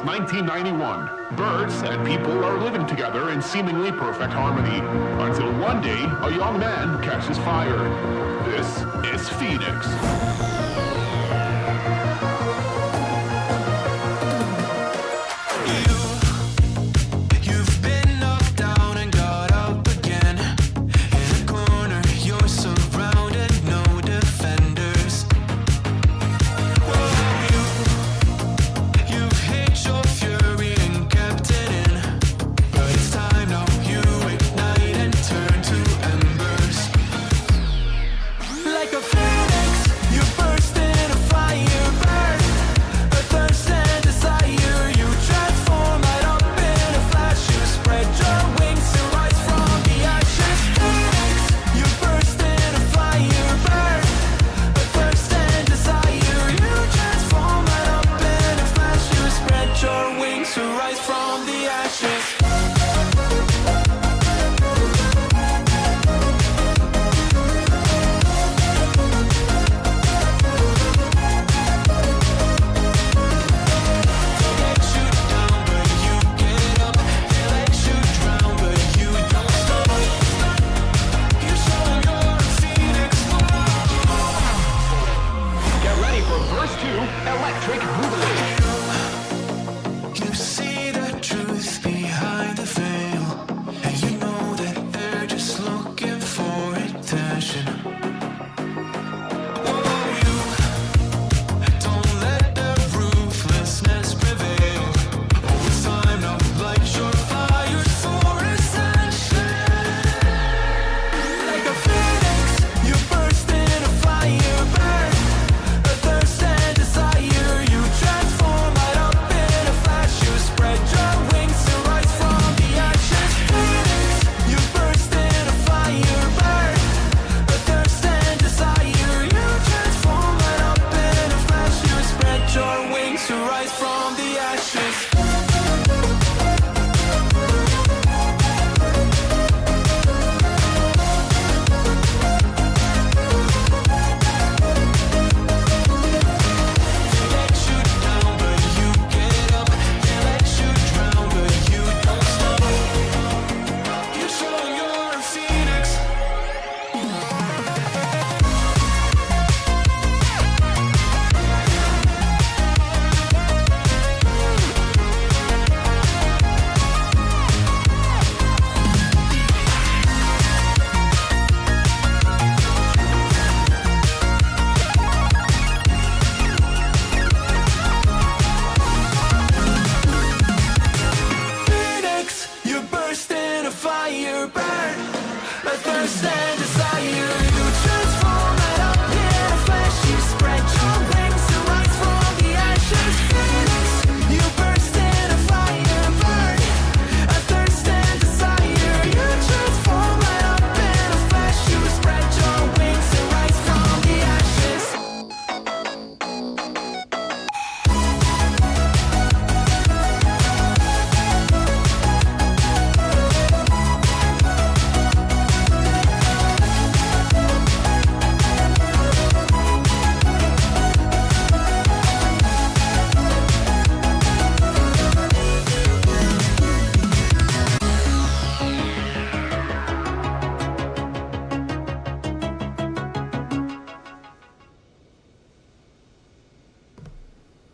since 1991. Birds and people are living together in seemingly perfect harmony, until one day a young man catches fire. This is Fenix.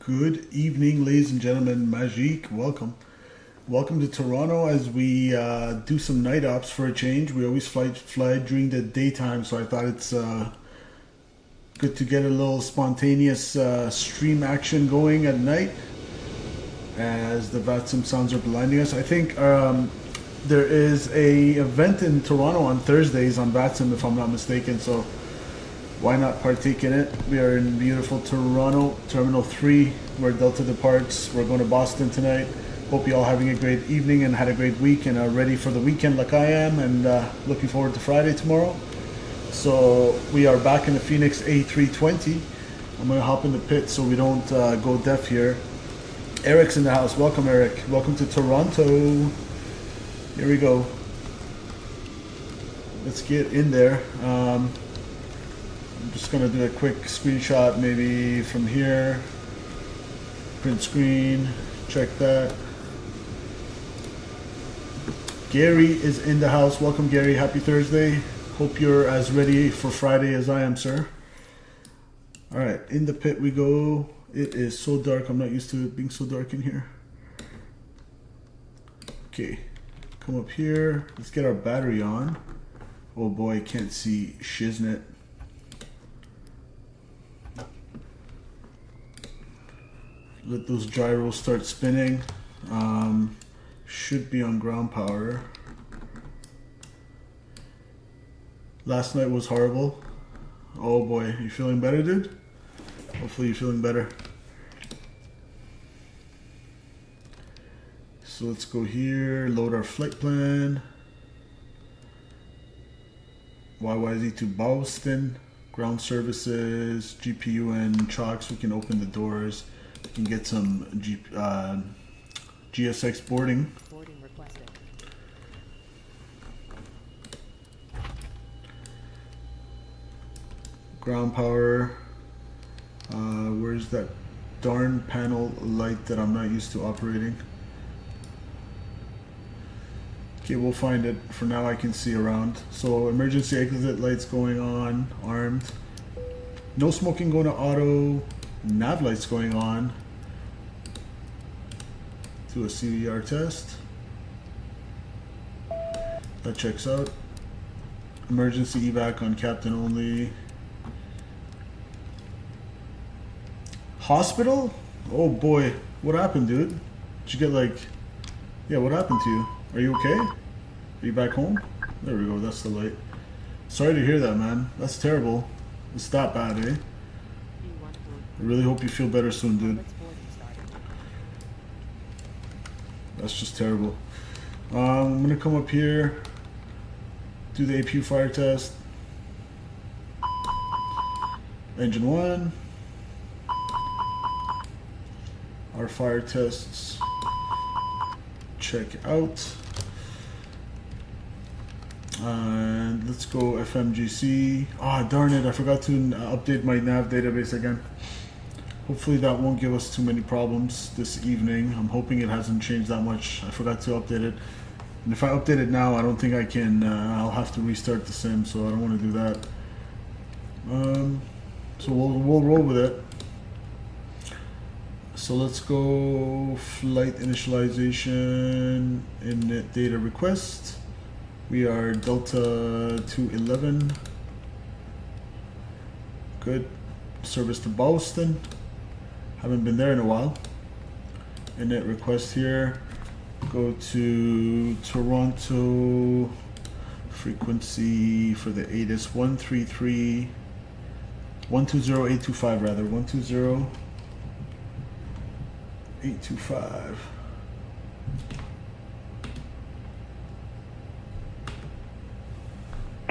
Good evening, ladies and gentlemen. Magique, welcome. Welcome to Toronto as we do some night ops for a change. We always fly during the daytime, so I thought it's good to get a little spontaneous stream action going at night as the VATSIM sounds are blinding us. I think there is a event in Toronto on Thursdays on VATSIM, if I'm not mistaken, so why not partake in it? We are in beautiful Toronto, Terminal 3, where Delta departs. We're going to Boston tonight. Hope you all having a great evening and had a great week and are ready for the weekend like I am, and looking forward to Friday tomorrow. So we are back in the Fenix A320. I'm going to hop in the pit so we don't go deaf here. Eric's in the house. Welcome, Eric. Welcome to Toronto. Here we go. Let's get in there. I'm just going to do a quick screenshot maybe from here. Print screen. check that. Gary is in the house. Welcome, Gary. Happy Thursday. Hope you're as ready for Friday as I am, sir. All right, in the pit we go. It is so dark. I'm not used to it being so dark in here. Okay, come up here. Let's get our battery on. Oh boy, I can't see shiznit. Let those gyros start spinning. Should be on ground power. Last night was horrible. Oh boy, you feeling better, dude? Hopefully you're feeling better. So let's go here, load our flight plan. CYYZ to Boston, ground services, GPU and chocks. We can open the doors. We can get some GSX boarding. Boarding requested. Ground power. Where's that darn panel light that I'm not used to operating? Okay, we'll find it. For now I can see around. So emergency exit lights going on, armed. No smoking going to auto. Nav lights going on. Do a CVR test. That checks out. Emergency evac on captain only. Hospital? Oh boy, what happened, dude? Did you get like... Yeah, what happened to you? Are you okay? Are you back home? There we go, that's the light. Sorry to hear that, man. That's terrible. It's that bad, eh? I really hope you feel better soon, dude. That's just terrible. I'm gonna come up here, do the APU fire test. Engine 1. Our fire tests check out. And let's go FMGC. Ah, darn it, I forgot to update my nav database again. Hopefully that won't give us too many problems this evening. I'm hoping it hasn't changed that much. I forgot to update it. And if I update it now, I don't think I can, I'll have to restart the sim, so I don't want to do that. So we'll roll with it. So let's go flight initialization, init data request. We are Delta 211. Good. Service to Boston. Haven't been there in a while. Init request here. Go to Toronto. Frequency for the ATIS 133. 120825 rather. 120825.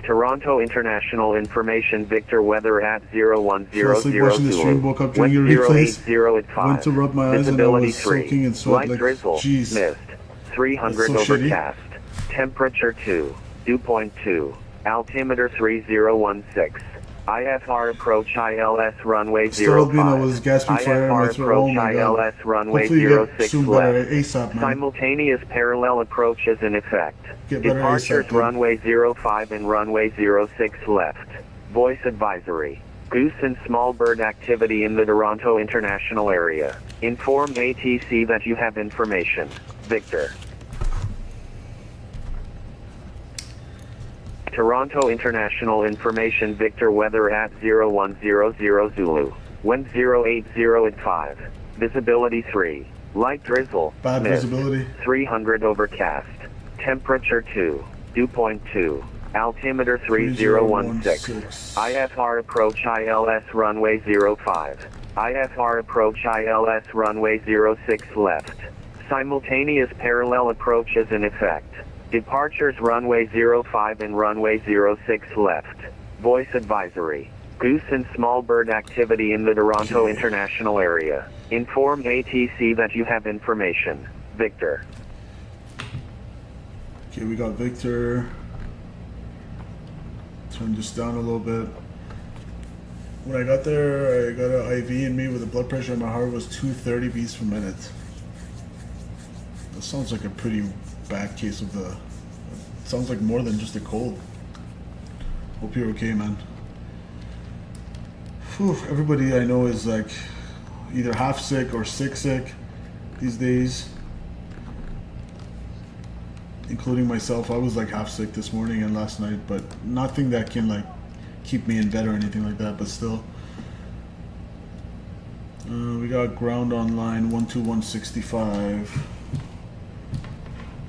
Toronto International Information Victor weather at 0100 Fell asleep watching the stream, woke up during your replays. 1080 at 5. Went to rub my eyes and I Visibility was 3. soaking in sweat. Light Like, drizzle. jeez. Mist. 300 That's so overcast. Temperature 2. Dew point 2. Altimeter 3016. IFR approach ILS runway 05. Still being I was gasping fire in my IFR throat. Oh approach my God. ILS runway Hopefully you get 06 soon better left. ASAP, man. Simultaneous parallel approaches in effect. Get better Departures ASAP, dude. runway 05 and runway 06 left. Voice advisory. Goose and small bird activity in the Toronto International area. Inform ATC that you have information. Victor. Toronto International Information Victor weather at 0100 Zulu. Wind 080 at 5. Visibility 3. Light drizzle. Bad mist, visibility. 300 overcast. Temperature 2. Dew point 2. Altimeter 3016. IFR approach ILS runway 05. IFR approach ILS runway 06 left. Simultaneous parallel approaches in effect. Departures runway 05 and runway 06 left. Voice advisory. Goose and small bird activity in the Toronto International area. Inform ATC that you have information. Victor. Okay, we got Victor. Turn this down a little bit. When I got there, I got an IV in me with the blood pressure in my heart was 230 beats per minute. That sounds like a pretty bad case of the... Sounds like more than just a cold. Hope you're okay, man. Whew, everybody I know is like either half sick or sick these days. Including myself. I was like half sick this morning and last night, but nothing that can like keep me in bed or anything like that, but still. We got ground on line 12165.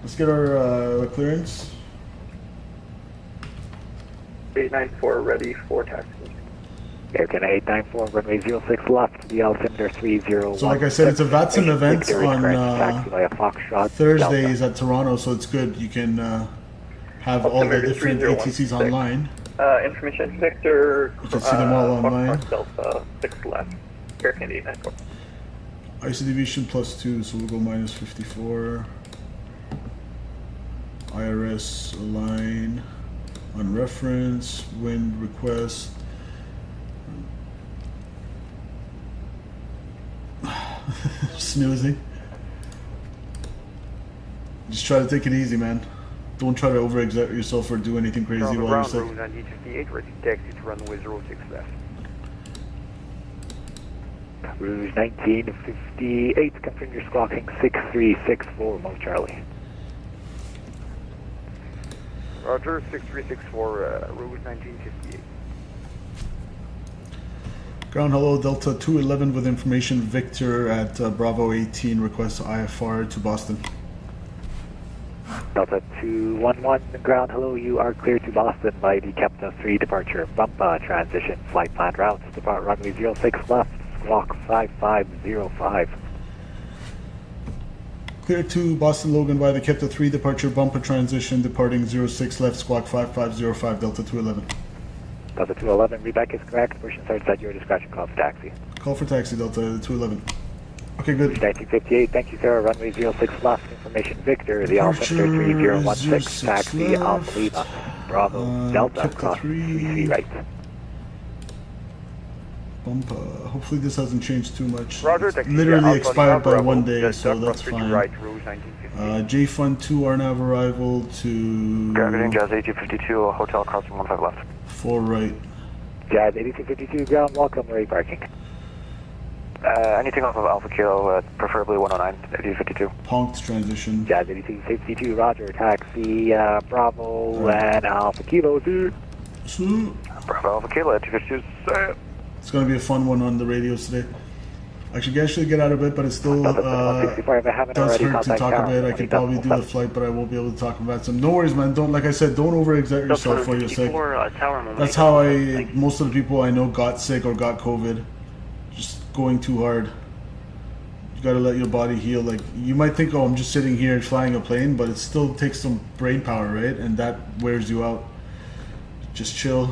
Let's get our clearance. 894 ready for taxi. American 894, runway 06 left, the altimeter 301. So like I said, it's a VATSIM event on Thursdays at Toronto, so it's good. You can have all the different ATCs online. Information Victor. You can see them all online. Delta 6 left. American 894. IC deviation +2, so we'll go -54. IRS align on reference, wind request. Snoozing. Just try to take it easy, man. Don't try to overexert yourself or do anything crazy while you're sick. Rouge 1958, ready to taxi to runway 06 left. Rouge 1958, confirm you're squawking 6364, Mo Charlie. Roger, 6364, Rouge 1958. Ground hello, Delta 211 with information Victor at Bravo 18, request IFR to Boston. Delta 211, ground hello, you are clear to Boston by the Captain 3 departure. Bumpa transition, flight plan routes, depart runway 06 left, squawk 5505. Clear to Boston Logan by the Kepta 3 departure, bumper transition, departing 06 left, squawk 5505, Delta 211. Delta 211, readback is correct. Portion starts at your discretion. Call for taxi. Call for taxi, Delta 211. Okay, good. 1958, thank you, sir. Runway 06 left, information Victor, the altimeter 3016, taxi Alpha Lima, Bravo, Delta, cross 3 right. Bumper. Hopefully this hasn't changed too much. Roger, It's taxi literally Alpha expired by Bravo, 1 day, Delta, so that's cross 3 fine. right, Rouge 1958. J Fund 2 are now arrival to... Gravity Jazz 8252, hotel crossing 15 left. 4 right. Jazz 8252, ground, welcome, ready parking. Anything off of Alpha Kilo, preferably 109, 8252. Honked transition. Jazz 8252, roger, taxi, Bravo, and Alpha Kilo, dude. So, Bravo Alpha Kilo, 252, say it. it's going to be a fun one on the radios today. Actually, guys should get out of it, but it still does hurt to talk a bit. I could probably do the flight, but I won't be able to talk about some. No worries, man. Don't, like I said, don't overexert yourself while you're sick. That's how most of the people I know got sick or got COVID. Just going too hard. You got to let your body heal. Like, you might think, oh, I'm just sitting here flying a plane, but it still takes some brain power, right? And that wears you out. Just chill.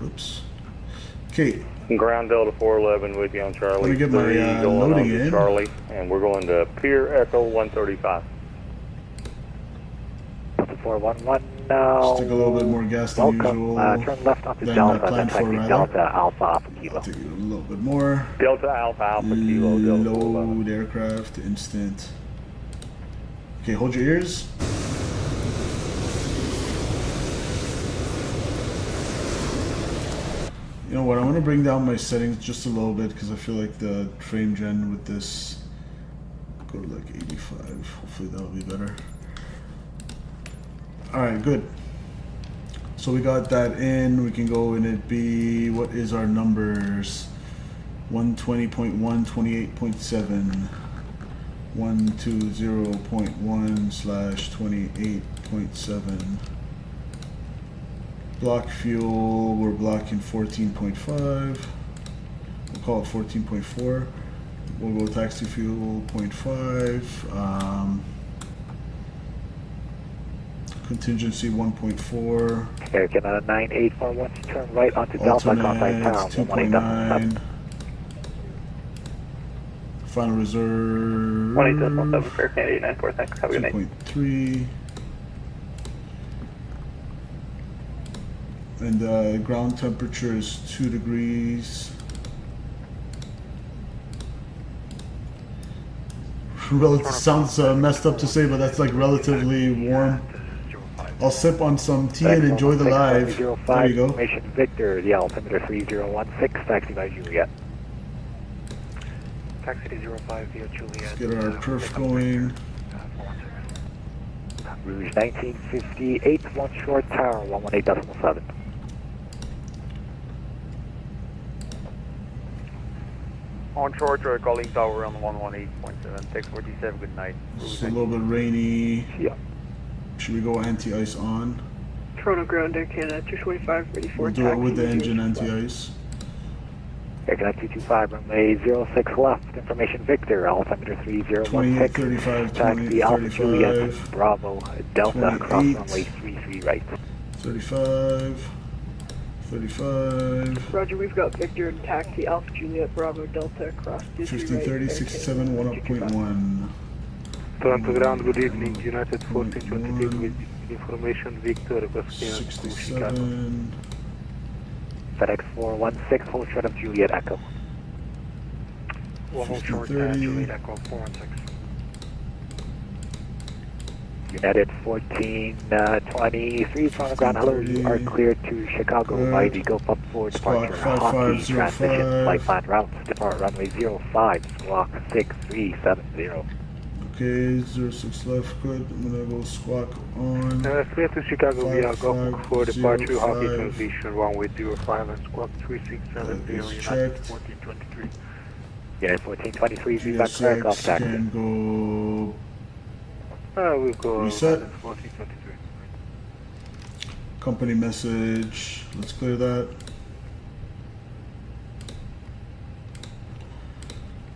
Oops. Okay. Ground Delta 411 with you on Charlie. Let me get my going loading on to in. Charlie, and we're going to Pier Echo 135. Delta 411 now. Just take a little bit more gas than usual. Turn left onto than Delta, planned then for, taxi rather. Delta Alpha Alpha Kilo. Take a little bit more. Delta Alpha Kilo, Delta 411. Load aircraft, instant. Okay, hold your ears. You know what, I'm going to bring down my settings just a little bit because I feel like the frame gen with this, go to like 85, hopefully that'll be better. Alright, good. So we got that in, we can go and it be, what is our numbers? 120.1, 28.7, 120.1/28.7. Block fuel, we're blocking 14.5. We'll call it 14.4. We'll go taxi fuel 0.5. Contingency 1.4. American 9841, turn right onto Delta, contact town 2.9. Final reserve 18717, American 894, thanks. Have a good night. 2.3. And ground temperature is 2 degrees. sounds messed up to say, but that's like relatively warm. I'll sip on some tea and enjoy the live. There you go. Information Victor, the altimeter 3016, taxi by Juliet. Taxi to 05 via Juliet. Let's get our perf going. Rouge 1958, one short tower, 118.7. On short, calling tower on 118.7. Text 47, good night. It's a little bit rainy. Yeah. Should we go anti-ice on? Toronto ground Air Canada 225 ready for We'll do it with the engine anti-ice. Air Canada 225, runway 06 left, information Victor, altimeter 3016. 35, Taxi Alpha Juliet, 35, Bravo, Delta, 28. cross runway 33 right. 35, 35, Roger, we've got Victor and taxi Alpha Juliet Bravo Delta across 1530, 67, 1 Toronto ground, good evening. United 1423 with information Victor, requesting 67. FedEx 416, hold short of Juliet Echo. One short, 1530. Juliet Echo 416. United 1423, Toronto ground, hello, you are cleared to Chicago Good. by the Go Up 4 departure. Squawk Hockey 5505. transition, flight plan routes, depart runway 05, squawk 6370. Okay, 06 left, good. I'm gonna go squawk on. Clear to Chicago via Go 4 departure, Hockey 5505. transition, runway 05 and squawk 3670, That is United checked. 1423. Unit 1423, feedback clear, golf GSX taxi. can go. We'll go Reset. 1423. Company message. Let's clear that.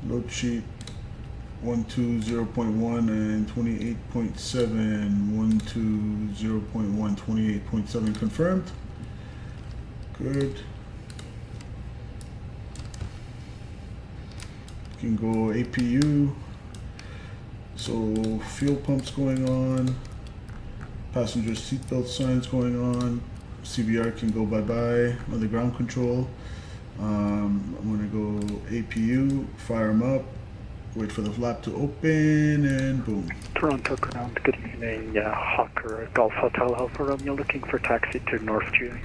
Load sheet 120.1 and 28.7. 120.1, 28.7 confirmed. Good. Can go APU. So fuel pumps going on. Passenger seatbelt signs going on. CVR can go bye-bye on the ground control. I'm gonna go APU, fire them up, wait for the flap to open, and boom. Toronto ground, good evening. Hawker, Golf Hotel Alpha Romeo, looking for taxi to North Julie.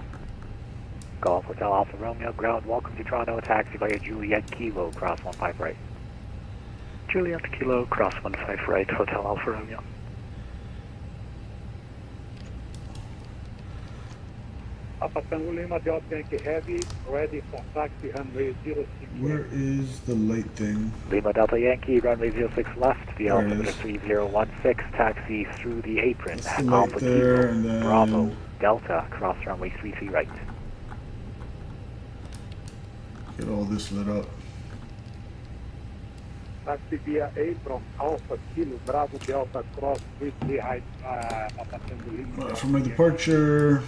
Golf Hotel Alpha Romeo, ground, welcome to Toronto, taxi via Juliet Kilo, cross 15 right. Juliet Kilo, cross 15 right, Hotel Alpha Romeo. Alpha Tango Lima, Delta Yankee Heavy, ready for taxi runway 06. Where is the light thing? Lima Delta Yankee, runway 06 left, the There it altimeter is. 3016, taxi through the apron, That's the light Alpha there, Kilo, and then- Bravo, Delta, cross runway 33 right. Get all this lit up. Taxi via Abram, Alpha Kilo, Bravo Delta, cross 33 right, Alpha Tango Lima. For my departure,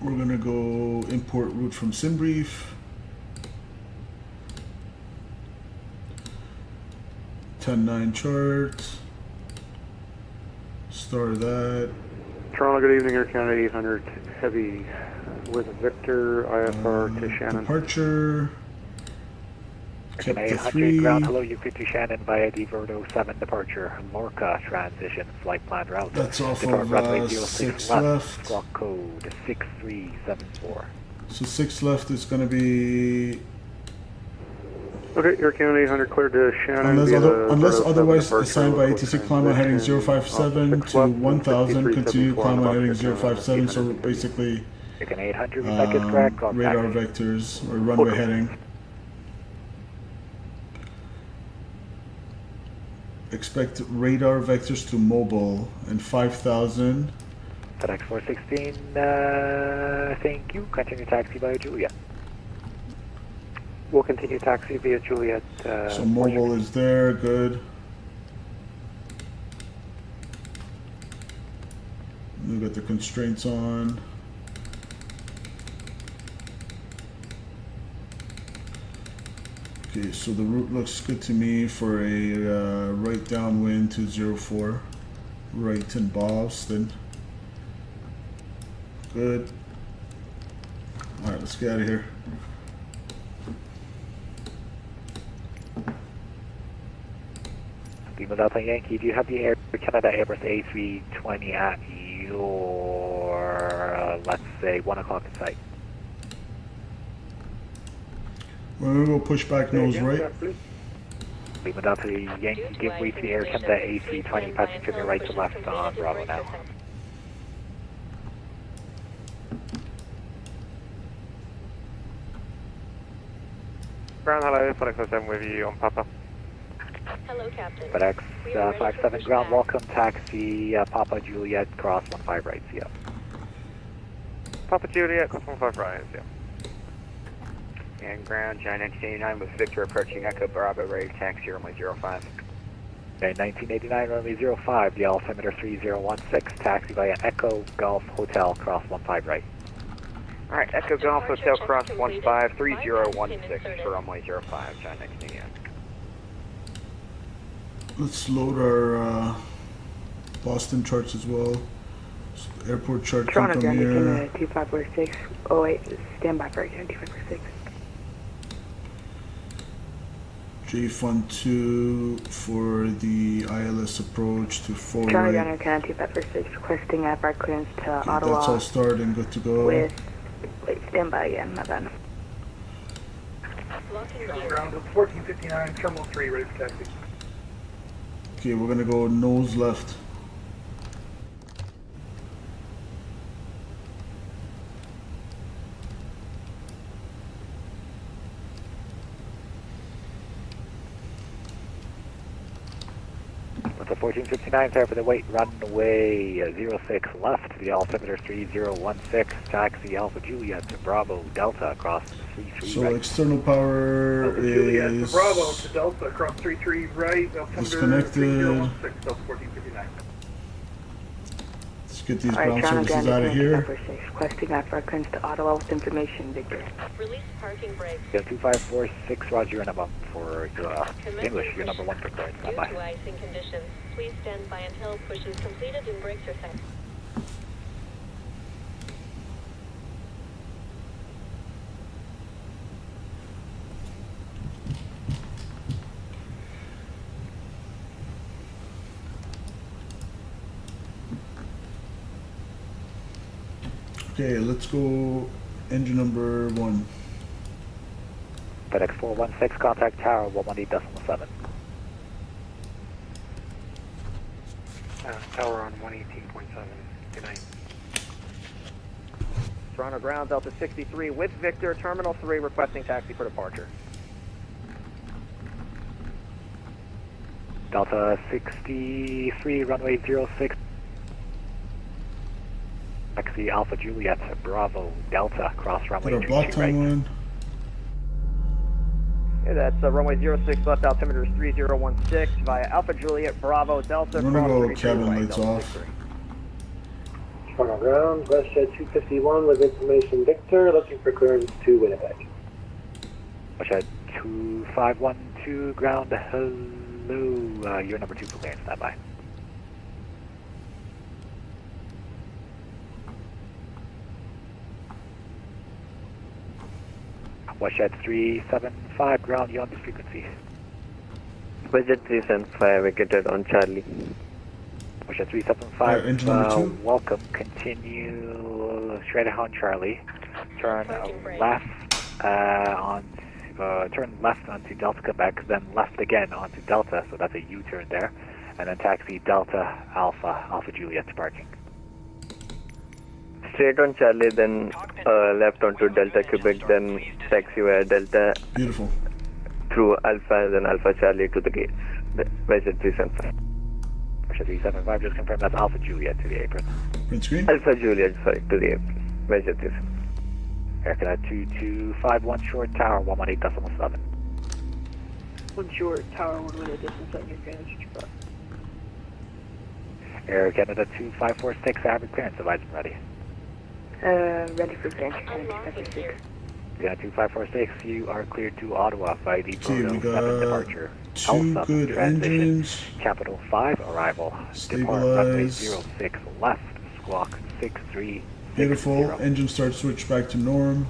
we're gonna go import route from SimBrief. 10-9 chart. Start that. Toronto, good evening, Air Canada 800 Heavy with Victor, IFR to Shannon. Departure. Kept the 800 3. ground, hello, you to Shannon via the Verdo 7 departure, Lorca transition, flight plan route. That's off Depart of runway 6 06 left. squawk code 6374. So 6 left is gonna be Okay, Air Canada 800 cleared to Shannon. unless, via the unless Verdo 7 otherwise departure, assigned by local ATC climb on heading transition, 057 6 to left and 1000, 6374 continue climb on heading about 057. So 800. basically Chicken 800, seconds correct, golf radar taxi. vectors or runway Okay. heading. Expect radar vectors to mobile and 5000. FedEx 416, thank you. Continue taxi via Juliet. We'll continue taxi via Juliet. So mobile is there, good. We've got the constraints on. Okay, so the route looks good to me for a right downwind to 04, right in Boston. Good. All right, let's get out of here. Lima Delta Yankee, do you have the Air Canada Airbus A320 at your, let's say, 1 o'clock in sight? We're going to go push back nose right. Lima Delta Yankee, give way to the Air Canada A320, passing to the right to left on Bravo now. Ground hello, Fenix 07 with you on Papa. Hello, Captain. FedEx 57 ground, welcome, taxi Papa Juliet, cross 15 right, see ya. Papa Juliet, cross 15 right, yeah. And ground, John 1989 with Victor approaching Echo Bravo, ready to taxi runway 05. Okay, 1989 runway 05, the altimeter 3016, taxi via Echo Golf Hotel, cross 15 right. Alright, Echo Golf Hotel, cross 15, 3016 for runway 05, John 1989. Let's load our Boston charts as well. Airport chart Toronto from Ground, here. 2546. Oh wait, stand by for 2546. J-Fund 2 for the ILS approach to forward. Toronto Ground, Canada 2546, requesting FR clearance to Ottawa. That's all started and good to go. With, wait, stand by again, my bad. Ground 1459, Terminal 3, ready for taxi. Okay, we're gonna go nose left. With the 1459, sorry for the wait, runway 06 left, the altimeter 3016, taxi Alpha Juliet to Bravo Delta, cross 33 So right. external power Alpha Juliet to is Bravo to Delta, cross 33 right, altimeter disconnected. 3016, Delta 1459. Let's get these Alright, ground Toronto services Ground, out of here. 2546, requesting FR clearance to Ottawa with information, Victor. Release parking brake. Yeah, 2546, Roger, you're number for English, you're number 1 for clearance, Due stand by. to icing conditions, please stand by until push is completed and brakes are set. Okay, let's go engine number 1. FedEx 416, contact tower 118.7. Tower on 118.7. Good night. Toronto Ground, Delta 63 with Victor, Terminal 3, requesting taxi for departure. Delta 63, runway 06. Taxi Alpha Juliet, Bravo Delta, cross runway Got our block 22 right. time line. Yeah, that's runway 06 left, altimeter is 3016 via Alpha Juliet, Bravo Delta, I'm gonna cross go 33 cabin right, lights Delta off. 63. Toronto Ground, WestJet 251 with information Victor, looking for clearance to Winnipeg. WestJet 2512, ground, hello, you're number 2 for clearance, stand by. WestJet 375, ground, you're on this frequency. Budget 375, vacated on Charlie. WestJet 375, engine number 2. welcome, continue straight ahead on Charlie, turn left turn left onto Delta Quebec, then left again onto Delta, so that's a U-turn there, and then taxi Delta Alpha Juliet to parking. Straight on Charlie, then left onto Delta Quebec, then taxi via Delta Beautiful. through Alpha, then Alpha Charlie to the gates. Budget 375. Russia 375, just confirm that's Alpha Juliet to the apron. Print screen. Alpha Juliet, sorry, to the apron. Budget 375. Air Canada 2251 short tower 118.7. One short, tower, 1 minute distance on your advantage. Air Canada 2546, average clearance, device ready. Ready for clearance, Canada 2546. Canada 2546, you are cleared to Ottawa by the Okay, we Proto 7 got departure. 2 good transition, engines. Capital 5 arrival. Depart runway 06 left, squawk 63. Beautiful. Engine start switch back to norm.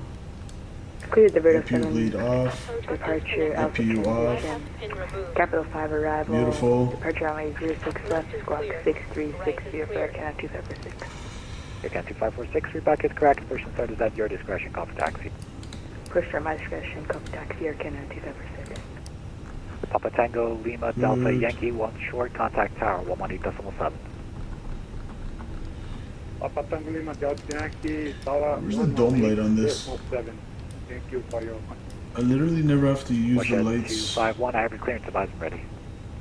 Clear the Vertical APU 7. bleed off. Departure Alpha APU off. transition. Capital 5 arrival. Beautiful. Departure runway 06 left, squawk 6360 for Air Canada 2546. Air Canada 2546, read back is correct. Push and start is at your discretion. Call for taxi. Push for my discretion, copy taxi Air Canada 2546. Papa Tango, Lima, Delta, Yankee, 1 short, contact tower, 118.7. Papa Tango Lima, Delta Yankee, Tower. Where's the dome light on this? 7. Thank you for your... I literally never have to use the lights. 251, I have your clearance advised and ready.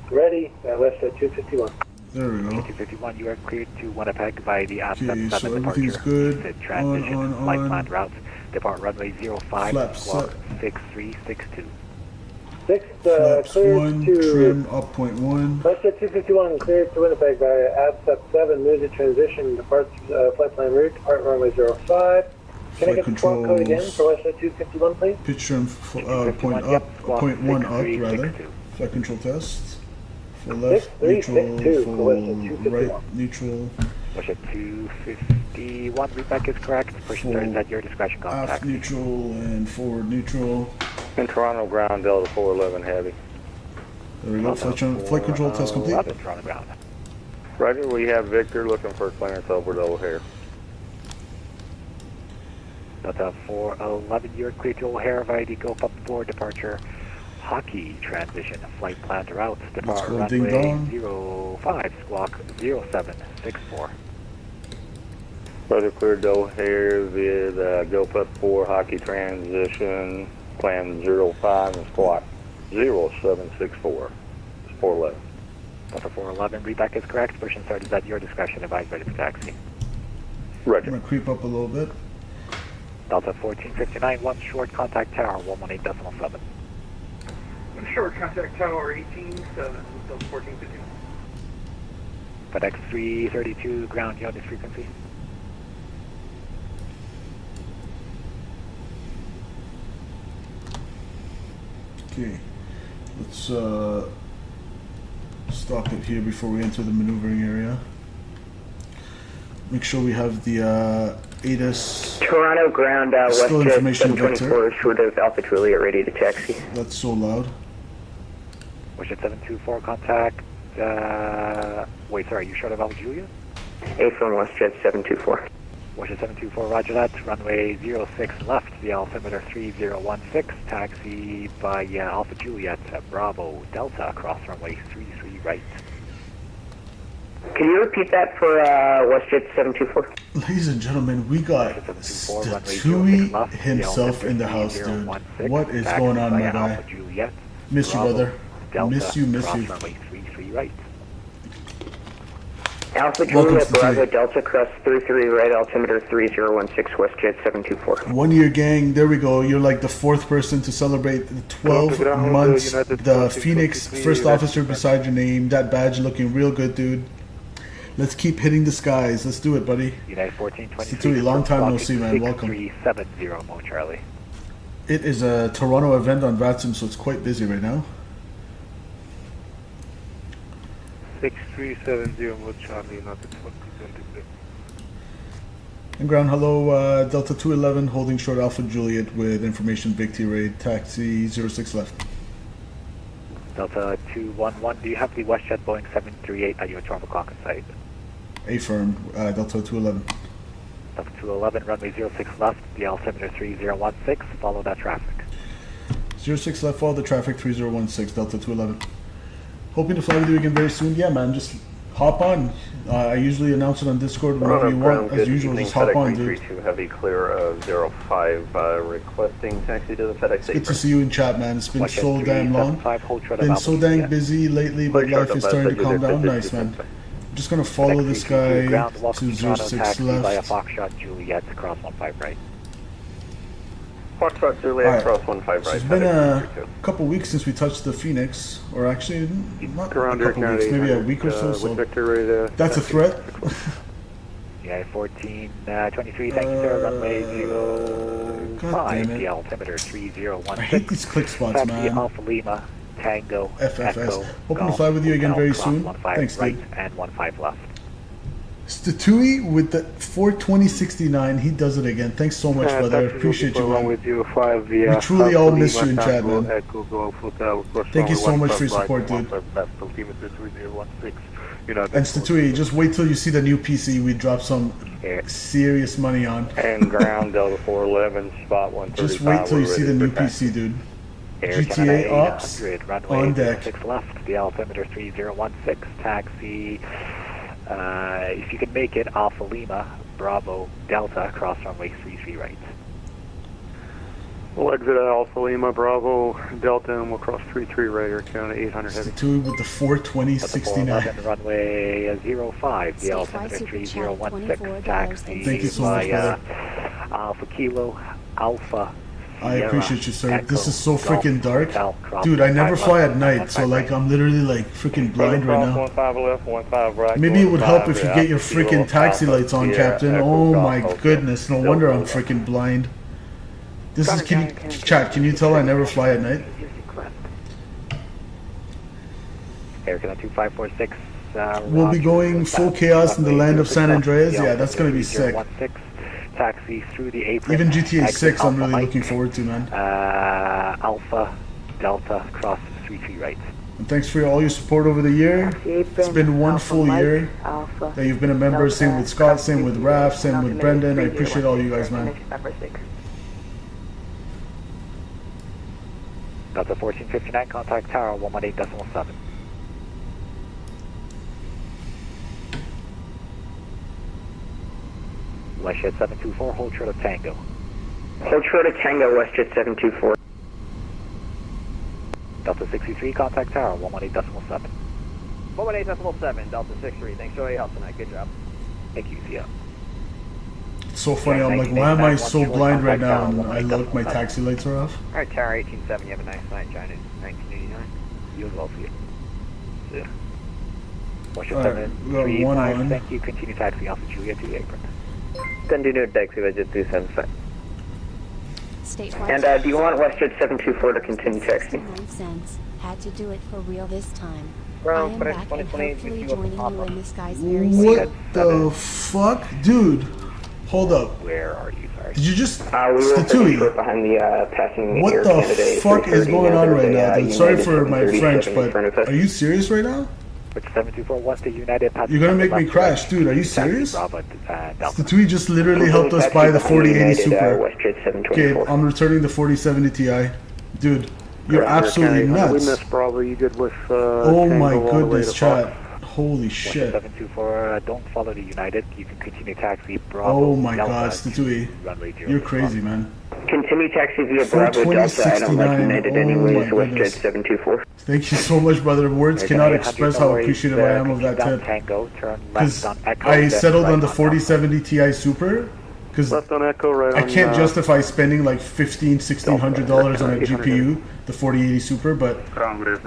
Ready, West 251. There we go. 251, you are cleared to Winnipeg by the Okay, AVSIM so 7 everything's departure. good. Transition, flight On. plan routes. Depart runway 05, Flaps squawk set. 6362. Flaps Cleared 1, to... trim up 0.1. West 251, cleared to Winnipeg by AVSIM 7, music transition, departs flight plan route, depart runway 05. Can I get the squawk code again for West 251, please? Pitch trim point up, point 1 up rather. Flight control test. Full left, neutral, 6362 full for West 251. right, neutral. Push at 251, readback is correct. Push and start is at your discretion. Call for Aft taxi. neutral and forward neutral. In Toronto ground, Delta 411 heavy. There we go. Flight control test complete. Toronto ground. Roger, we have Victor looking for clearance over to O'Hare. Delta 411, you're cleared to O'Hare via the Go up for departure. Hockey transition, flight plan to routes. Depart go ding runway 05, squawk 0764. Roger, cleared to O'Hare via the Go Pup 4 hockey transition, plan 05 and squawk 0764. It's 411. Delta 411, readback is correct. Push and start is at your discretion. Advise ready for taxi. I'm Roger. gonna creep up a little bit. Delta 1459, 1 short, contact tower 118.7. Short contact tower 18-7, Delta 1459. FedEx 332, ground you on this frequency. Okay, let's stop it here before we enter the maneuvering area. Make sure we have the ATIS. Toronto ground, Still WestJet information 724 short of Alpha Juliet, ready to taxi. That's so loud. WestJet 724, contact, wait, sorry, you short of Alpha Julia? A-phone WestJet 724. WestJet 724, roger that, runway 06 left, the altimeter 3016, taxi by Alpha Juliet, Bravo, Delta, across runway 33 right. Can you repeat that for WestJet 724? Ladies and gentlemen, we got Statui himself in the house, dude. What is going on, my guy? Miss you, brother. Miss you, miss you. Runway 33 right. Alpha Juliet, Bravo, Delta, cross 33 right, altimeter 3016, WestJet 724. 1 year gang, there we go. You're like the 4th person to celebrate the 12 months. The Phoenix first officer beside your name. That badge looking real good, dude. Let's keep hitting the skies. Let's do it, buddy. United 1423. Statui, long time no see, man. Welcome. 6370, Mo Charlie. It is a Toronto event on VATSIM, so it's quite busy right now. 6370, Mo Charlie, United 1423. And ground, hello, Delta 211, holding short Alpha Juliet with information Victor Raid, taxi 06 left. Delta 211, do you have the WestJet Boeing 738 at your 12 o'clock in sight? Affirmed, Delta 211. Delta 211, runway 06 left, the altimeter 3016, follow that traffic. 06 left, follow the traffic 3016, Delta 211. Hoping to fly with you again very soon. Yeah, man, just hop on. I usually announce it on Discord whenever you want. As usual, just hop on, dude. Heavy clear of 05, requesting taxi to the FedEx. Good to see you in chat, man. It's been so damn long. Been so dang busy lately, but life is starting to calm down. Nice, man. I'm just gonna follow this guy to 06 left. Foxtrot Juliet, cross 15 right. Foxtrot Juliet, cross 15 right. It's been a couple weeks since we touched the Phoenix, or actually not a couple weeks, maybe a week or so. So that's a threat. Yeah, 1423, thank you, sir. Runway 05, the altimeter 3016. I hate these click spots, Taxi man. Alpha Lima, Tango, FFS. Echo, Hoping to Golf, fly with you again Hotel, very cross soon. 15 Thanks, right dude. and 15 left. Statui with the 42069. He does it again. Thanks so much, brother. I appreciate you, man. We truly all miss you in chat, man. Thank you so much for your support, dude. And Statui, just wait till you see the new PC we dropped some serious money on. And ground Delta 411, spot 135. Just wait till you see the new PC, dude. GTA Ops on deck. 6 left, the altimeter 3016, taxi, if you can make it, Alpha Lima, Bravo, Delta, cross runway 33 right. We'll exit at Alpha Lima, Bravo, Delta, and we'll cross 33 right, Air Canada 800 heavy. Two with the 42069. Runway 05, the altimeter 3016, taxi. Thank you so much, brother. Alpha Kilo, Alpha. I appreciate you, sir. This is so freaking dark. Dude, I never fly at night, so like I'm literally like freaking blind right now. 15 left, 15 right. Maybe it would help if you get your freaking taxi lights on, Captain. Oh my goodness, no wonder I'm freaking blind. This is, can you, chat, can you tell I never fly at night? Air Canada 2546. We'll be going full chaos in the land of San Andreas. Yeah, that's going to be sick. Taxi through the apron. Even GTA 6 I'm really looking forward to, man. Alpha, Delta, cross 33 right. And thanks for all your support over the year. It's been one full year that you've been a member. Same with Scott, same with Raph, same with Brendan. I appreciate all you guys, man. Delta 1459, contact tower 118.7. WestJet 724, hold short of Tango. Hold short of Tango, WestJet 724. Delta 63, contact tower 118.7. 118.7, Delta 63. Thanks for all your help tonight. Good job. Thank you, yeah. It's so funny, I'm like, why am I so blind right now? And I look, my taxi lights are off. Alright, Tower 187, you have a nice night, China 1989. You as well, see you. See ya. Alright, we got one on. Thank you, continue taxi Alpha Julia to the apron. Continue taxi budget 275. Statewide. And do you want WestJet 724 to continue taxi? Had to do it for real this time. Bro, I am back and hopefully joining you in the skies very soon. What the fuck? Dude, hold up. Where are you? Sorry. Did you just... We were behind the passing what the fuck is going on right now, dude? Sorry for my French, but are you serious right now? With 724 West, the United You're gonna make me crash, dude. Are you serious? Statui just literally helped us buy the 4080 Super. Okay, I'm returning the 4070 Ti. Dude, you're absolutely nuts. We missed Bravo. You good with oh my goodness, chat. Holy shit. 724, don't follow the United. You can continue taxi Bravo. Oh my god, Statui. You're crazy, man. Continue taxi via Bravo Delta. I don't like United anyways. WestJet 724. Thank you so much, brother. Words cannot express how appreciative I am of that tip. Because I settled on the 4070 Ti Super. Because I can't justify spending like $1,600 on a GPU, the 4080 Super, but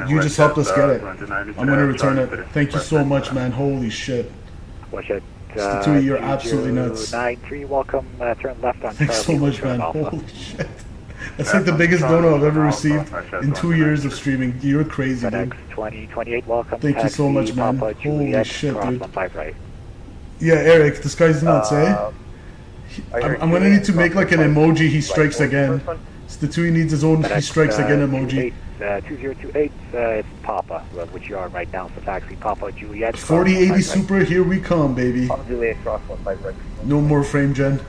you just helped us get it. I'm going to return it. Thank you so much, man. Holy shit. Statui, you're absolutely nuts. 93, welcome, turn left on Thanks so much, man. Holy shit. That's like the biggest dono I've ever received in 2 years of streaming. You're crazy, dude. 2028, welcome. Thank you so much, man. Holy shit, dude. Yeah, Eric, this guy's nuts, eh? I'm gonna need to make like an emoji, he strikes again. Statui needs his own he strikes again emoji. 2028, it's Papa, which you are right now, so taxi Papa Juliet. 4080 Super, here we come, baby. No more frame gen.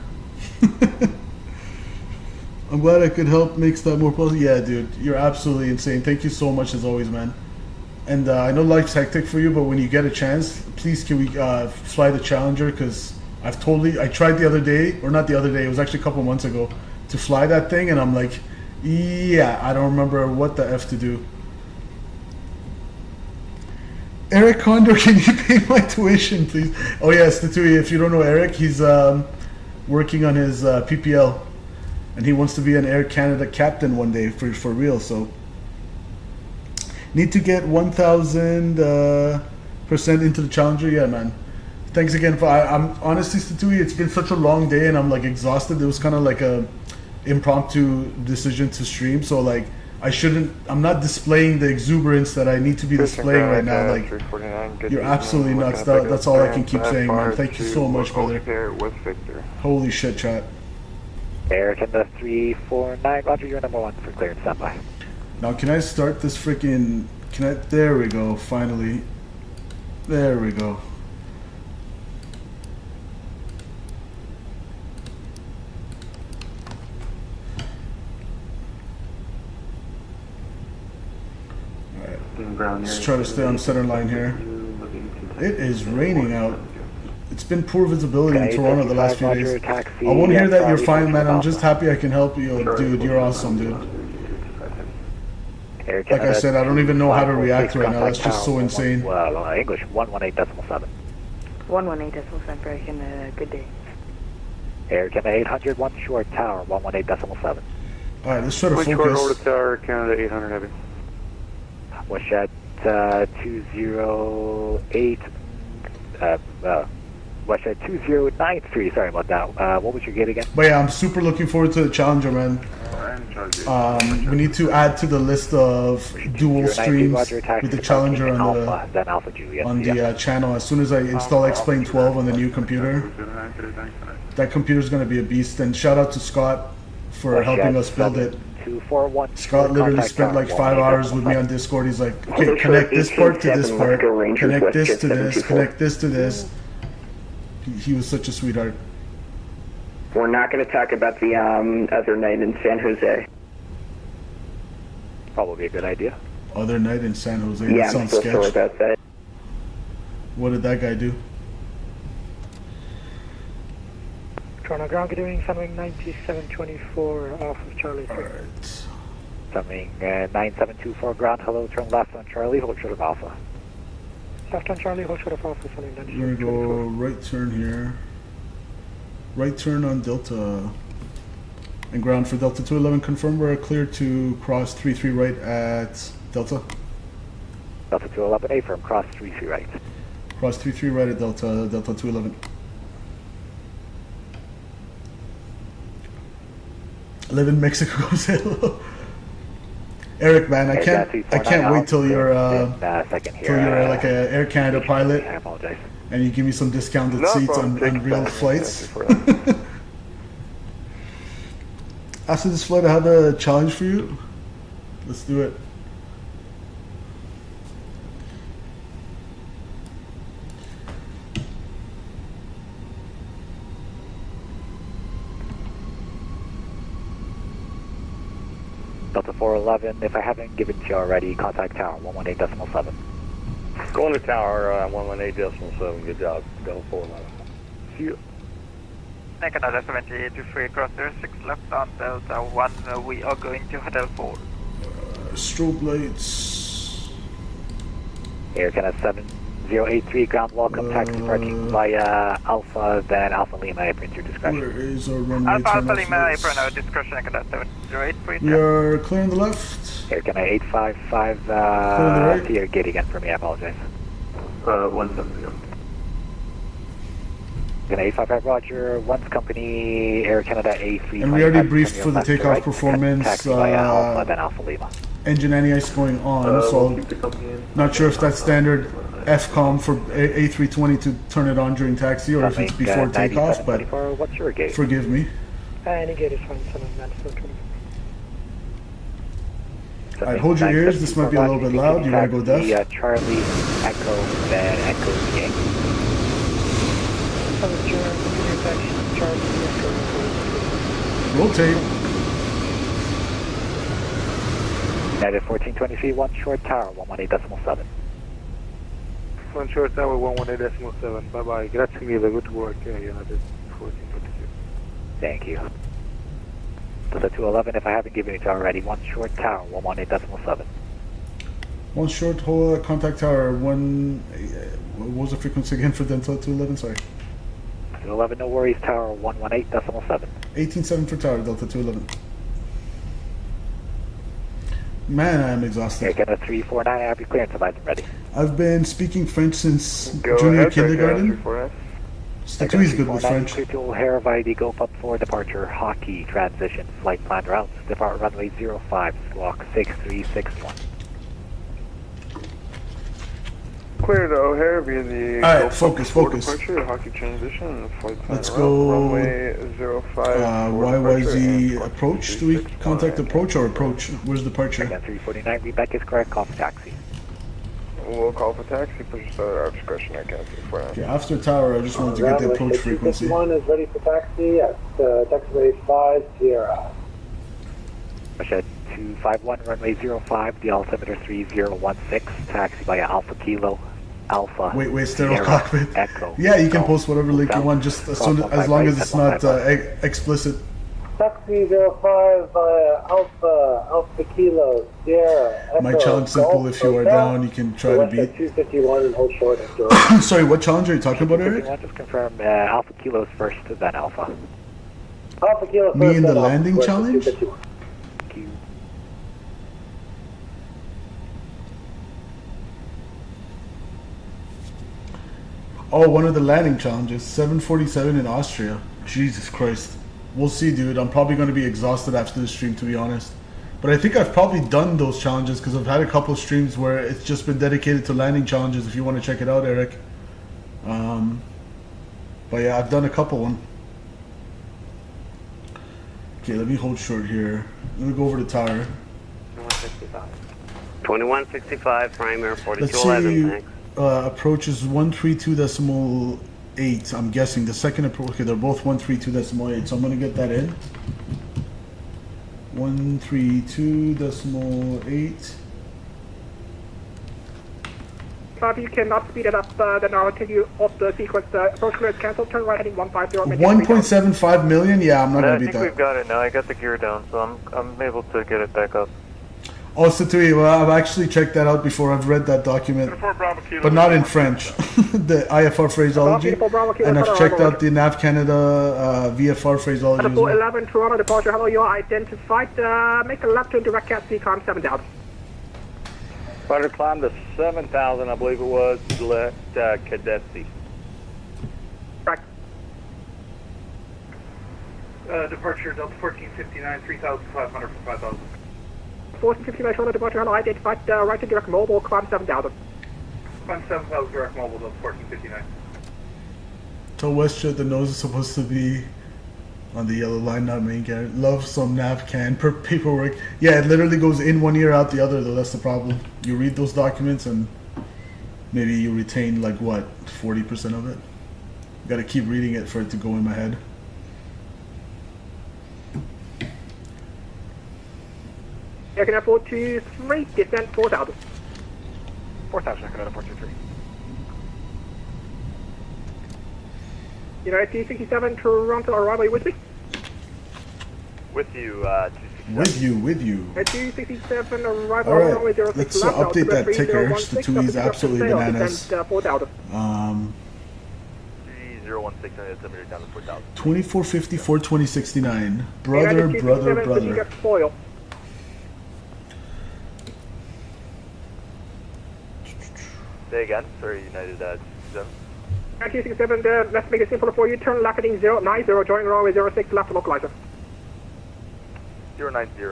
I'm glad I could help make that more possible. Yeah, dude, you're absolutely insane. Thank you so much as always, man. And I know life's hectic for you, but when you get a chance, please can we fly the Challenger? Because I tried the other day, or not the other day, it was actually a couple months ago, to fly that thing, and I'm like, yeah, I don't remember what the F to do. Eric Condor, can you pay my tuition, please? Oh yes, Statui, if you don't know Eric, he's working on his PPL, and he wants to be an Air Canada captain one day for real, so. Need to get 1,000% into the Challenger, yeah, man. Thanks again for. I'm honestly, Statui, it's been such a long day and I'm like exhausted. It was kind of like a impromptu decision to stream, so like I shouldn't. I'm not displaying the exuberance that I need to be displaying right now. Like, you're absolutely nuts. That's all I can keep saying, man. Thank you so much, brother. Holy shit, chat. Air Canada 349, Roger, you're number 1 for clearance, standby. Now, can I start this freaking? There we go. Finally. There we go. Let's try to stay on center line here. It is raining out. It's been poor visibility in Toronto the last few days. I won't hear that you're fine, man. I'm just happy I can help you, dude. You're awesome, dude. Like I said, I don't even know how to react right now. That's just so insane. Well, English 118.7. 118.7 for Air good day. Air Canada 800, 1 short tower, 118.7. Alright, let's try to focus. Short order tower, Canada 800 heavy. Westshed 208, Westshed 2093, sorry about that. What was your gate again? But yeah, I'm super looking forward to the Challenger, man. We need to add to the list of dual streams with the Challenger on the channel. As soon as I install X-Plane 12 on the new computer, that computer is going to be a beast. And shout out to Scott for helping us build it. Scott literally spent like 5 hours with me on Discord. He's like, okay, connect this part to this part, connect this to this, connect this to this. He was such a sweetheart. We're not going to talk about the other night in San Jose. Probably a good idea. Other night in San Jose? Yeah, that sounds I'm so sorry about that. What did that guy do? Toronto ground doing something 9724 off of Charlie 3. Alright. Something 9724 ground, hello, turn left on Charlie, hold short of Alpha. Left on Charlie, hold short of Alpha, something We're going to go right turn here. Right turn on Delta. And ground for Delta 211, confirm we're clear to cross 33 right at Delta. Delta 211, A firm, cross 33 right. Cross 33 right at Delta 211. Live in Mexico, goes hello. Eric, man, I can't wait till you're like a Air Canada pilot, and you give me some discounted seats on real flights. After this flight, I have a challenge for you. Let's do it. Delta 411, if I haven't given to you already, contact tower 118.7. Going to tower 118.7. Good job, Delta 411. See you. Canada 7823 cross 06 left on Delta 1. We are going to Hotel 4. Strobe lights. Air Canada 7083 ground welcome, taxi parking via Alpha, then Alpha Lima, apron your discretion. Where is our runway? Alpha Lima, apron our discretion, Canada 708. We are clear on the left. Air Canada 855, to your gate again for me, I apologize. 170. Canada 855, Roger, once company, Air Canada A320. And we already briefed for the takeoff performance. Taxi via Alpha, then Alpha Lima. Engine anti-ice going on, so not sure if that's standard FCOM for A320 to turn it on during taxi or if it's before takeoff, but what's your gate? Forgive me. Any gate is fine, 794. Alright, hold your ears, this might be a little bit loud, you want to go deaf? Charlie, Echo, then Echo Yankee. Rotate. United 1423, 1 short tower, 118.7. 1 short tower, 118.7. Bye bye. Grazie mille. Good work, United 1423. Thank you. Delta 211, if I haven't given it to already, 1 short tower, 118.7. 1 short, hold contact tower, what was the frequency again for Delta 211? Sorry. 211, no worries, tower 118.7. 18.7 for tower, Delta 211. Man, I am exhausted. Air Canada 349, I have your clearance, advised and ready. I've been speaking French since junior kindergarten. Statui is good with French. Clear to O'Hare via the Gulf up for departure. Hockey transition flight plan routes. Depart runway 05, squawk 6361. Clear to O'Hare via the Alright, Gulf focus, for focus. departure. Hockey transition flight plan Let's route, go. runway 05. YYZ approach. Do we contact approach or approach? Where's departure? Again, 349, Quebec is correct. Call for taxi. We'll call for taxi. Push start our discretion. I can't see for now. Okay, after tower, I just wanted to get the approach frequency. 251 is ready for taxi at taxiway 5 Sierra. Russia 251, runway 05, the altimeter 3016, taxi via Alpha Kilo, Alpha. Wait, stereo Sierra, cockpit. Echo. Yeah, you can post whatever link you want, just as long as it's not explicit. Taxi 05 via Alpha Kilo, Sierra, Echo. My challenge simple: if you are down, you can try to beat. 251 and hold short after. Sorry, what challenge are you talking about, Eric? Just confirm Alpha Kilo's first, then Alpha. Alpha Kilo first. Me in the then landing Alpha, challenge? 251. Oh, one of the landing challenges, 747 in Austria. Jesus Christ. We'll see, dude. I'm probably going to be exhausted after the stream, to be honest. But I think I've probably done those challenges because I've had a couple of streams where it's just been dedicated to landing challenges. If you want to check it out, Eric. But yeah, I've done a couple one. Okay, let me hold short here. Let me go over to tower. 2165, primary Let's 4211, see. thanks. Approach is 132.8. I'm guessing the second approach. Okay, they're both 132.8. So I'm gonna get that in. 132.8. If you cannot speed it up, then I'll take you off the sequence. Approach clear is cancelled. Turn right heading 150. 1.75 million. Yeah, I'm not gonna beat I think that. we've got it now. I got the gear down, so I'm able to get it back up. Oh, Satui, well, I've actually checked that out before. I've read that document, but not in French. The IFR phraseology, and I've checked out the NAV Canada VFR phraseology as well. 411 Toronto departure. Hello, you are identified. Make a left turn direct cat C, climb 7,000. Fighter climbed to 7,000, I believe it was, left Cadesi. Right. Departure Delta 1459, 3,500 for 5,000. 1459 Toronto departure. Hello, identified. Right turn direct mobile, climb 7,000. Climb 7,000 direct mobile, Delta 1459. Tell WestJet the nose is supposed to be on the yellow line, not main carrier. Love some NavCan per paperwork. Yeah, it literally goes in one ear, out the other, though. That's the problem. You read those documents and maybe you retain, like, what, 40% of it? You gotta keep reading it for it to go in my head. You can afford to 3, descent 4,000. 4,000, I can afford to 3. United 267 Toronto, arrival with me? With you, With you. 267 arrival. Alright, let's update that ticker. Statui is absolutely bananas. 4,000. 3016 and altimeter down to 4,000. 2454, 2069. Brother. Foil. Say again, sorry, United 267. 267, let's make it simpler for you. Turn left heading 090, join runway 06, left localizer. 090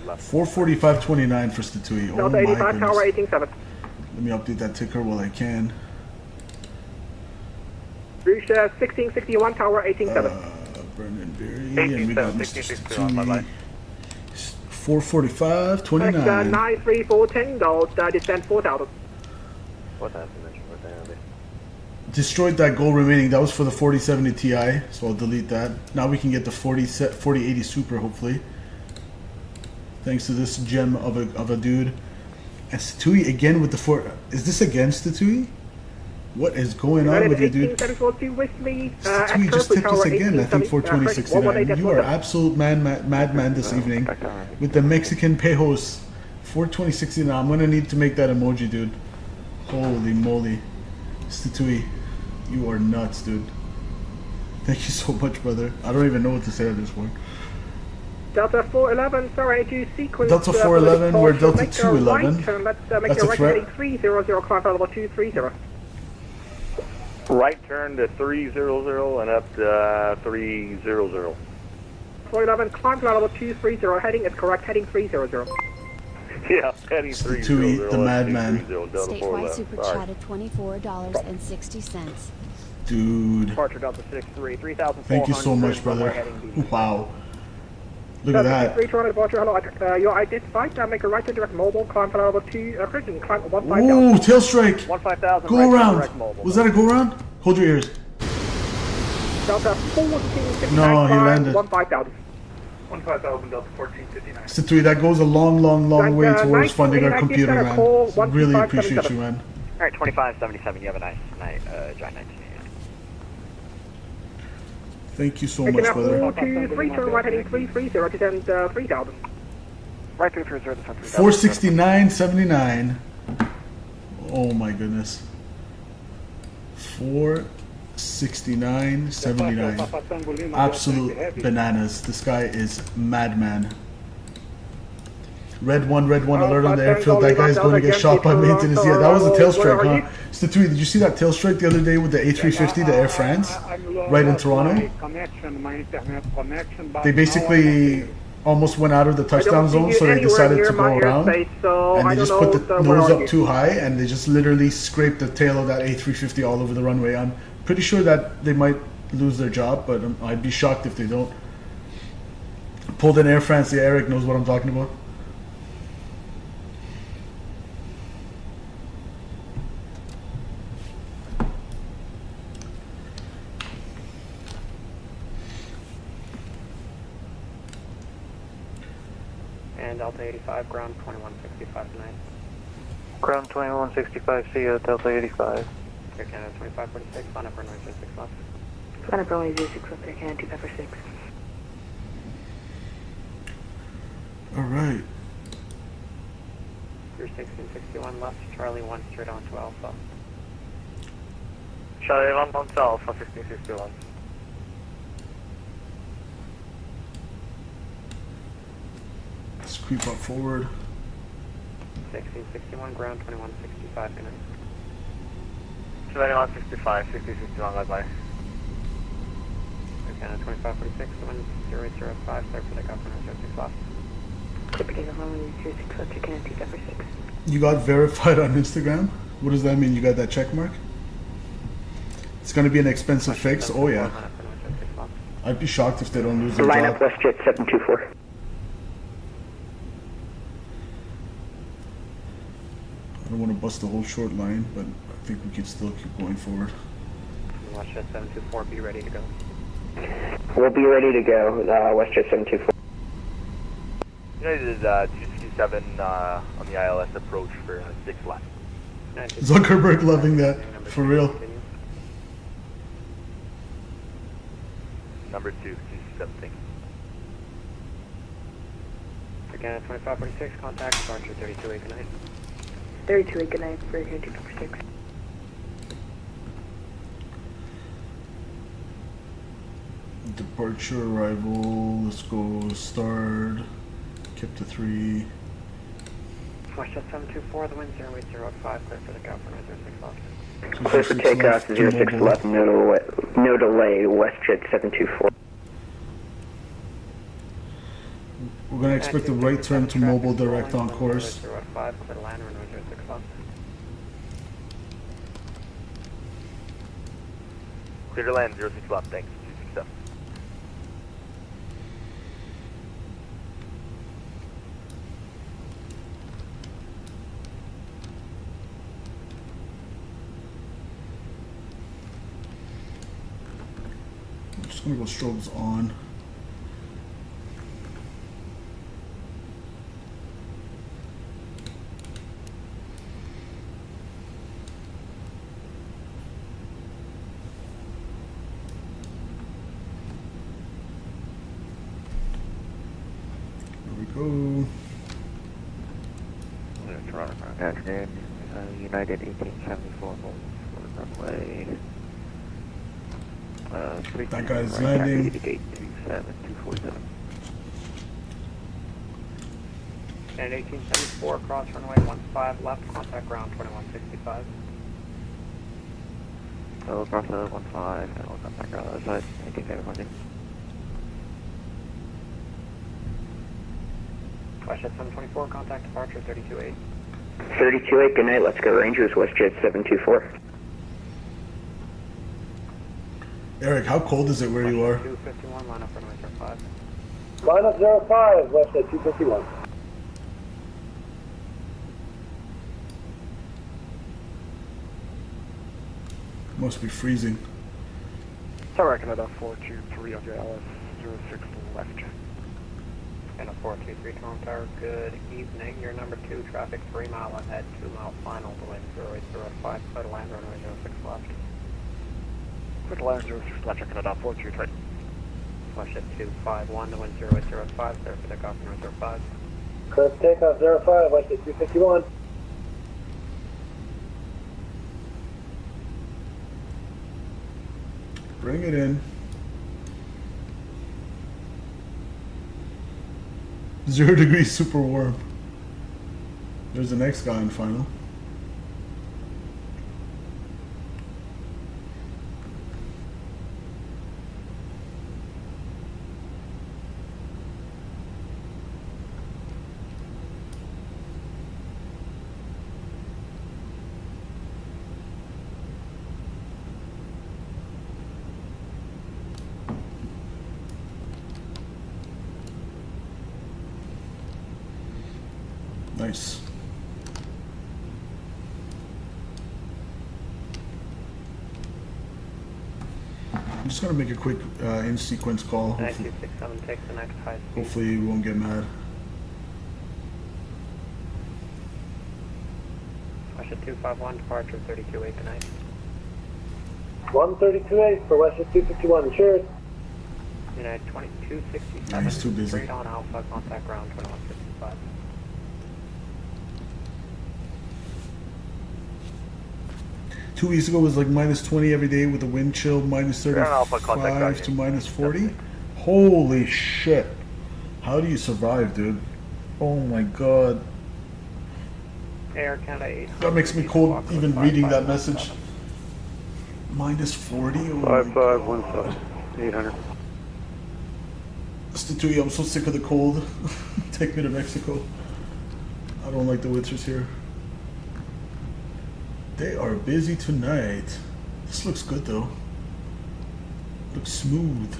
left. 445.29 for Statui. Oh Delta my 85, goodness. tower 187. Let me update that ticker while I can. Reach 1661, tower 187. Brendan Berry, and we got Mr. 1661 on my line. 445.29. 93410, descent 4,000. What happened? Destroyed that goal remaining. That was for the 4070 Ti, so I'll delete that. Now we can get the 4080 Super, hopefully. Thanks to this gem of a dude. And Statui again with the 4. Is this against Statui? What is going on with you, dude? Statui just tipped us again, I think, for 2069. You are absolute madman this evening. With the Mexican pesos. 42069. I'm going to need to make that emoji, dude. Holy moly. Statui, you are nuts, dude. Thank you so much, brother. I don't even know what to say at this point. Delta 411, sorry, do sequence. Delta 411, we're Delta 211. Let's make That's a a right threat. heading 300, climb level 230. Right turn to 300 and up to 300. 411, climb to level 230, heading is correct, heading 300. Yeah, heading 300. The madman. Statewide super chat at $24.60. Dude. Departure Delta 63, 3,400. Thank you so much, brother. Wow. Look at that. 320 departure, hello, you're identified, make a right to direct mobile, climb to level 2, Christian, climb 15,000. Ooh, tail strike. 15,000. Go around. Was that a go around? Hold your ears. Delta 1459, No, he landed. 15,000. 15,000 Delta 1459. Statui, that goes a long, long, long way towards funding our computer, man. Call, Really appreciate you, man. Alright, 2577, you have a nice night, John 19. Thank you so much, brother. 4230, right heading 330, descend 3,000. Right 330, descend 3,000. 469.79. Oh my goodness. 469.79. Absolute bananas. This guy is madman. Red one alert on the airfield. That guy's going to get shot by maintenance. Yeah, that was a tail strike, huh? Statui, did you see that tail strike the other day with the A350, the Air France, right in Toronto? They basically almost went out of the touchdown zone, so they decided to go around, and they just put the nose up too high, and they just literally scraped the tail of that A350 all over the runway. I'm pretty sure that they might lose their job, but I'd be shocked if they don't. Pulled in Air France. Yeah, Eric knows what I'm talking about. And Delta 85, ground 2165 tonight. Ground 2165, see you at Delta 85. Air Canada 2546, line up runway 06 left. Line up runway 06 left, Air Canada 2546. Alright. You're 1661 left, Charlie 1 straight on to Alpha. Charlie 1 on to Alpha, 1661. Let's creep up forward. 1661, ground 2165, good night. 2165, 1661, bye-bye. Canada 2546, the wind 0805, clear for takeoff runway 06 left. Clear for takeoff runway 06 left, Air Canada 2546. You got verified on Instagram? What does that mean? You got that check mark? It's going to be an expensive fix? Oh yeah. I'd be shocked if they don't lose their Line job. up WestJet 724. I don't want to bust the whole short line, but I think we can still keep going forward. WestJet 724, be ready to go. We'll be ready to go, WestJet 724. United 267 on the ILS approach for 6 left. Zuckerberg loving that, for real. Number 2, 267, thank you. Canada 2546, contact, departure 32-8, good night. 32-8, good night, for Air Canada 256. Departure, arrival, let's go start, kept to 3. WestJet 724, the wind 0805, clear for takeoff runway 06 left. Clear for takeoff, 06 left, no delay, WestJet 724. We're going to expect a right turn to mobile direct on course. 05, clear to land, runway 06 left. Clear to land, 06 left, thanks, 267. I'm just going to go strobes on. Afternoon, United 1874, runway. That guy's landing. Gate 27247. And 1874, cross runway 15 left, contact ground 2165. So across the 15, and we'll come back around the other side. Thank you, David Martin. WestJet 724, contact departure 328. 328, good night. Let's go Rangers, WestJet 724. Eric, how cold is it where you are? 251, line up runway 05. Line up 05, WestJet 251. Must be freezing. Tower Canada 423 on your LS 06 left. And a 423 Tower, good evening. Your number 2, traffic 3 mile ahead, 2 mile final, the wind 0805, clear to land runway 06 left. Clear to land 06 left, Canada 423. WestJet 251, the wind 0805, clear for takeoff runway 05. Clear for takeoff 05, WestJet 251. Bring it in. 0 degrees, super warm. There's the next guy in final. Nice. I'm just gonna make a quick in-sequence call. 9267 takes the next high speed. Hopefully we won't get mad. WestJet 251, departure 328 tonight. 132.8 for WestJet 251, cheers. United 2267. Nah, he's too busy. Straight on Alpha, contact ground 2155. 2 weeks ago was like minus 20 every day with the wind chill minus Alpha, contact 35 ground. to minus 40. Holy shit. How do you survive, dude? Oh my god. Air Canada 8. That makes me cold even reading that message. Minus 40? Oh my 5515, 800. Stitui, I'm so sick of the cold. Take me to Mexico. I don't like the winters here. They are busy tonight. This looks good though. Looks smooth.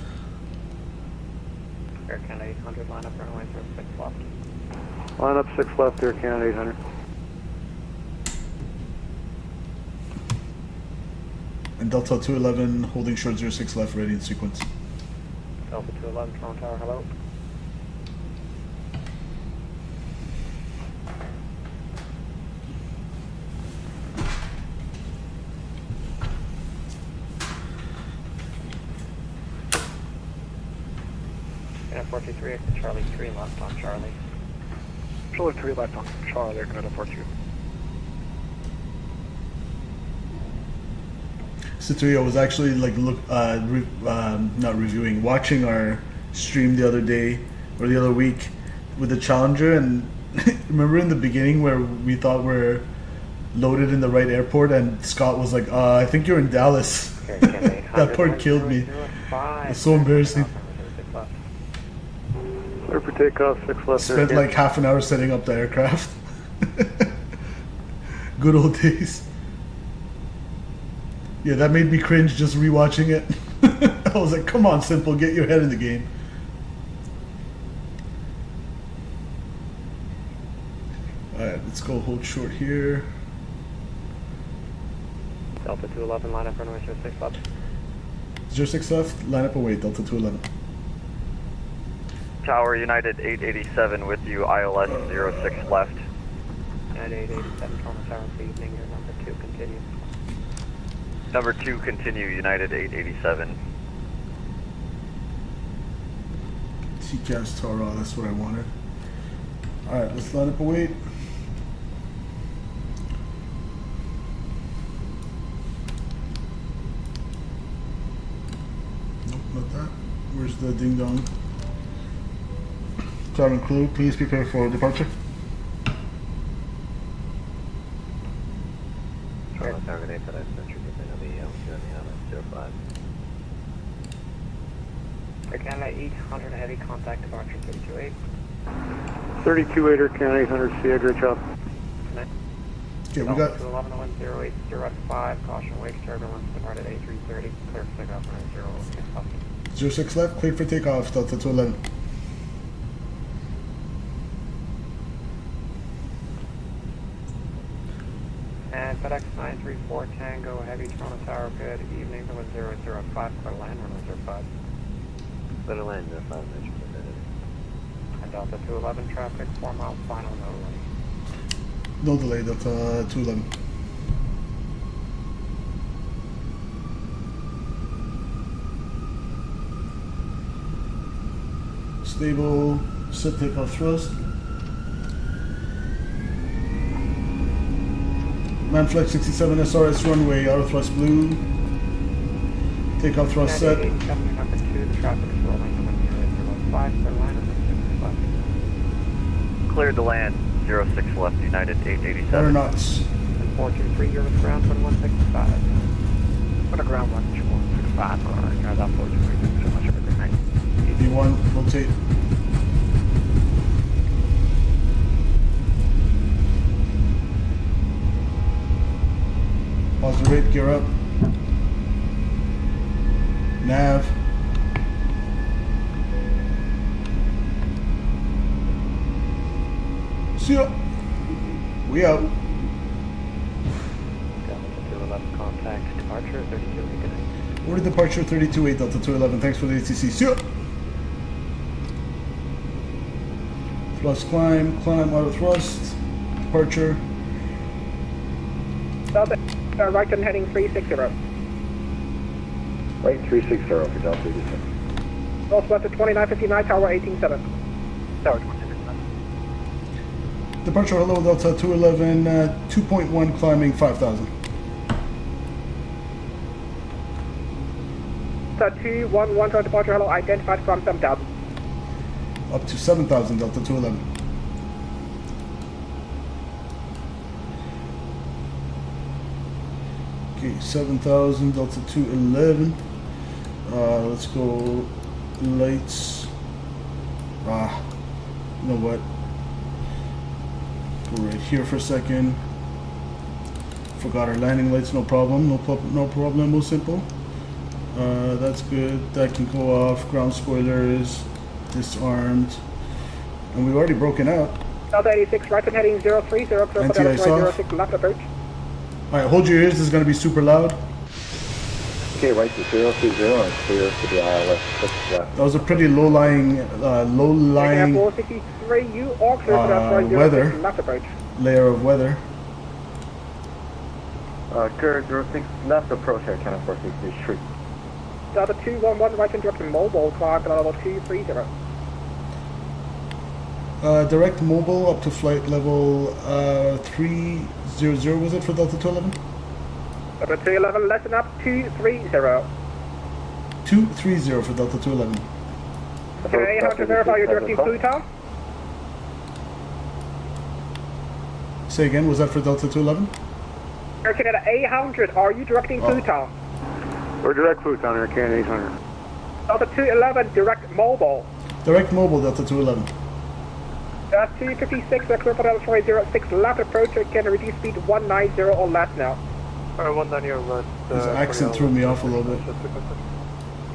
Air Canada 800, line up runway 06 left. Line up 6 left, Air Canada 800. And Delta 211 holding short 06 left, ready in sequence. Delta 211, Toronto Tower, hello. And 423, exit Charlie 3 left on Charlie. Charlie 3 left on Charlie, Canada 42. Stitui, I was actually like watching our stream the other day or the other week with the Challenger, and remember in the beginning where we thought we're loaded in the right airport, and Scott was like, I think you're in Dallas. That part killed me. It's so embarrassing. Clear for takeoff 6 left. Spent like half an hour setting up the aircraft. Good old days. Yeah, that made me cringe just rewatching it. I was like, come on, Simple, get your head in the game. Alright, let's go hold short here. Delta 211, line up runway 06 left. 06 left, line up away, Delta 211. Tower United 887 with you, ILS 06 left. United 887, Toronto Tower, good evening. Your number 2, continue. Number 2, continue, United 887. TCAS Tara, that's what I wanted. Alright, let's line up away. Nope, not that. Where's the ding dong? Cabin crew, please prepare for departure. Air Canada 800 heavy contact departure 328. 328 Air Canada 800, see you, great job. Okay, we got 11 wind 080 at 5, caution wake turbulence, departed A330, clear for takeoff, 0 06 left, cleared for takeoff, Delta 211. And FedEx 934 Tango Heavy Toronto Tower, good evening, the wind 005, clear land, runway 05. Clear land, 05, And Delta 211 traffic, 4 mile final, no delay. No delay, Delta 211. Stable, set takeoff thrust. Manflex 67 SRS runway, auto thrust blue. Takeoff thrust set. Traffic 2, the traffic is rolling, the wind 005, clear land, and 6 left. Cleared the land, 06 left, United 887. Water knots. And 423, you're with ground 2165. Put a ground 1165, alright, guys, I'm 423, thanks so much, have a good night. V1, rotate. Positive rate, gear up. Nav. See ya. We out. Delta 211 contact departure 32, good night. Order departure 32-8 Delta 211. Thanks for the ATC. See ya. Thrust climb, auto thrust, departure. Delta, right turn heading 360. Right 360 for Delta 86. Northwest to 2959, tower 187. Tower 179. Departure, hello Delta 211, 2.1 climbing 5,000. Delta 211 to departure, hello, identified from 7,000. Up to 7,000 Delta 211. Okay, 7,000 Delta 211. Let's go lights. You know what? Go right here for a second. Forgot our landing lights, no problem. No problemo, simple. That's good. That can go off. Ground spoilers disarmed. And we've already broken out. Delta 86, right turn heading 030, clear for Delta 06 left approach. Alright, hold your ears, this is going to be super loud. Okay, right to 020 and clear to the ILS 6 left. That was a pretty low-lying, 463, you are clear for Delta 06 weather. left approach. Layer of weather. Clear 06 left approach at Channel 463. Delta 211, right turn direct mobile, climb to level 230. Direct mobile up to flight level 300, was it for Delta 211? Delta 211, lessen up 230. 230 for Delta 211. Okay, how to verify you're directing Pluton? Say again, was that for Delta 211? Air Canada 800, are you directing Pluton? We're direct Pluton, Air Canada 800. Delta 211, direct mobile. Direct mobile, Delta 211. 256, clear for Delta 06 left approach, can reduce speed 190 or less now. Alright, 190 or less. His accent threw me off a little bit.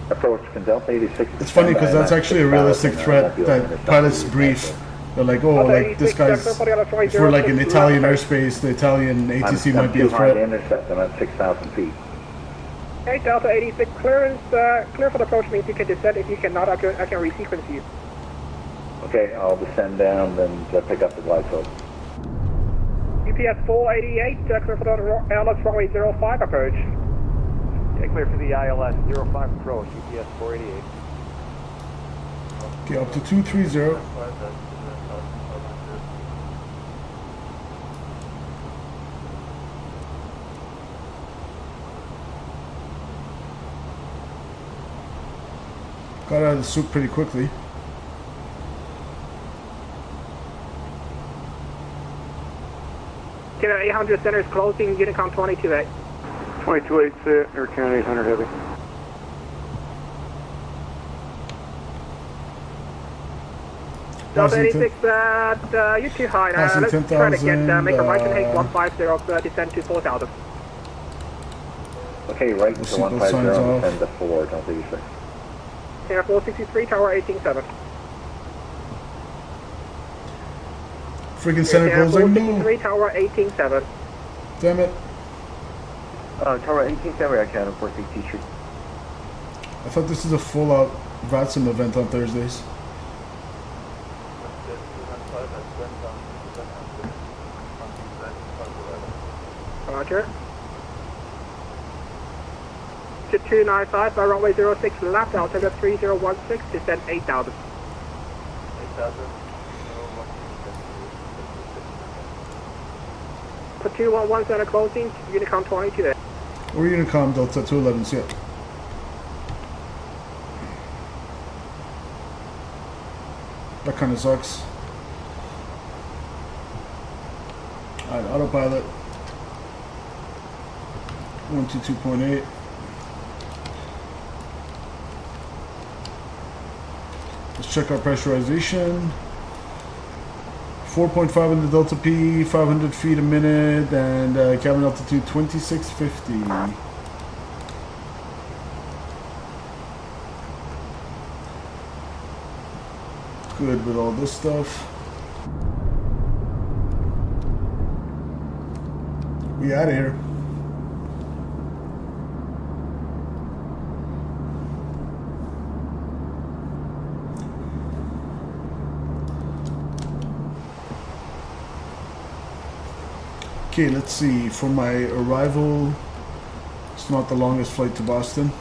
Approach from Delta 86. It's funny because that's actually a realistic threat that pilots brief. They're like, oh, like this guy's, if we're like in Italian airspace, the Italian ATC might be a threat. Intercept them at 6,000 feet. Okay, Delta 86, clearance, clear for the approach means you can descend. If you cannot, I can resequence you. Okay, I'll descend down, then pick up the glide slope. UPS 488, clear for the ILS runway 05 approach. Yeah, clear for the ILS 05 approach, UPS 488. Okay, up to 230. Got out of the soup pretty quickly. Canada 800 center is closing, Unicom 228. 228, Air Canada 800 heavy. Delta 86, you're too high. Let's try to get, make a right and take 150, descend to 4,000. Okay, right into 150, descend to 4, Delta 86. Air 463, tower 18-7. Freaking center closing, no. 463, tower 18-7. Damn it. Tower 18-7, I can, of course, T-shirt. I thought this is a full-out VATSIM event on Thursdays. Roger. 295 by runway 06 left, altimeter 3016, descend 8,000. 8,000. For 211 center closing, Unicom 22. Or Unicom Delta 211, yeah. That kind of sucks. Alright, autopilot. 122.8. Let's check our pressurization. 4.5 in the Delta P, 500 feet a minute, and cabin altitude 2650. Good with all this stuff. We out of here. Okay, let's see. For my arrival, it's not the longest flight to Boston.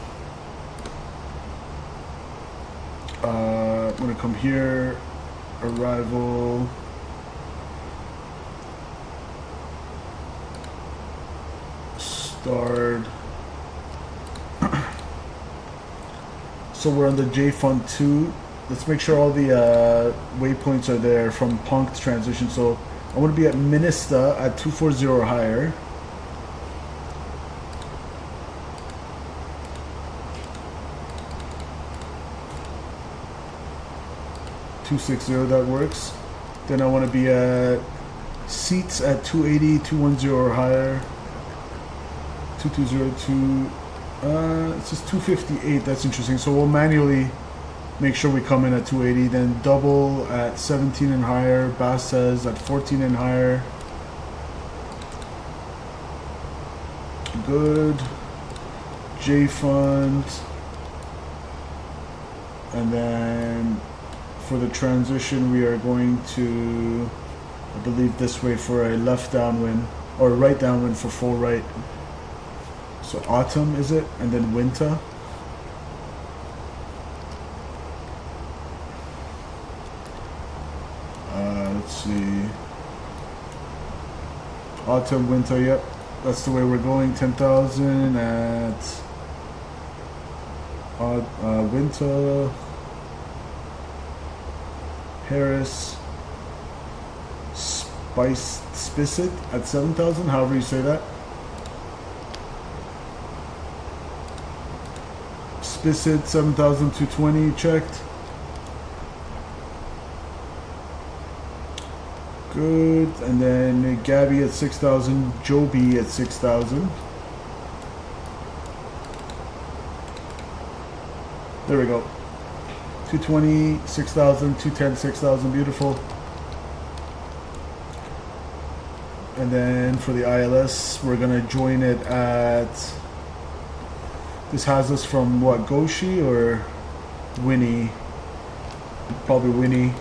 I'm gonna come here. Arrival. Start. So we're on the J Fund 2. Let's make sure all the waypoints are there from Punked transition. So I want to be at Minista at 240 or higher. .260, that works. Then I want to be at seats at 280, 210 or higher. 2202. It says 258. That's interesting. So we'll manually make sure we come in at 280. Then double at 17 and higher. Bass says at 14 and higher. Good. J Fund. And then for the transition, we are going to, I believe, this way for a left downwind or right downwind for full right. So autumn is it, and then winter. Let's see. Autumn, winter. Yep, that's the way we're going. 10,000 at winter. Harris. Spicit at 7,000. However you say that. Spicit 7,220 checked. Good. And then Gabby at 6,000. Joby at 6,000. There we go. 220, 6,000, 210, 6,000. Beautiful. And then for the ILS, we're gonna join it at. This has us from what, Goshi or Winnie? Probably Winnie.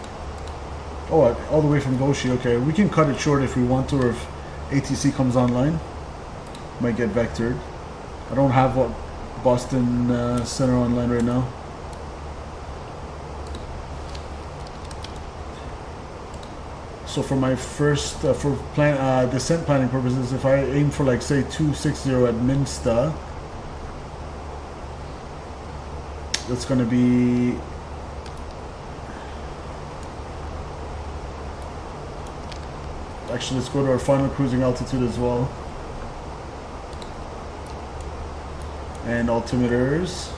Oh, all the way from Goshi. Okay, we can cut it short if we want to, or if ATC comes online. Might get vectored. I don't have what Boston Center online right now. So for my first, for descent planning purposes, if I aim for like say 260 at Minsta, that's going to be actually, let's go to our final cruising altitude as well, and altimeters.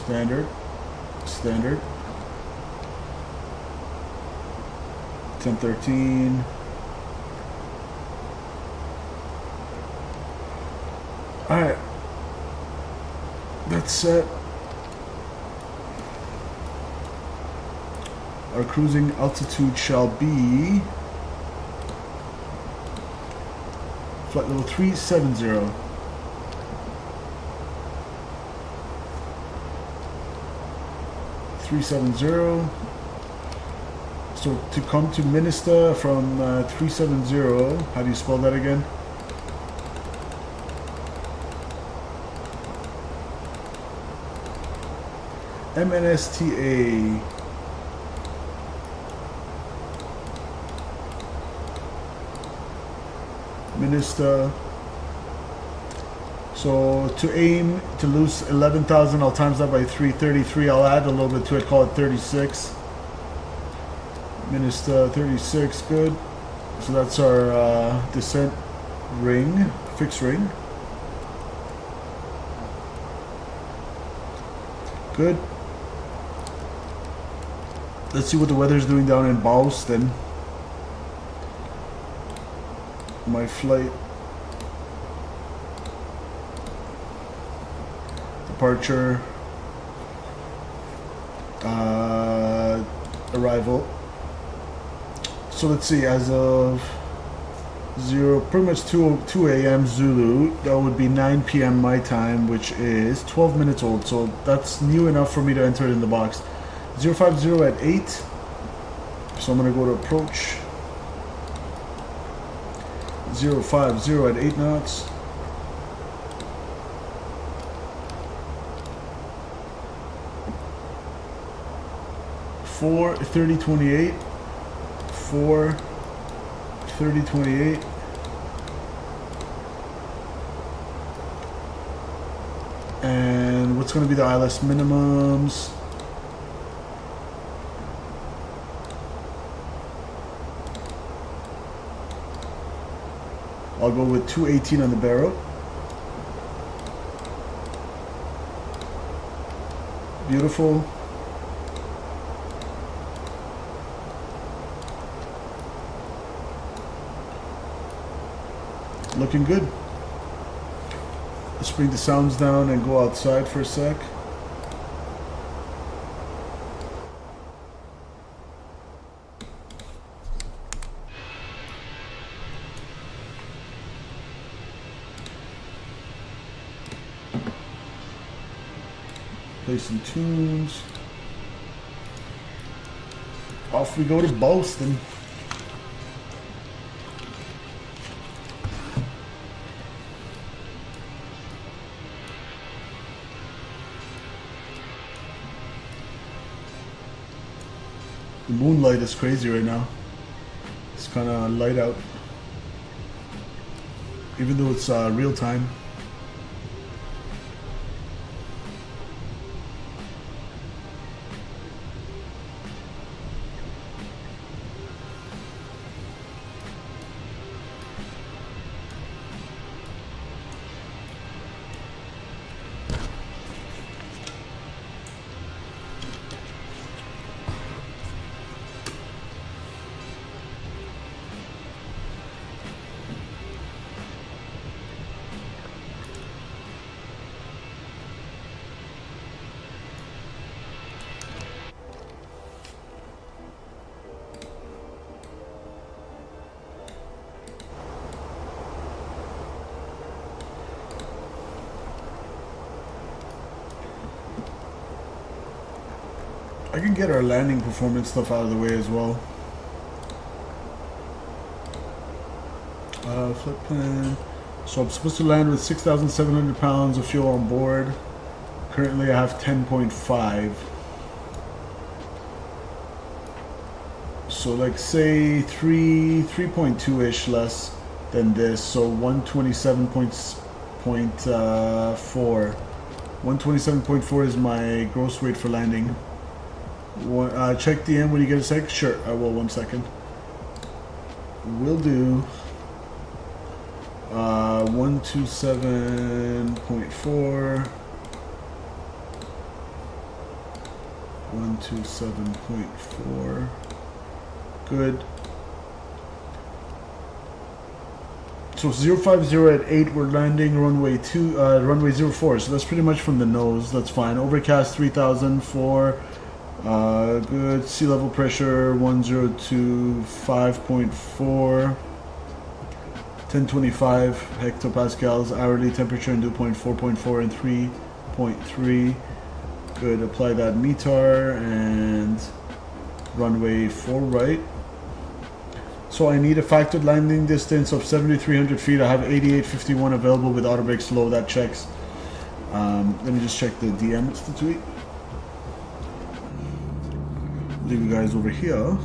Standard. Standard. 1013. Alright. That's set. Our cruising altitude shall be flight level 370. So to come to Minister from 370, how do you spell that again? MNSTA. Minister. So to aim to lose 11,000, I'll times that by 333. I'll add a little bit to it, call it 36. Minister 36, good. So that's our descent ring, fixed ring. Good. Let's see what the weather's doing down in Boston. My flight departure, arrival. So let's see, as of pretty much 2 a.m. Zulu, that would be 9 p.m. my time, which is 12 minutes old. So that's new enough for me to enter it in the box. 050 at 8. So I'm going to go to approach. 050 at 8 knots. For 3028. For 3028. And what's going to be the ILS minimums? I'll go with 218 on the barrel. Beautiful. Looking good. Let's bring the sounds down and go outside for a sec. Play some tunes. Off we go to Boston. The moonlight is crazy right now. It's kind of light out, even though it's real time. I can get our landing performance stuff out of the way as well. Flip plan. So I'm supposed to land with 6,700 pounds of fuel on board. Currently I have 10.5. So like say 3.2-ish less than this. So 127.4. 127.4 is my gross weight for landing. Check DM when you get a sec. Sure, I will. 1 second. Will do. 127.4. 127.4. Good. So 050 at 8, we're landing runway 04, so that's pretty much from the nose, that's fine. Overcast 3004, good. Sea level pressure 1025.4, 1025 hectopascals, hourly temperature in dew point 4.4 and 3.3. Good, apply that METAR and runway 4 right. So I need a factored landing distance of 7,300 feet. I have 8851 available with auto brakes low. That checks. Let me just check the DM institute. Leave you guys over here.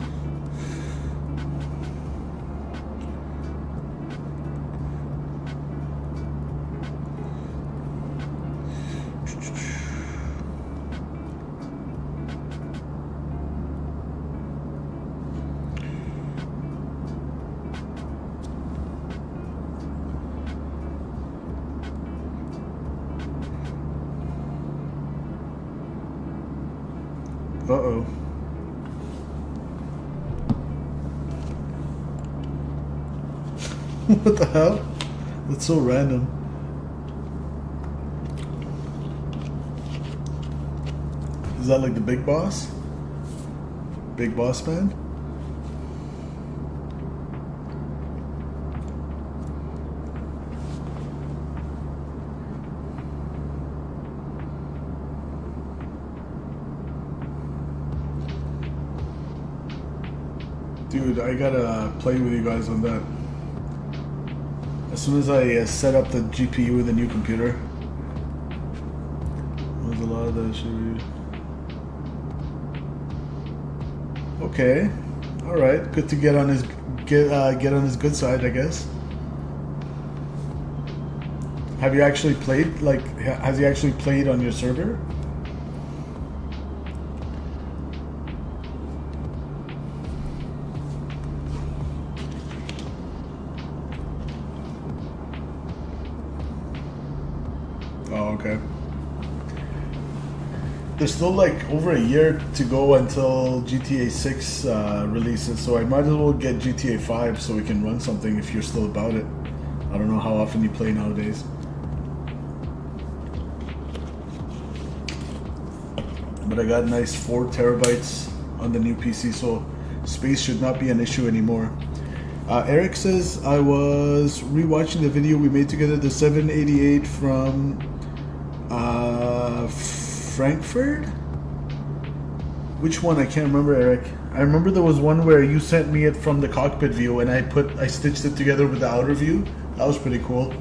Uh-oh. What the hell? That's so random. Is that like the big boss? Big boss man? Dude, I gotta play with you guys on that. As soon as I set up the GPU with the new computer. There's a lot of that shit. Okay, all right. Good to get on his get on his good side, I guess. Have you actually played? Like, has he actually played on your server? Oh, okay. There's still like over a year to go until GTA 6 releases, so I might as well get GTA 5 so we can run something if you're still about it. I don't know how often you play nowadays. But I got nice 4 terabytes on the new PC, so space should not be an issue anymore. Eric says, I was rewatching the video we made together, the 788 from Frankfurt? Which one? I can't remember, Eric. I remember there was one where you sent me it from the cockpit view and I stitched it together with the outer view. That was pretty cool.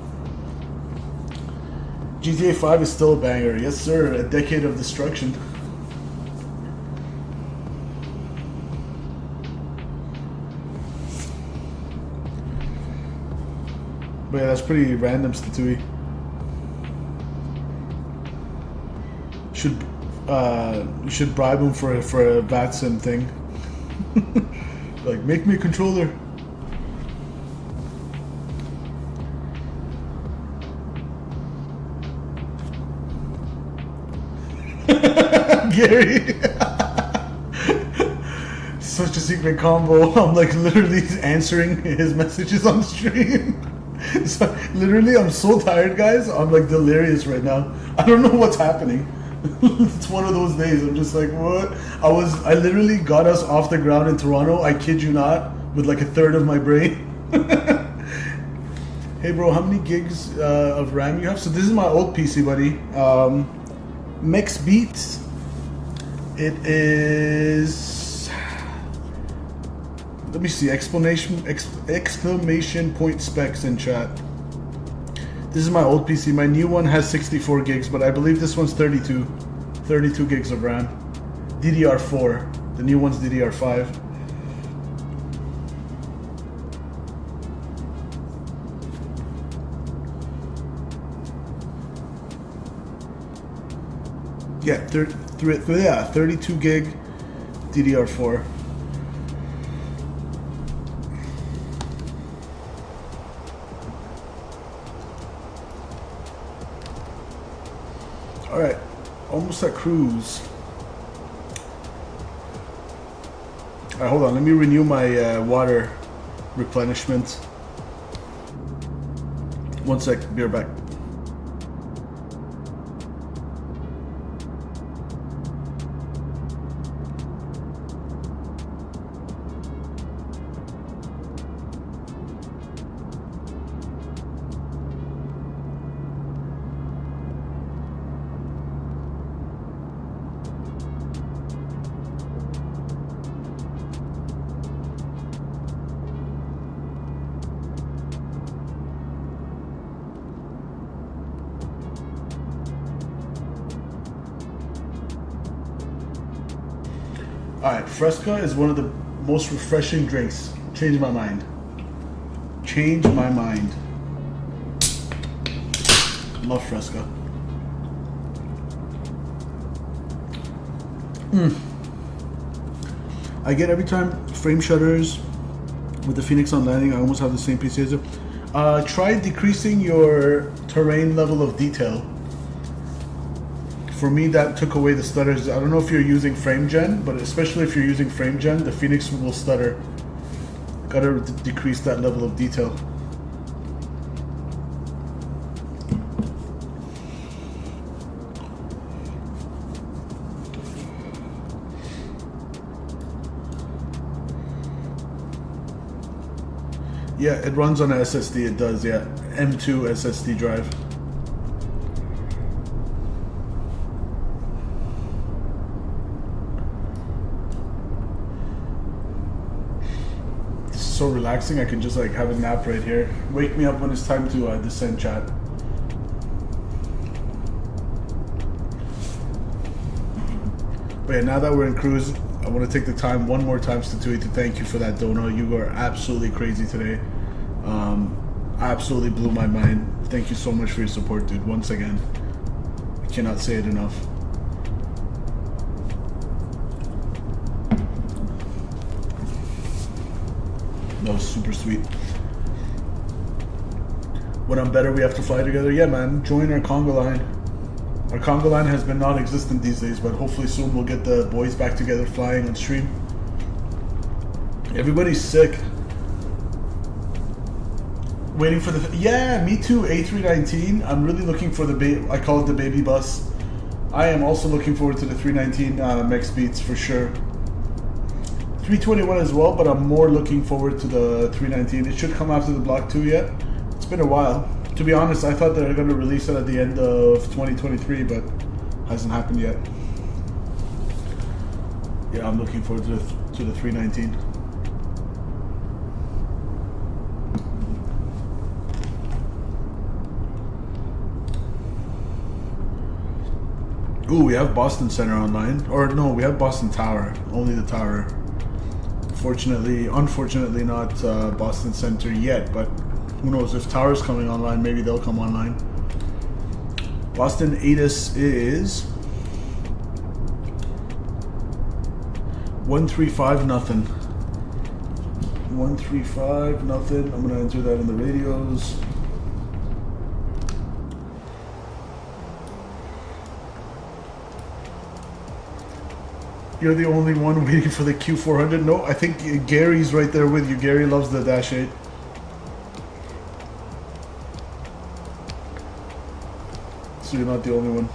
GTA 5 is still a banger. Yes, sir. A decade of destruction. But yeah, that's pretty random, Statui. You should bribe him for a VATSIM thing. Like, make me a controller. Gary. Such a secret combo. I'm like literally answering his messages on stream. So, literally, I'm so tired, guys. I'm like delirious right now. I don't know what's happening. It's one of those days. I'm just like, what? I literally got us off the ground in Toronto. I kid you not, with like a third of my brain. Hey, bro, how many gigs of RAM you have? So this is my old PC, buddy. Mix Beats. It is. Let me see. Exclamation point specs in chat. This is my old PC. My new one has 64 gigs, but I believe this one's 32 gigs of RAM. DDR4. The new one's DDR5. Yeah, 32 gig DDR4. Alright, almost at cruise. Alright, hold on. Let me renew my water replenishment. One sec. Be right back. Alright, Fresca is one of the most refreshing drinks. Changed my mind. Changed my mind. Love Fresca. I get every time frame shutters with the Fenix on landing, I almost have the same PCs. Try decreasing your terrain level of detail. For me, that took away the stutters. I don't know if you're using frame gen, but especially if you're using frame gen, the Fenix will stutter. Gotta decrease that level of detail. Yeah, it runs on a SSD, it does, yeah. M2 SSD drive. So relaxing, I can just like have a nap right here. Wake me up when it's time to descend, chat. But yeah, now that we're in cruise, I want to take the time one more time, Statui, to thank you for that dono. You are absolutely crazy today. Absolutely blew my mind. Thank you so much for your support, dude. Once again, I cannot say it enough. That was super sweet. When I'm better, we have to fly together. Yeah, man. Join our Congo line. Our Congo line has been non-existent these days, but hopefully soon we'll get the boys back together flying on stream. Everybody's sick. Waiting for the... Yeah, me too. A319. I'm really looking for the... I call it the baby bus. I am also looking forward to the 319 Mex Beats for sure. 321 as well, but I'm more looking forward to the 319. It should come after the Block 2 yet. It's been a while. To be honest, I thought they were going to release it at the end of 2023, but hasn't happened yet. Yeah, I'm looking forward to the 319. Ooh, we have Boston Center online. Or no, we have Boston Tower. Only the Tower. Unfortunately not Boston Center yet, but who knows, if Tower's coming online, maybe they'll come online. Boston ATIS is 135 nothing. 135 nothing. I'm gonna enter that in the radios. You're the only one waiting for the Q400? No, I think Gary's right there with you. Gary loves the Dash 8. So you're not the only one.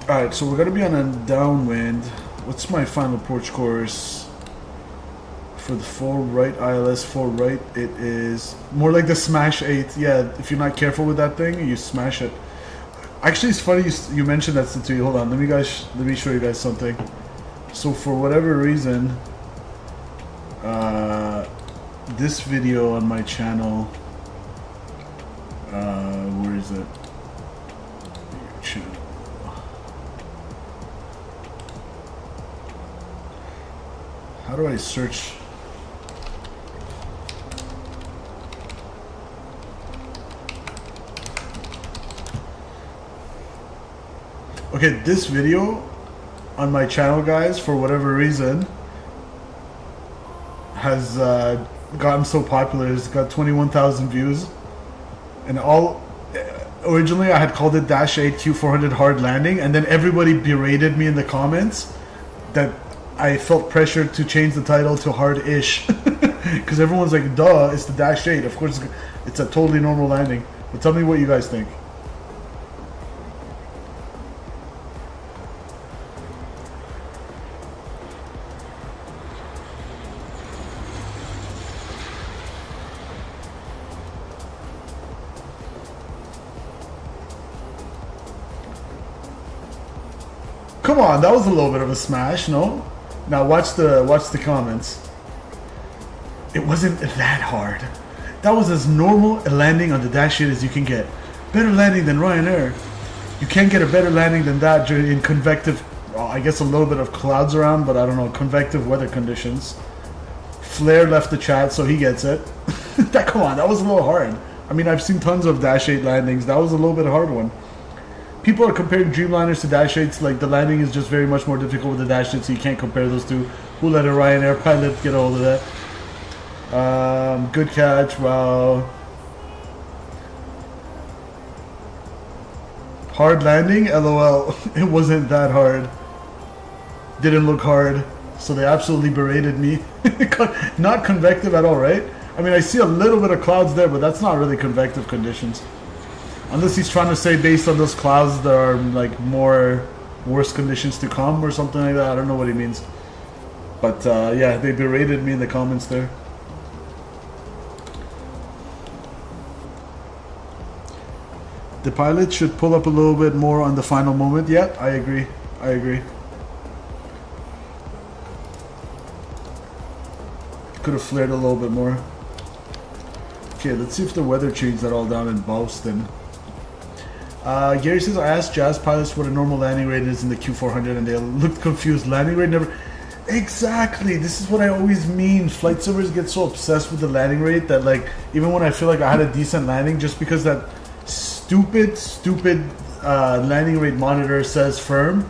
Alright, so we're going to be on a downwind. What's my final approach course? For the 4 right, ILS 4 right, it is more like the Smash 8. Yeah, if you're not careful with that thing, you smash it. Actually, it's funny you mentioned that, Statui. Hold on, let me show you guys something. So for whatever reason, this video on my channel, where is it? Channel. How do I search? Okay, this video on my channel, guys, for whatever reason, has gotten so popular. It's got 21,000 views, and originally I had called it Dash 8 Q400 hard landing, and then everybody berated me in the comments that I felt pressured to change the title to hard-ish. Because everyone's like, duh, it's the Dash 8. Of course, it's a totally normal landing. But tell me what you guys think. Come on, that was a little bit of a smash, no? Now watch the comments. It wasn't that hard. That was as normal a landing on the Dash 8 as you can get. Better landing than Ryanair. You can't get a better landing than that in convective, well, I guess a little bit of clouds around, but I don't know, convective weather conditions. Flair left the chat, so he gets it. Come on, that was a little hard. I mean, I've seen tons of Dash 8 landings. That was a little bit hard one. People are comparing Dreamliners to Dash 8s, like the landing is just very much more difficult with the Dash 8, so you can't compare those two. Who let a Ryanair pilot get a hold of that? Good catch, wow. Hard landing? LOL. It wasn't that hard. Didn't look hard. So they absolutely berated me. Not convective at all, right? I mean, I see a little bit of clouds there, but that's not really convective conditions. Unless he's trying to say based on those clouds there are like more worse conditions to come or something like that. I don't know what he means. But yeah, they berated me in the comments there. The pilot should pull up a little bit more on the final moment. Yeah, I agree. I agree. Could have flared a little bit more. Okay, let's see if the weather changed at all down in Boston. Gary says, I asked Jazz pilots what a normal landing rate is in the Q400 and they looked confused. Landing rate never... Exactly, this is what I always mean. Flight servers get so obsessed with the landing rate that like, even when I feel like I had a decent landing, just because that stupid landing rate monitor says firm,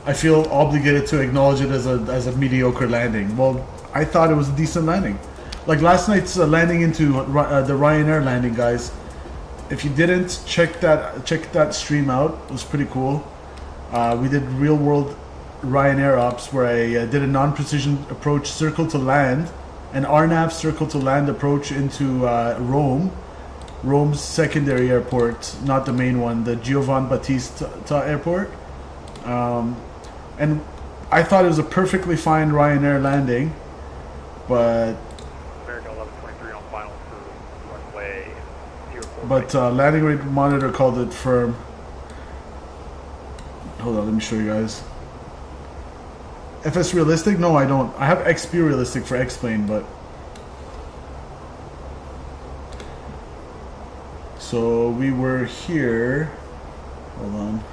I feel obligated to acknowledge it as a mediocre landing. Well, I thought it was a decent landing. Like last night's landing into the Ryanair landing, guys. If you didn't, check that stream out. It was pretty cool. We did real world Ryanair ops where I did a non-precision approach circle to land, an RNAV circle to land approach into Rome's secondary airport, not the main one, the Giovan Battista airport. And I thought it was a perfectly fine Ryanair landing, but landing rate monitor called it firm. Hold on, let me show you guys. FS realistic? No, I don't. I have XP realistic for X-plane, but so we were here. Hold on.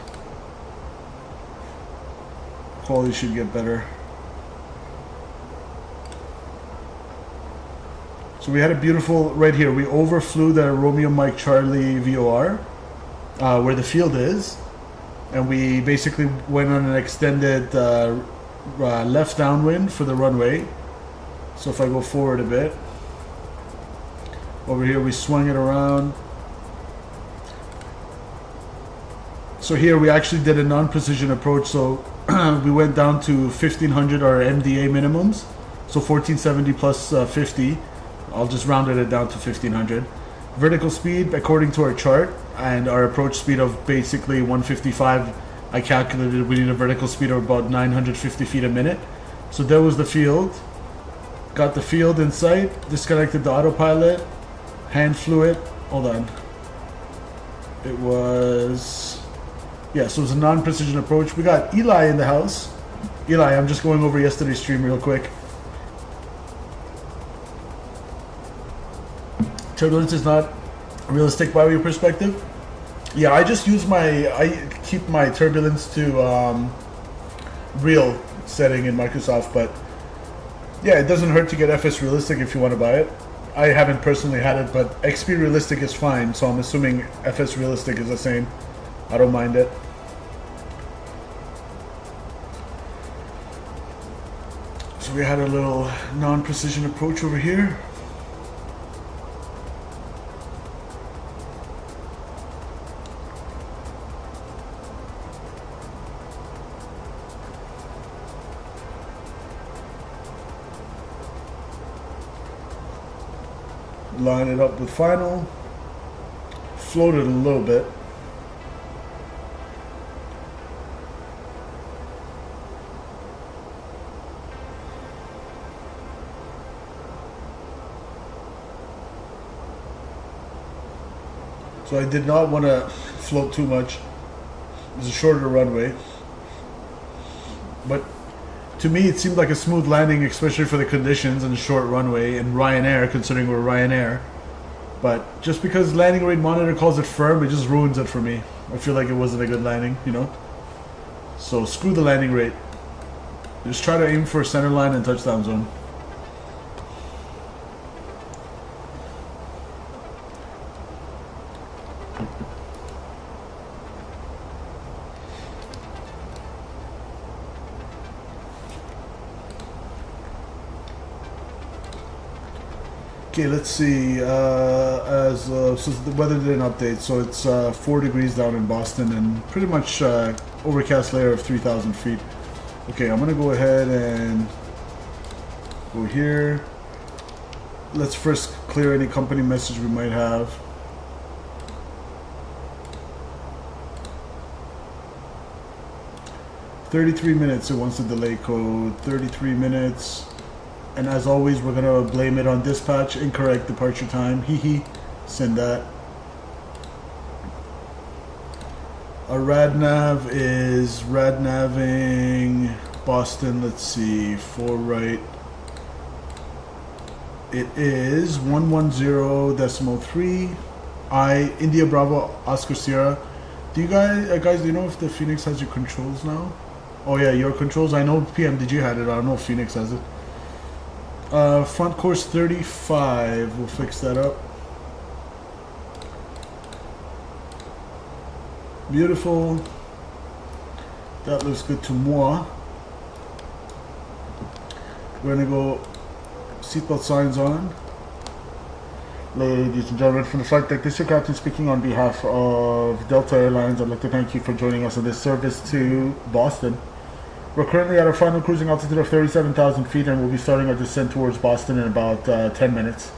Quality should get better. So we had a beautiful, right here, we overflew the Romeo Mike Charlie VOR, where the field is, and we basically went on an extended left downwind for the runway. So if I go forward a bit, over here we swung it around. So here we actually did a non-precision approach, so we went down to 1500 our MDA minimums, so 1470 plus 50. I'll just rounded it down to 1500. Vertical speed, according to our chart, and our approach speed of basically 155, I calculated we need a vertical speed of about 950 feet a minute. So there was the field. Got the field in sight, disconnected the autopilot, hand flew it. Hold on. It was... yeah, so it was a non-precision approach. We got Eli in the house. Eli, I'm just going over yesterday's stream real quick. Turbulence is not realistic by your perspective. Yeah, I just use I keep my turbulence to real setting in Microsoft, but yeah, it doesn't hurt to get FS realistic if you want to buy it. I haven't personally had it, but XP realistic is fine, so I'm assuming FS realistic is the same. I don't mind it. So we had a little non-precision approach over here. line it up with final. Float it a little bit. So I did not want to float too much. It's a shorter runway. But to me, it seemed like a smooth landing, especially for the conditions and the short runway and Ryanair, considering we're Ryanair. But just because landing rate monitor calls it firm, it just ruins it for me. I feel like it wasn't a good landing, you know? So screw the landing rate. Just try to aim for center line and touchdown zone. Okay, let's see. So the weather didn't update, so it's 4 degrees down in Boston and pretty much overcast layer of 3,000 feet. Okay, I'm gonna go ahead and go here. Let's first clear any company message we might have. "33 minutes." It wants a delay code. 33 minutes. And as always, we're gonna blame it on dispatch. Incorrect departure time. Hee. Send that. Our radnav is radnaving Boston. Let's see, 4 right. It is 110.3. India Bravo Oscar Sierra. Do you guys, do you know if the Fenix has your controls now? Oh yeah, your controls. I know PMDG had it. I don't know if Fenix has it. Front course 35, we'll fix that up. Beautiful. That looks good to moi. We're gonna go seatbelt signs on. Ladies and gentlemen, from the flight deck, this is your captain speaking on behalf of Delta Airlines. I'd like to thank you for joining us on this service to Boston. We're currently at our final cruising altitude of 37,000 feet and we'll be starting our descent towards Boston in about 10 minutes.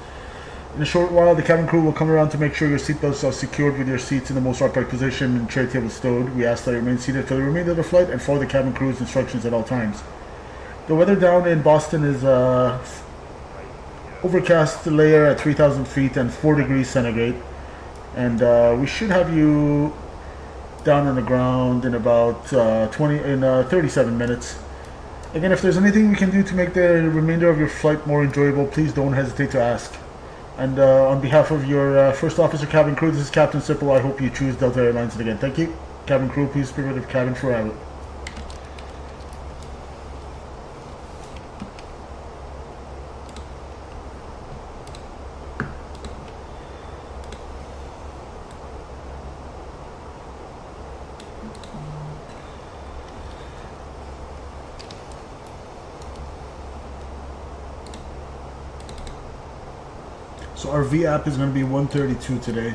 In a short while, the cabin crew will come around to make sure your seatbelts are secured with your seats in the most upright position and tray table stowed. We ask that you remain seated for the remainder of the flight and follow the cabin crew's instructions at all times. The weather down in Boston is overcast layer at 3,000 feet and 4 degrees centigrade. And we should have you down on the ground in about 37 minutes. Again, if there's anything we can do to make the remainder of your flight more enjoyable, please don't hesitate to ask. And on behalf of your first officer cabin crew, this is Captain Sipple. I hope you choose Delta Airlines again. Thank you. Cabin crew, please spirit of cabin forever. So our V app is going to be 132 today.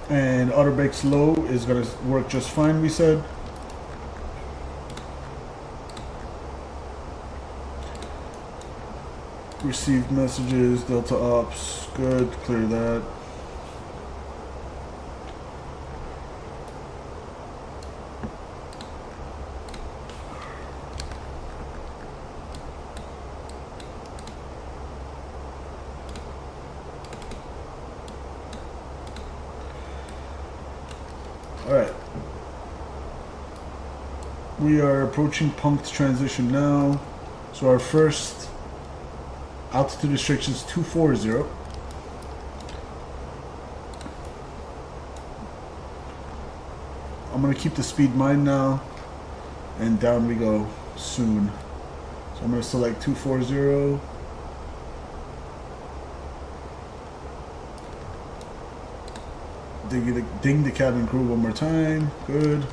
And auto brakes low is going to work just fine, we said. Received messages, Delta Ops, good, clear that. Alright. We are approaching punked transition now. So our first altitude restriction is 240. I'm going to keep the speed mine now. And down we go soon. So I'm going to select 240. Ding the cabin crew one more time. Good.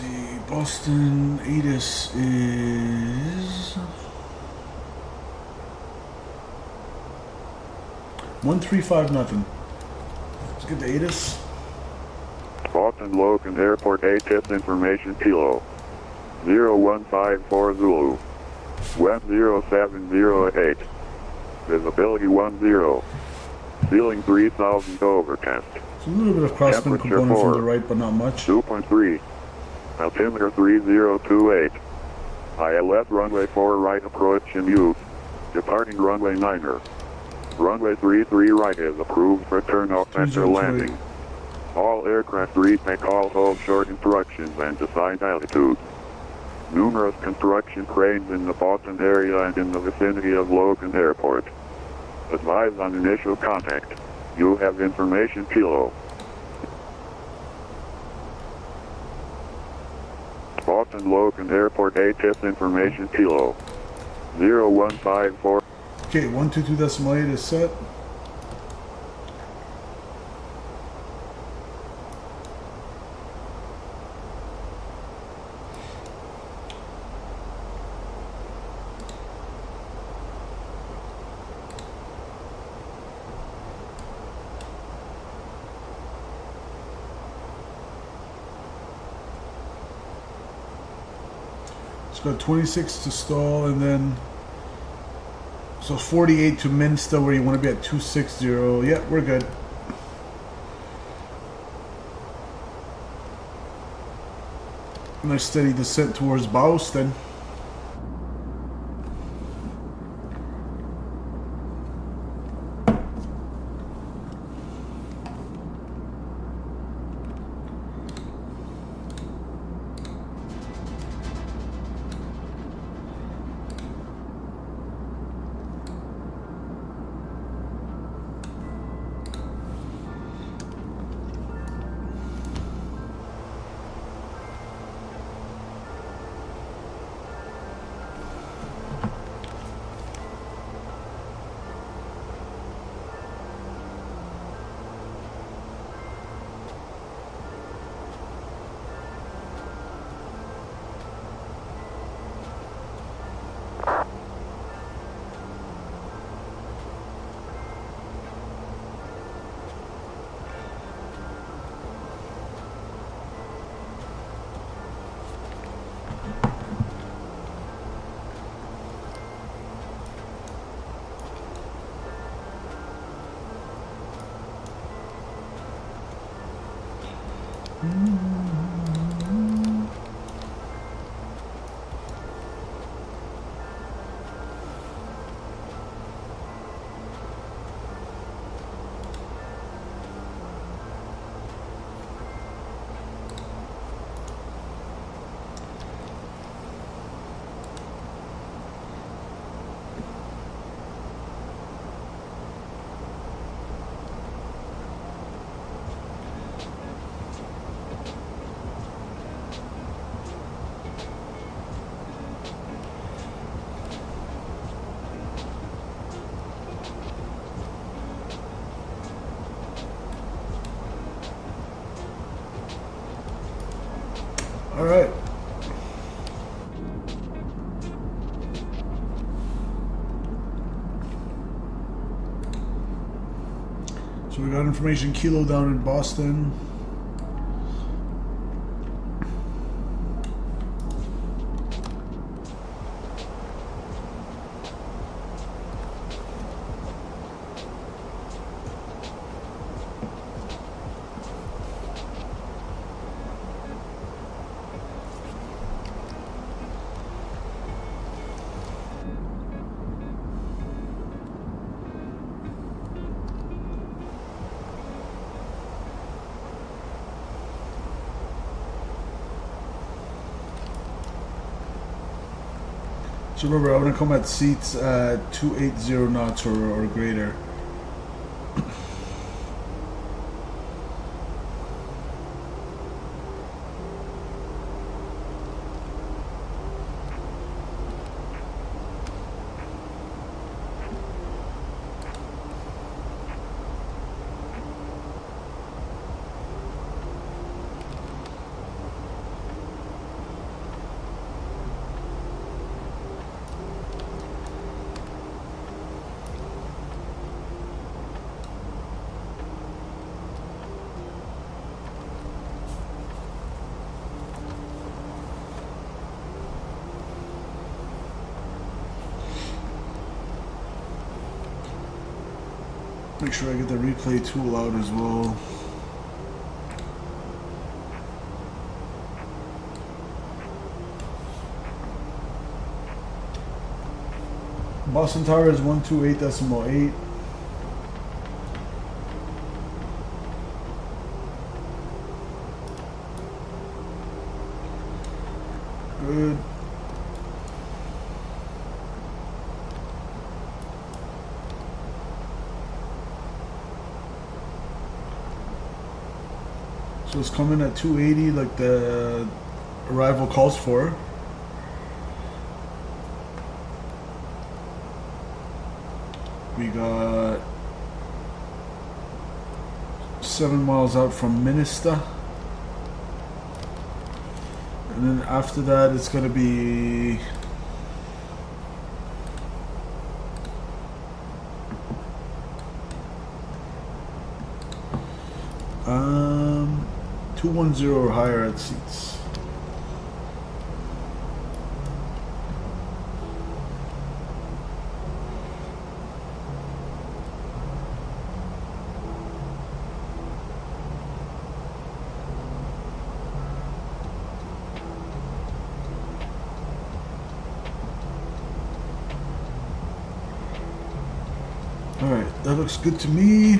see, Boston ATIS is 135 nothing. Let's get the ATIS. Boston Logan Airport ATIS information Kilo 0154 Zulu 10708 visibility 10 ceiling 3000 overcast. It's a little bit of crosswind component from the right, but not much. 2.3 altimeter 3028 ILS runway 4 right approach in use departing runway 9er. Runway 33 right is approved for turnoff after landing. All aircraft read may call hold short instructions and decide altitude. Numerous construction cranes in the Boston area and in the vicinity of Logan Airport. Advise on initial contact. You have information Kilo. Boston Logan Airport ATIS information Kilo 0154. Okay, 122.8 is set. It's got 26 to stall, and then so 48 to Minsta, where you want to be at 260. Yeah, we're good. Nice steady descent towards Boston. All right. So we got information Kilo down in Boston. So remember, I'm going to come at seats at 280 knots or greater. Make sure I get the replay tool out as well. Boston Tower is 128.8. Good. So it's coming at 280 like the arrival calls for. We got 7 miles out from Minnesota. And then after that it's going to be um 210 or higher at seats. Alright, that looks good to me.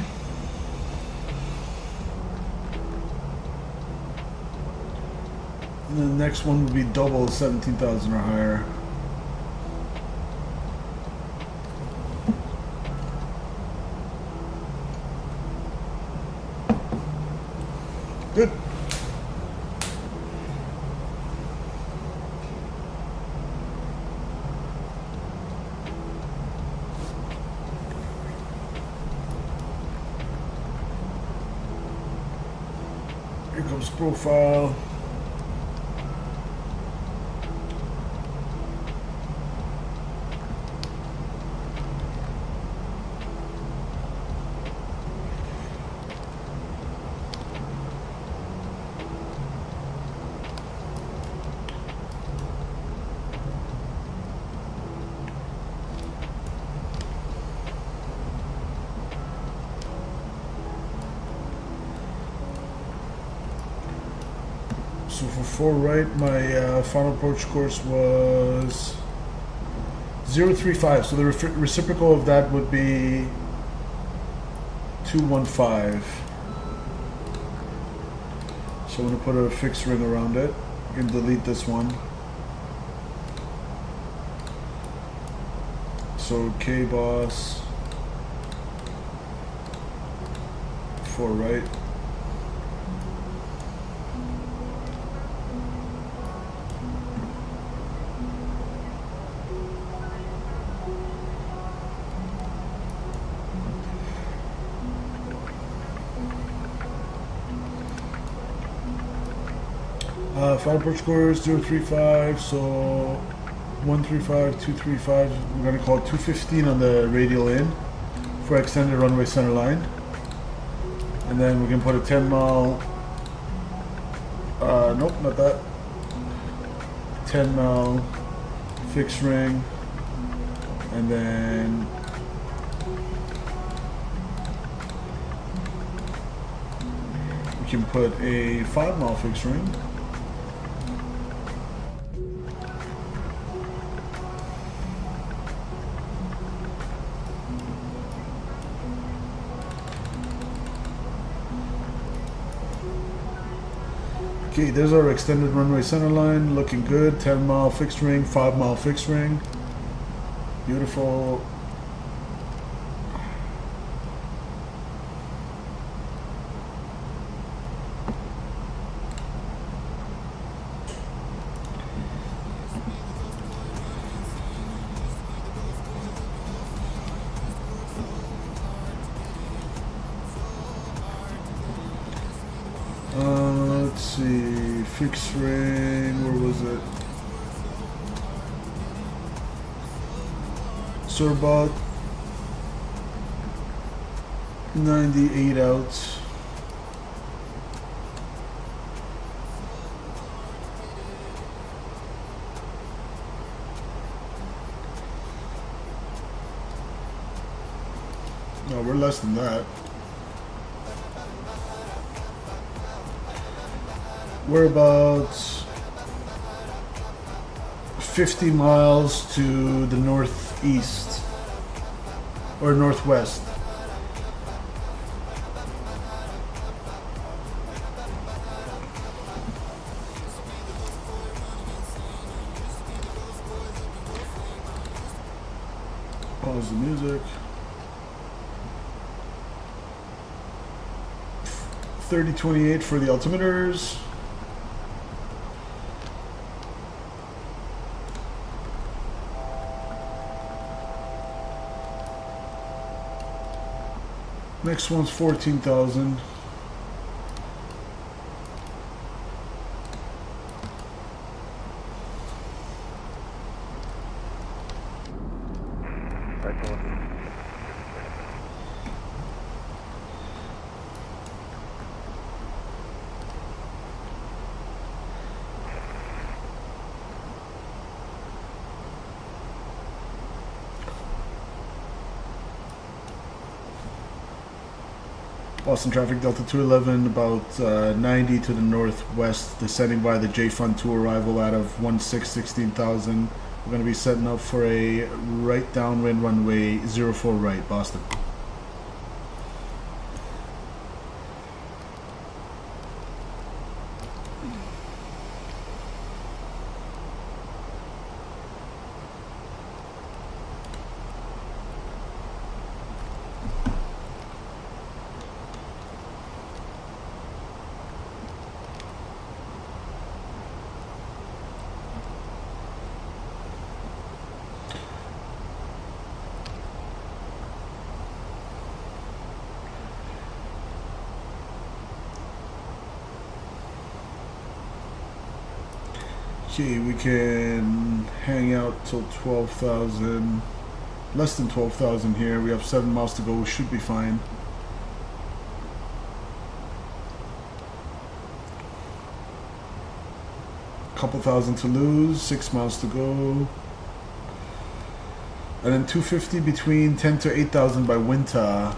And the next one would be double 17,000 or higher. Good. Here comes profile. So for 4 right, my final approach course was 035. So the reciprocal of that would be 215. So I'm going to put a fixed ring around it. You can delete this one. So KBOS 4 right. Final approach course 035, so 135, 235, we're going to call it 215 on the radial in for extended runway center line. And then we can put a 10 mile, nope, not that, 10 mile fixed ring, and then we can put a 5 mile fixed ring. Okay, there's our extended runway center line, looking good. 10 mile fixed ring, 5 mile fixed ring. Beautiful. Let's see, fixed ring, where was it? So about 98 out. No, we're less than that. We're about 50 miles to the northeast or northwest. Pause the music. 3028 for the altimeters. Next one's 14,000. Boston traffic, Delta 211, about 90 to the northwest, descending by the J-Fund to arrival out of 16,000. We're going to be setting up for a right downwind runway 04 right, Boston. Okay, we can hang out till 12,000, less than 12,000 here. We have 7 miles to go, we should be fine. Couple thousand to lose, 6 miles to go. And then 250 between 10 to 8,000 by winter.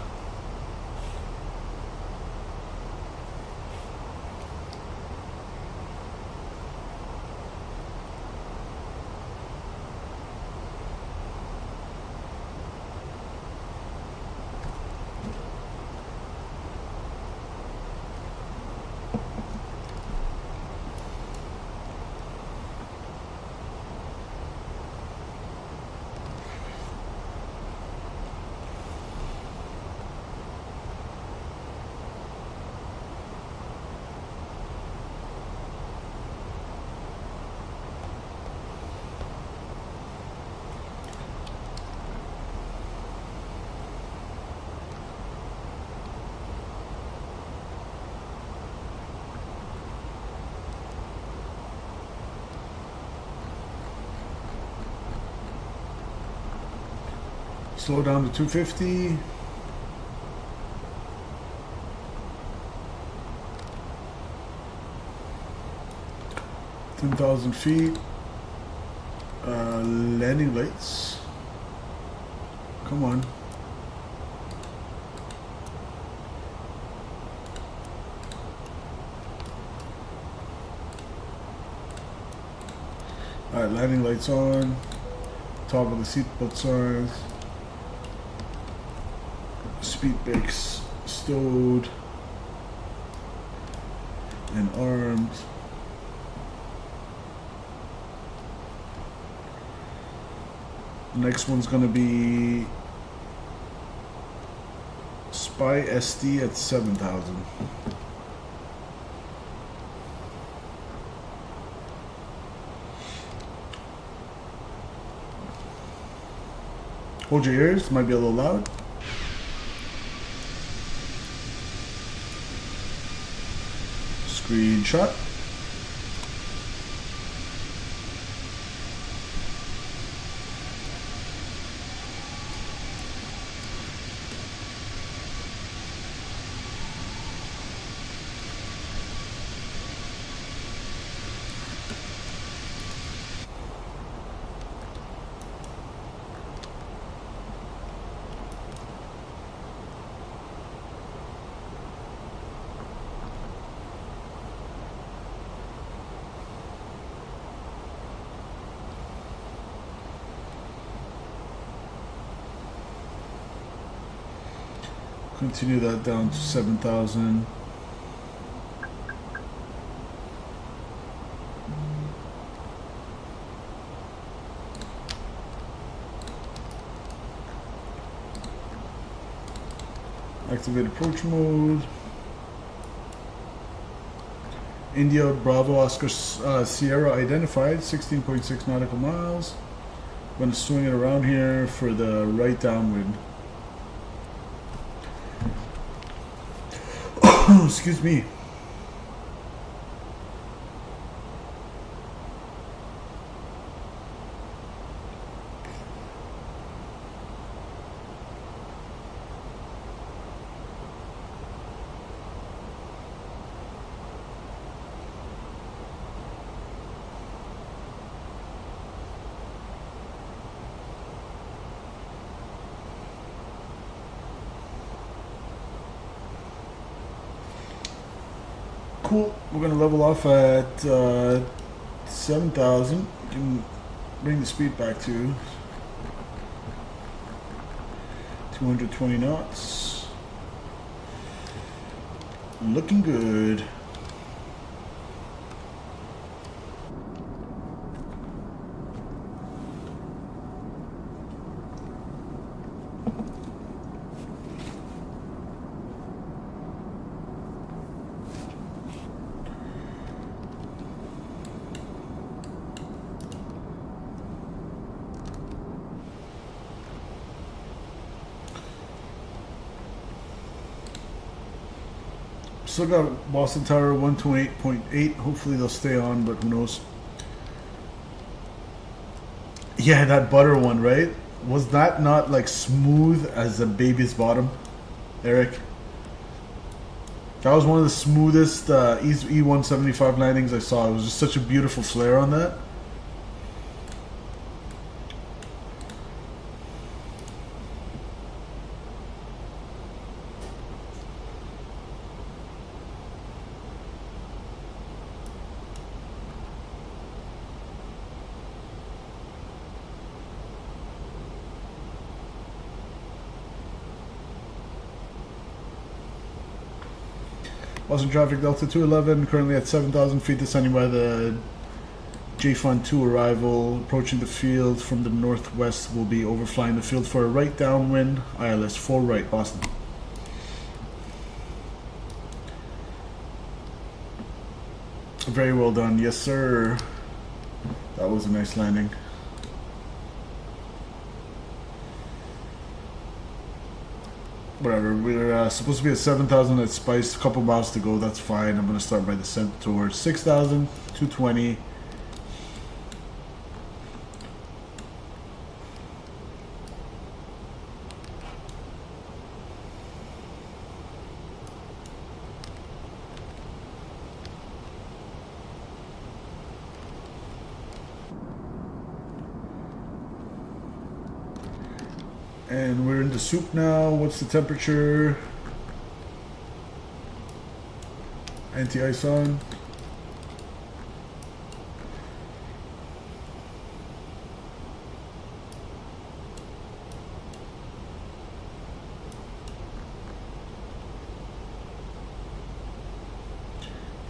Slow down to 250. $10,000 feet. Landing lights. Come on. Alright, landing lights on. Toggle the seatbelt signs. Speed brakes stowed and armed. The next one's gonna be Spy SD at 7,000. Hold your ears, might be a little loud. Screenshot. Continue that down to 7,000. Activate approach mode. India Bravo Oscar Sierra identified, 16.6 nautical miles. I'm going to swing it around here for the right downwind. Excuse me. Cool. We're going to level off at 7,000. Can bring the speed back to 220 knots. Looking good. Still got Boston Tower 128.8. Hopefully they'll stay on, but who knows. Yeah, that butter one, right? Was that not like smooth as a baby's bottom, Eric? That was one of the smoothest E175 landings I saw. It was just such a beautiful flare on that. Boston traffic Delta 211, currently at 7,000 feet, descending by the J-Fun 2 arrival. Approaching the field from the northwest, will be overflying the field for a right downwind. ILS 4 right, Boston. Very well done, yes sir. That was a nice landing. Whatever, we're supposed to be at 7,000 at Spice, a couple miles to go, that's fine. I'm going to start my descent towards 6,000, 220. And we're in the soup now. What's the temperature? Anti-ice on.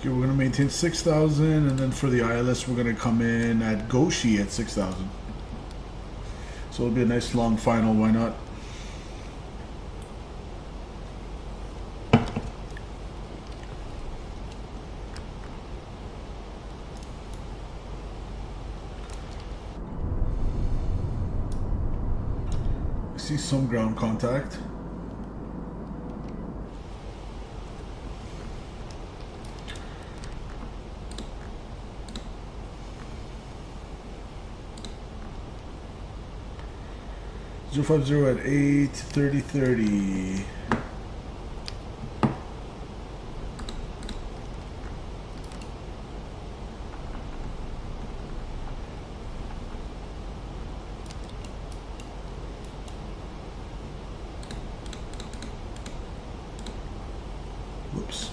Okay, we're going to maintain 6,000, and then for the ILS we're going to come in at Goshi at 6,000. So it'll be a nice long final, why not? I see some ground contact. Zero 50 at 8:30. Whoops.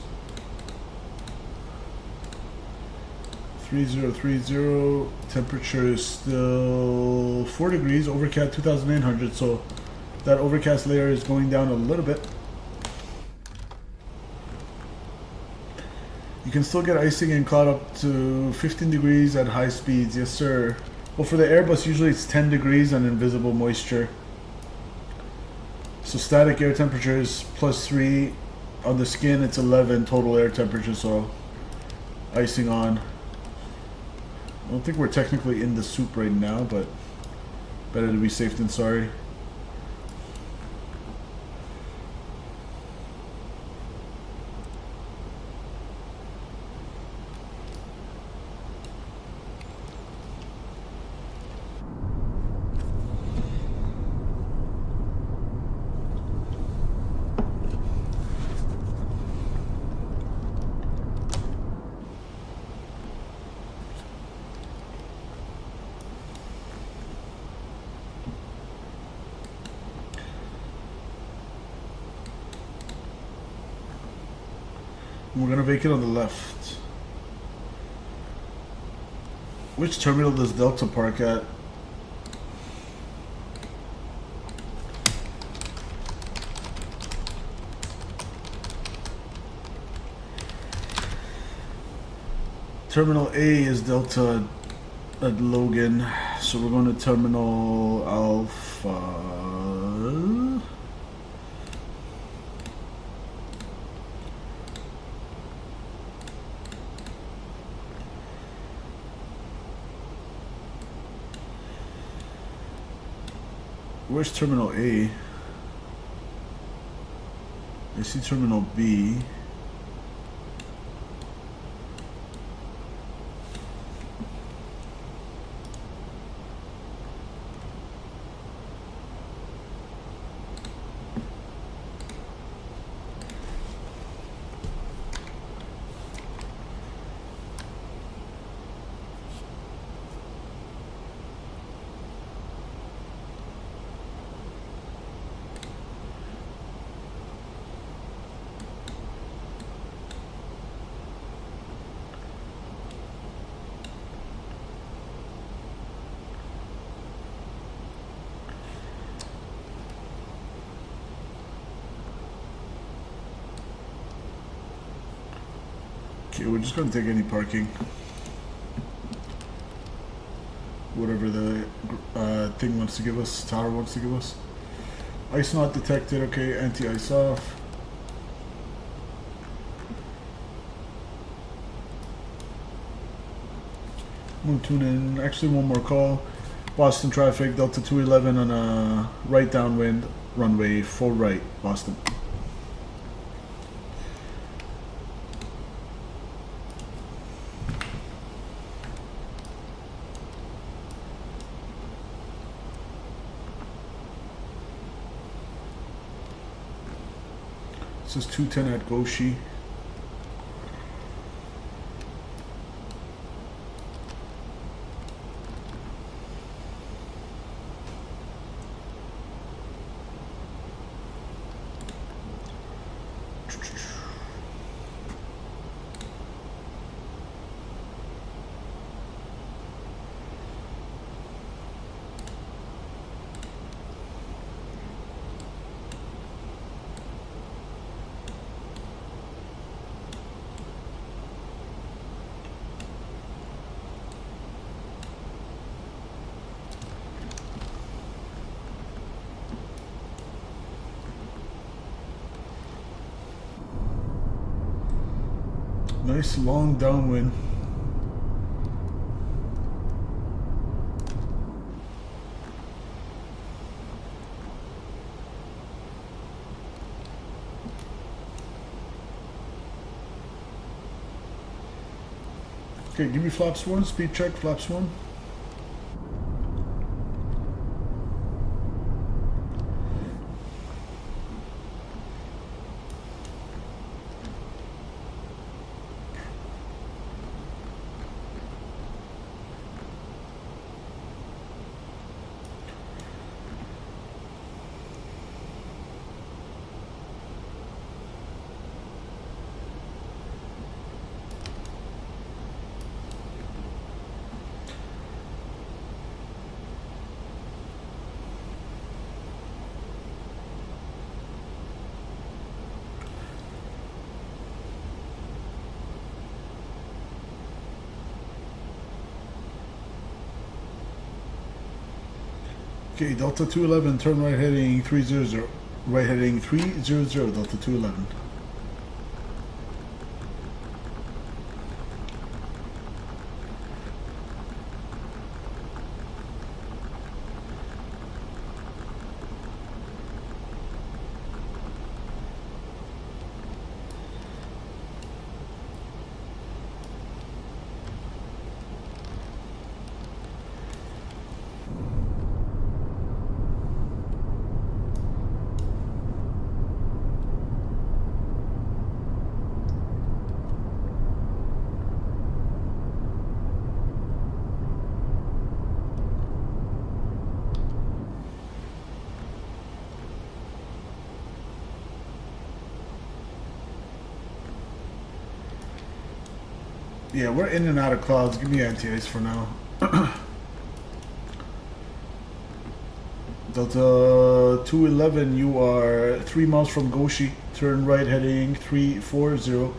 3030. Temperature is still 4 degrees. Overcast 2,800. So that overcast layer is going down a little bit. You can still get icing and cloud up to 15 degrees at high speeds. Yes, sir. Well, for the Airbus, usually it's 10 degrees and invisible moisture. So static air temperature is +3. On the skin, it's 11 total air temperature, so icing on. I don't think we're technically in the soup right now, but better to be safe than sorry. We're gonna vacate on the left. Which terminal does Delta park at? Terminal A is Delta at Logan, so we're going to Terminal Alpha. Where's Terminal A? I see Terminal B. Okay, we're just gonna take any parking. Whatever the thing wants to give us, tower wants to give us. Ice not detected, okay, anti-ice off. We'll tune in, actually one more call. Boston traffic, Delta 211 on a right downwind, runway 4 right, Boston. This is 210 at Goshi. Nice long downwind. Okay, give me flaps 1, speed check, flaps 1. Okay, Delta 211, turn right heading 300. Right heading 300, Delta 211. Yeah, we're in and out of clouds. Give me anti-ice for now. Delta 211, you are 3 miles from Goshi. Turn right heading 340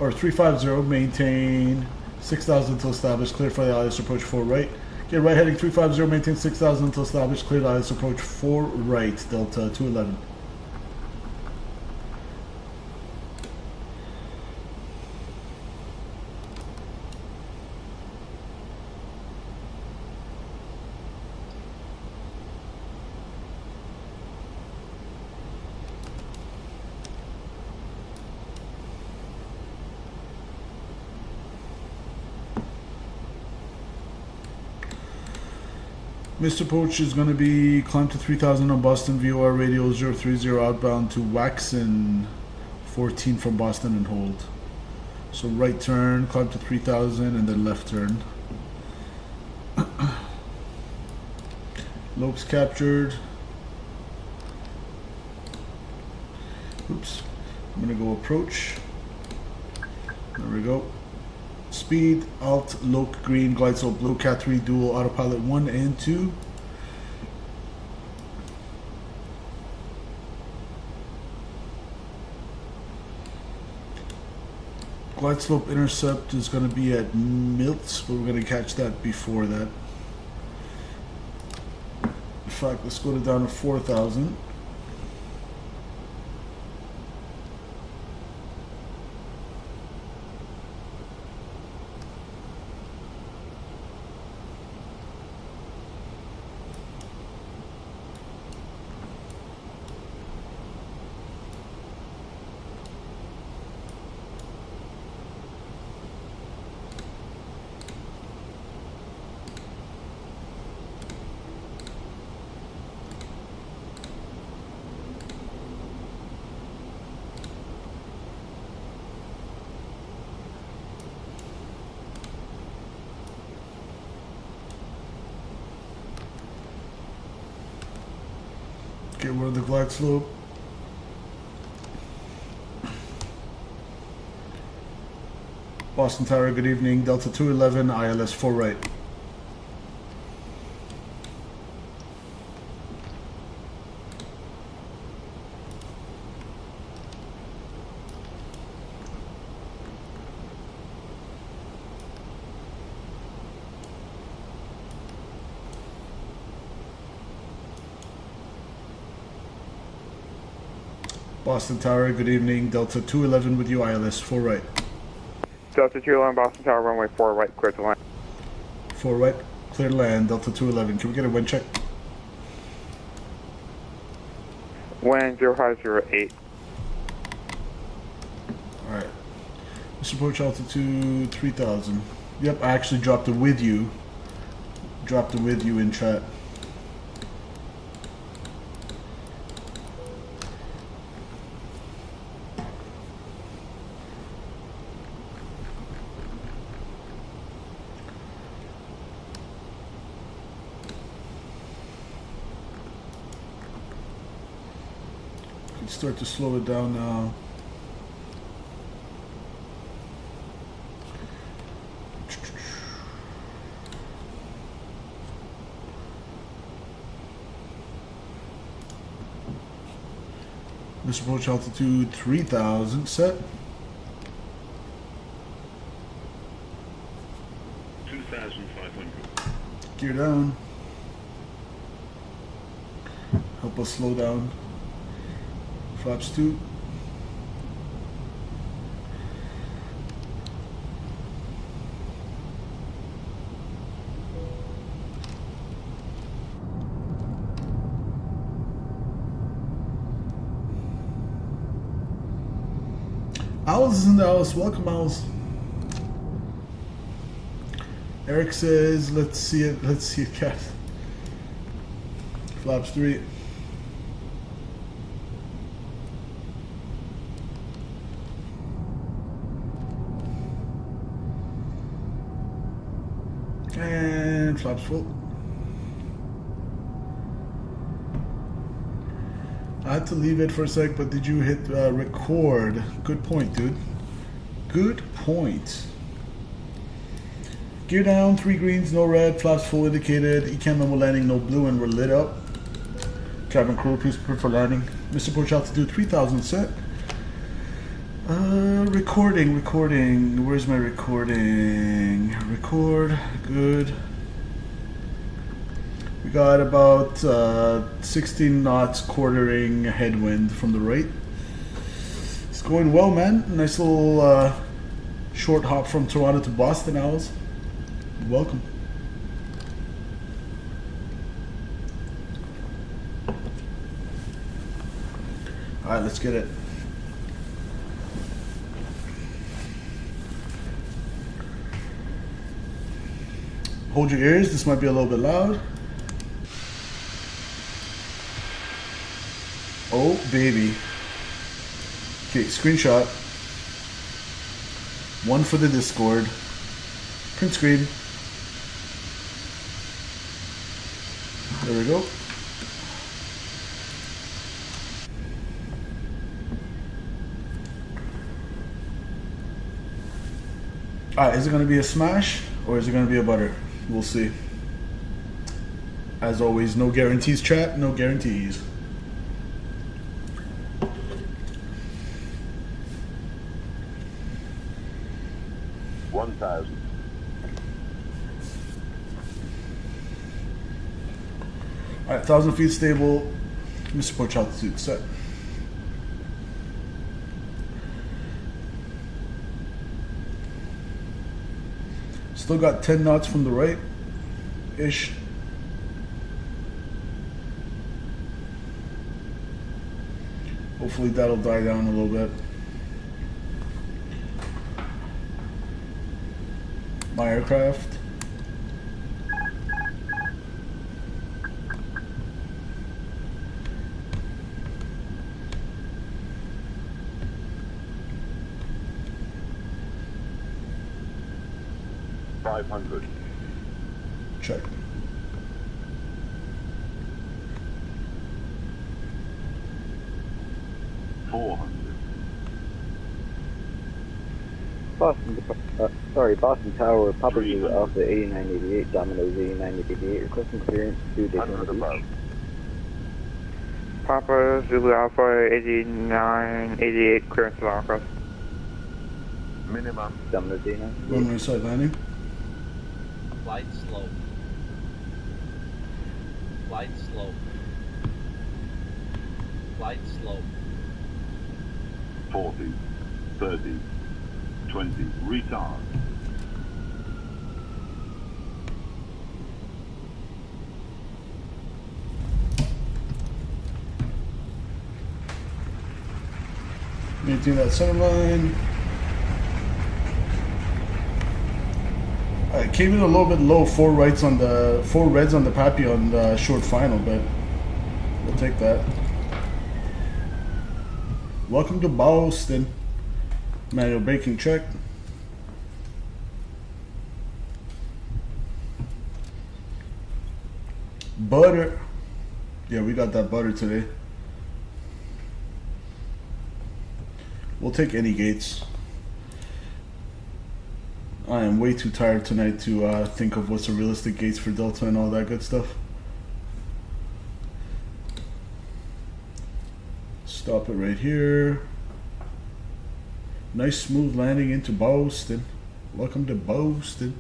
or 350. Maintain 6,000 until established. Clear for the ILS approach 4 right. Get right heading 350. Maintain 6,000 until established. Clear the ILS approach 4 right. Delta 211. Mr. Poach is going to be climb to 3000 on Boston VOR radio 030 outbound to Waxon 14 from Boston and hold. So right turn, climb to 3000 and then left turn. Lopes captured. Oops. I'm going to go approach. There we go. Speed, alt, loc, green, glide slope, blue, cat 3, dual, autopilot 1 and 2. Glide slope intercept is going to be at Milts, but we're going to catch that before that. In fact, let's go down to 4,000. Okay, we're on the glide slope. Boston Tower, good evening. Delta 211, ILS 4 right. Boston Tower, good evening. Delta 211 with you, ILS 4 right. Delta 211, Boston Tower, runway 4 right, clear to land. 4 right, clear to land. Delta 211, can we get a wind check? Wind 0508. Alright. Mr. Approach altitude 3000. Yep, I actually dropped it with you. Dropped it with you in chat. Start to slow it down now. This approach altitude 3000 set. 2,500. Gear down. help us slow down. Flaps 2. Owls is in the house. Welcome, Owls. Eric says, let's see it. Let's see it, cat. Flaps 3. And flaps full. I had to leave it for a sec, but did you hit record? Good point, dude. Good point. Gear down, 3 greens, no red, flaps full indicated. ECAM memo landing, no blue, and we're lit up. Cabin crew, please prepare for landing. Mr. Porch altitude 3000 set. Recording. Where's my recording? Record, good. We got about 16 knots quartering headwind from the right. It's going well, man. Nice little short hop from Toronto to Boston, Owls. Welcome. Alright, let's get it. Hold your ears, this might be a little bit loud. Oh, baby. Okay, screenshot. One for the Discord. Print screen. There we go. Alright, is it going to be a smash or is it going to be a butter? We'll see. As always, no guarantees, chat. No guarantees. Alright, 1,000 feet stable. Mr. Porch altitude set. Still got 10 knots from the right ish. Hopefully that'll die down a little bit. My aircraft. Check. Boston Tower, Papa Zulu Alpha 8988, Domino's 8988, requesting clearance to Daytona Beach. Papa Zulu Alpha 8988, clearance to Long Cross. Minimum. Domino's 89. Runway side landing. Flight slow. Flight slow. Flight slow. 40, 30, 20, retard. Maintain that center line. I came in a little bit low, 4 reds on the Pappy on the short final, but we'll take that. Welcome to Boston. Manual braking check. Butter. Yeah, we got that butter today. We'll take any gates. I am way too tired tonight to think of what's a realistic gates for Delta and all that good stuff. Stop it right here. Nice smooth landing into Boston. Welcome to Boston.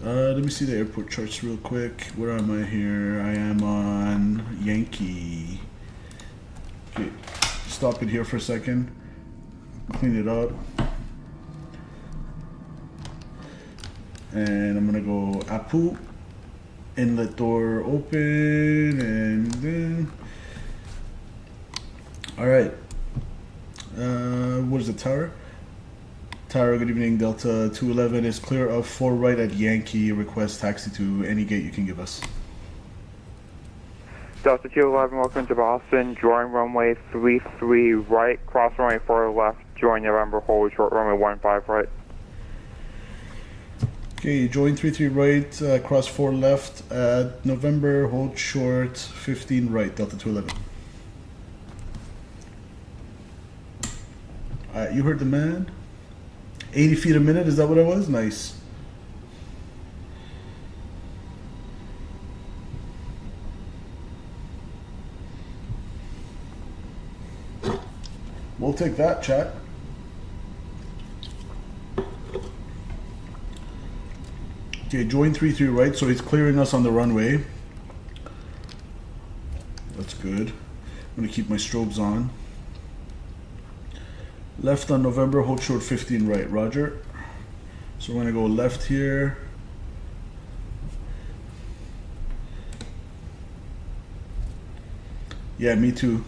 Let me see the airport charts real quick. Where am I here? I am on Yankee. stop it here for a second, clean it up. And I'm gonna go Apu, inlet door open, and then, all right. What is the tower? Tower, good evening. Delta 211 is clear of 4 right at Yankee. Request taxi to any gate you can give us. Delta 211, welcome to Boston. Join runway 33 right, cross runway 4 left, join November, hold short runway 15 right. Okay, join 33 right, cross 4 left at November, hold short 15 right, Delta 211. Alright, you heard the man. 80 feet a minute, is that what it was? Nice. We'll take that, chat. Okay, join 33 right, so he's clearing us on the runway. That's good. I'm gonna keep my strobes on. Left on November, hold short 15 right, roger. So we're gonna go left here. Yeah, me too.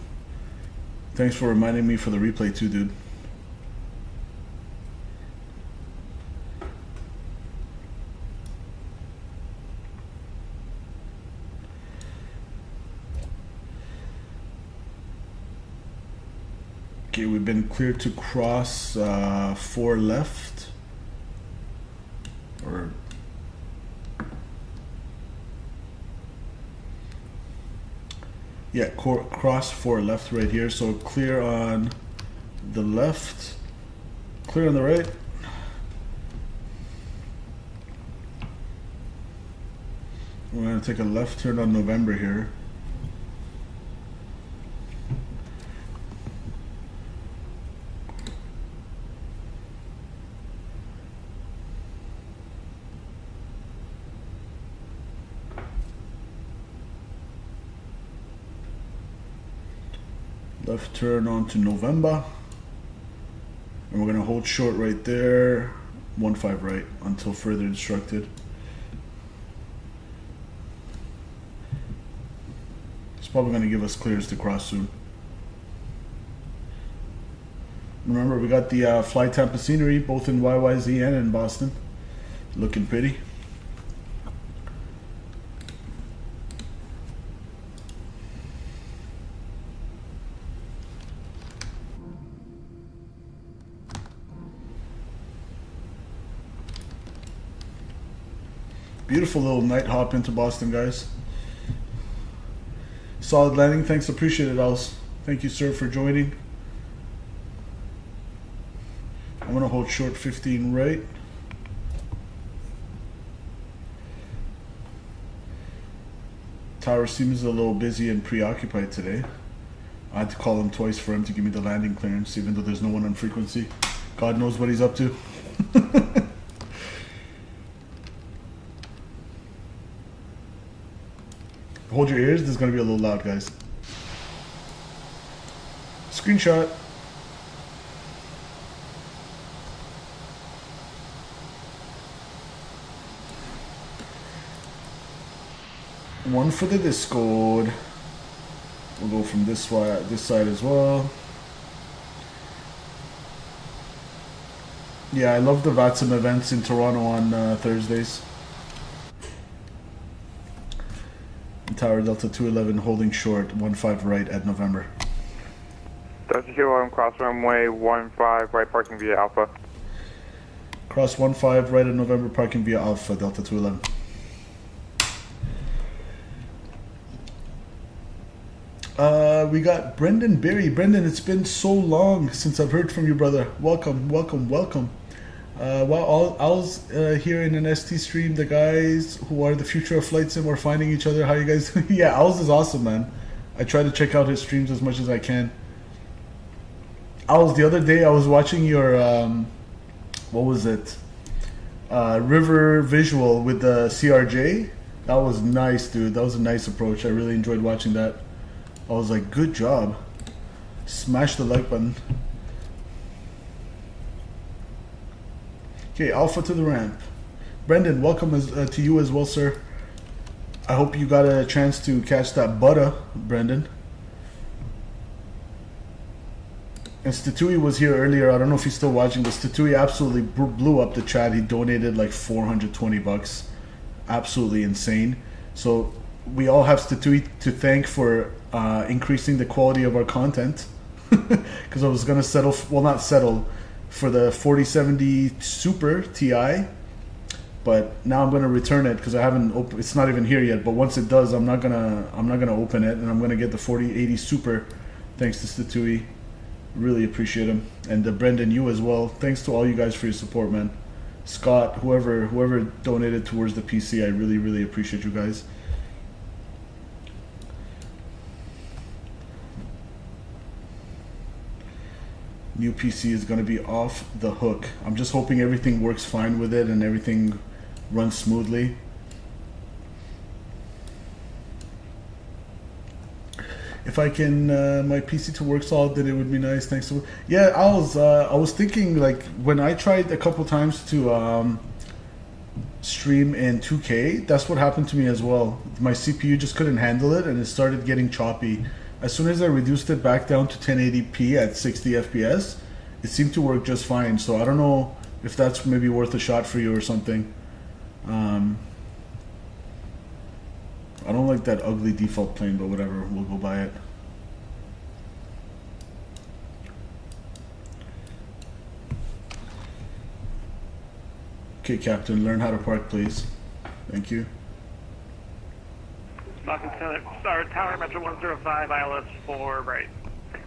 Thanks for reminding me for the replay too, dude. Okay, we've been cleared to cross 4 left. Or yeah, cross 4 left right here. So clear on the left, clear on the right. We're gonna take a left turn on November here. Left turn onto November, and we're gonna hold short right there, 15 right until further instructed. It's probably gonna give us clears to cross soon. Remember, we got the Fly Tampa scenery both in CYYZ and in Boston, looking pretty. Beautiful little night hop into Boston, guys. Solid landing. Thanks, appreciate it, Els. Thank you, sir, for joining. I'm gonna hold short 15 right. Tower seems a little busy and preoccupied today. I had to call him twice for him to give me the landing clearance, even though there's no one on frequency. God knows what he's up to. Hold your ears, this is going to be a little loud, guys. Screenshot. One for the Discord. We'll go from this side as well. Yeah, I love the VATSIM events in Toronto on Thursdays. Tower Delta 211 holding short 15 right at November. Delta 211 cross runway 15 right, parking via Alpha. Cross 15 right at November, parking via Alpha, Delta 211. We got Brendan Berry. Brendan, it's been so long since I've heard from you, brother. Welcome, welcome, welcome. While I was here in an ST stream, the guys who are the future of Flight Sim are finding each other. How you guys doing? Yeah, Owls is awesome, man. I try to check out his streams as much as I can. Owls, the other day I was watching your, what was it? River visual with the CRJ. That was nice, dude. That was a nice approach. I really enjoyed watching that. I was like, good job. Smash the like button. Okay, Alpha to the ramp. Brendan, welcome to you as well, sir. I hope you got a chance to catch that butter, Brendan. And Statui was here earlier. I don't know if he's still watching, but Statui absolutely blew up the chat. He donated like $420. Absolutely insane. So we all have Statui to thank for increasing the quality of our content. Because I was going to settle, well, not settle, for the 4070 Super Ti. But now I'm going to return it because I haven't. It's not even here yet. But once it does, I'm not gonna open it, and I'm gonna get the 4080 Super. Thanks to Statui. Really appreciate him, and Brendan, you as well. Thanks to all you guys for your support, man. Scott, whoever donated towards the PC, I really appreciate you guys. New PC is going to be off the hook. I'm just hoping everything works fine with it and everything runs smoothly. If I can my PC to work solid, then it would be nice. Thanks. Yeah, I was thinking, like, when I tried a couple times to stream in 2K, that's what happened to me as well. My CPU just couldn't handle it, and it started getting choppy. As soon as I reduced it back down to 1080p at 60 FPS, it seemed to work just fine. So I don't know if that's maybe worth a shot for you or something. I don't like that ugly default plane, but whatever, we'll go buy it. Okay, Captain, learn how to park, please. Thank you. Boston Tower, Metro 105, ILS 4 right.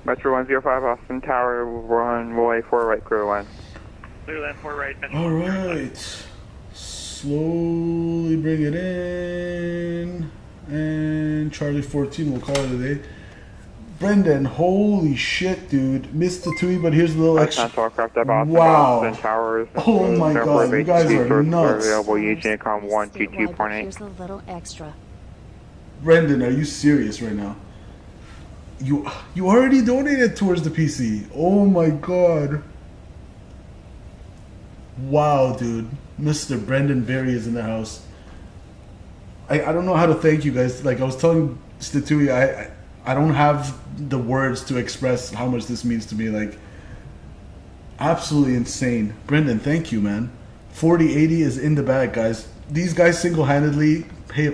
Metro 105, Boston Tower, runway 4 right, clear line. Clear land 4 right. All right. Slowly bring it in. And Charlie 14, we'll call it a day. Brendan, holy shit, dude. Missed the TUI, but here's a little extra. Wow. Oh my god, you guys are nuts. Here's a little extra. Brendan, are you serious right now? You already donated towards the PC. Oh my god. Wow, dude. Mr. Brendan Berry is in the house. I don't know how to thank you guys. Like I was telling Statui, I don't have the words to express how much this means to me. Like, absolutely insane. Brendan, thank you, man. 4080 is in the bag, guys. These guys single-handedly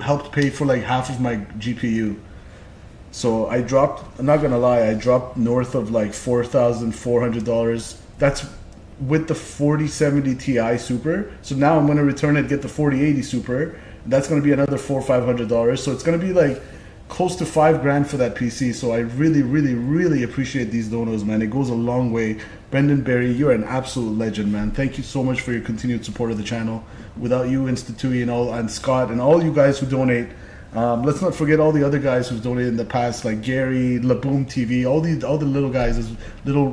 helped pay for like half of my GPU. So I dropped, I'm not gonna lie, I dropped north of like $4,400. That's with the 4070 Ti Super. So now I'm gonna return it, get the 4080 Super. That's gonna be another $400 or $500. So it's gonna be like close to $5,000 for that PC. So I really appreciate these donos, man. It goes a long way. Brendan Berry, you're an absolute legend, man. Thank you so much for your continued support of the channel. Without you, Institui, and Scott, and all you guys who donate. Let's not forget all the other guys who've donated in the past, like Gary, Laboom TV, all the little guys, little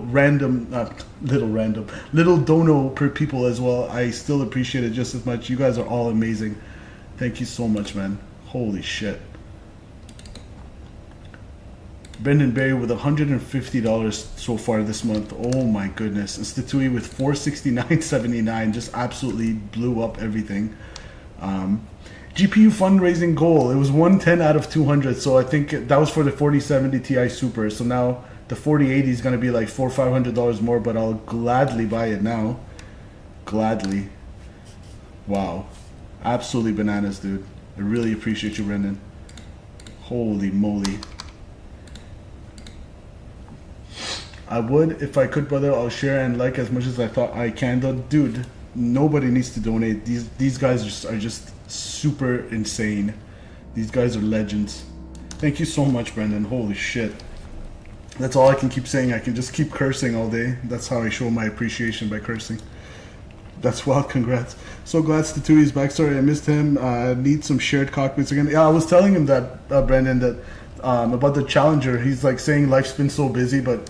dono per people as well. I still appreciate it just as much. You guys are all amazing. Thank you so much, man. Holy shit. Brendan Berry with $150 so far this month. Oh my goodness. Institui with $469.79 just absolutely blew up everything. GPU fundraising goal, it was 110 out of 200, so I think that was for the 4070 Ti Super. So now the 4080 is going to be like $400 or $500 more, but I'll gladly buy it now. Gladly. Wow. Absolutely bananas, dude. I really appreciate you, Brendan. Holy moly. I would, if I could, brother. I'll share and like as much as I thought I can. Though, dude, nobody needs to donate. These guys are just super insane. These guys are legends. Thank you so much, Brendan. Holy shit. That's all I can keep saying. I can just keep cursing all day. That's how I show my appreciation, by cursing. That's wild. Congrats. So glad Statui's back. Sorry, I missed him. Need some shared cockpits again. Yeah, I was telling him that, Brendan, that about the Challenger. He's like saying life's been so busy, but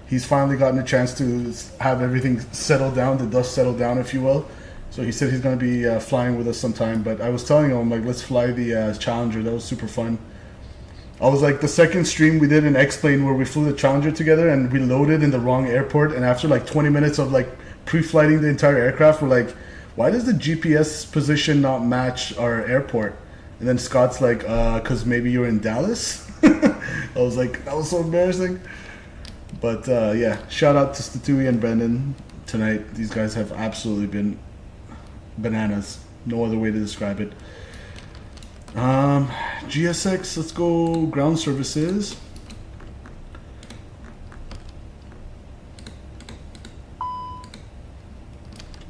he's finally gotten a chance to have everything settled down, the dust settled down, if you will. So he said he's going to be flying with us sometime. But I was telling him, like, let's fly the Challenger. That was super fun. I was like, the second stream we did in X-Plane where we flew the Challenger together and we loaded in the wrong airport, and after like 20 minutes of like pre-flighting the entire aircraft, we're like, why does the GPS position not match our airport? And then Scott's like, because maybe you're in Dallas. I was like, that was so embarrassing. But yeah, shout out to Statui and Brendan tonight. These guys have absolutely been bananas. No other way to describe it. GSX, let's go ground services.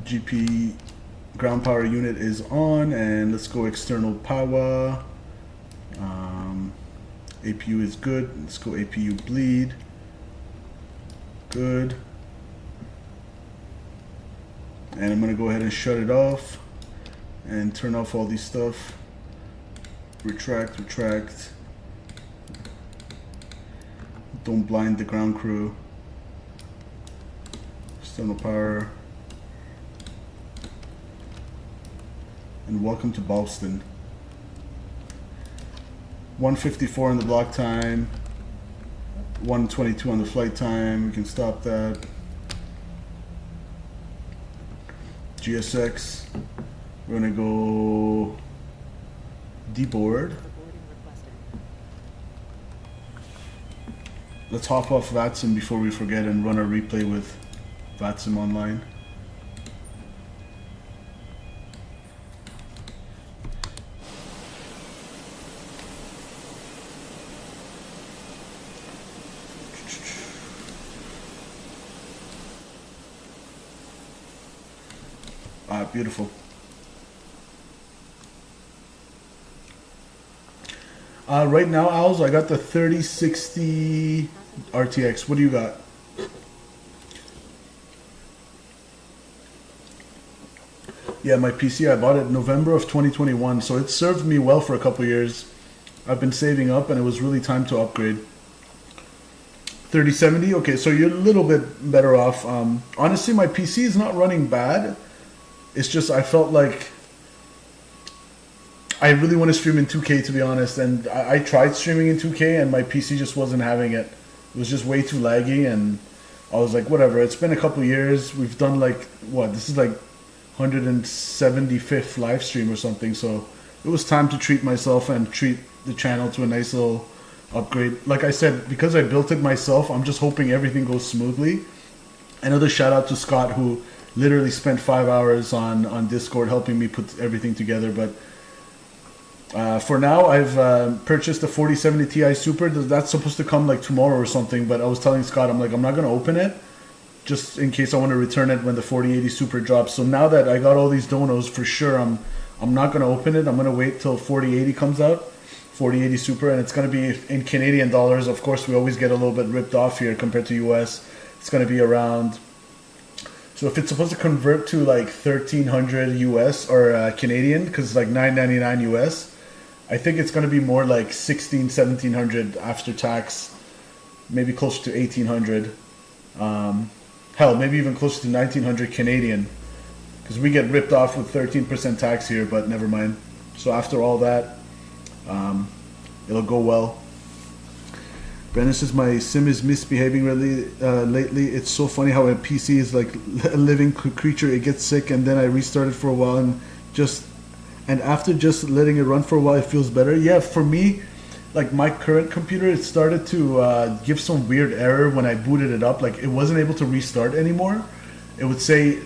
GP ground power unit is on, and let's go external power. APU is good. Let's go APU bleed. Good. And I'm gonna go ahead and shut it off and turn off all these stuff. Retract. Don't blind the ground crew. External power. And welcome to Boston. 154 on the block time. 122 on the flight time. We can stop that. GSX. We're gonna go deboard. Let's hop off VATSIM before we forget and run our replay with VATSIM online. Beautiful. Right now, Owls, I got the 3060 RTX. What do you got? Yeah, my PC, I bought it in November of 2021, so it served me well for a couple years. I've been saving up, and it was really time to upgrade. 3070? Okay, so you're a little bit better off. Honestly, my PC is not running bad. It's just I felt like I really want to stream in 2K, to be honest, and I tried streaming in 2K and my PC just wasn't having it. It was just way too laggy, and I was like, whatever, it's been a couple years. We've done like, what, this is like 175th live stream or something, so it was time to treat myself and treat the channel to a nice little upgrade. Like I said, because I built it myself, I'm just hoping everything goes smoothly. Another shout out to Scott, who literally spent 5 hours on Discord helping me put everything together. But for now, I've purchased the 4070 Ti Super. That's supposed to come like tomorrow or something, but I was telling Scott, I'm like, I'm not going to open it just in case I want to return it when the 4080 Super drops. So now that I got all these donos, for sure I'm not going to open it. I'm going to wait till 4080 comes out, 4080 Super, and it's going to be in Canadian dollars. Of course, we always get a little bit ripped off here compared to US. It's going to be around, so if it's supposed to convert to like 1300 US or Canadian, because it's like $9.99 US, I think it's going to be more like 1700 after tax, maybe closer to 1800. Hell, maybe even closer to 1900 Canadian, because we get ripped off with 13% tax here, but never mind. So after all that, it'll go well. Brandon says, my sim is misbehaving really lately. It's so funny how a PC is like a living creature. It gets sick and then I restart it for a while and after just letting it run for a while, it feels better. Yeah, for me, like my current computer, it started to give some weird error when I booted it up. Like it wasn't able to restart anymore. It would say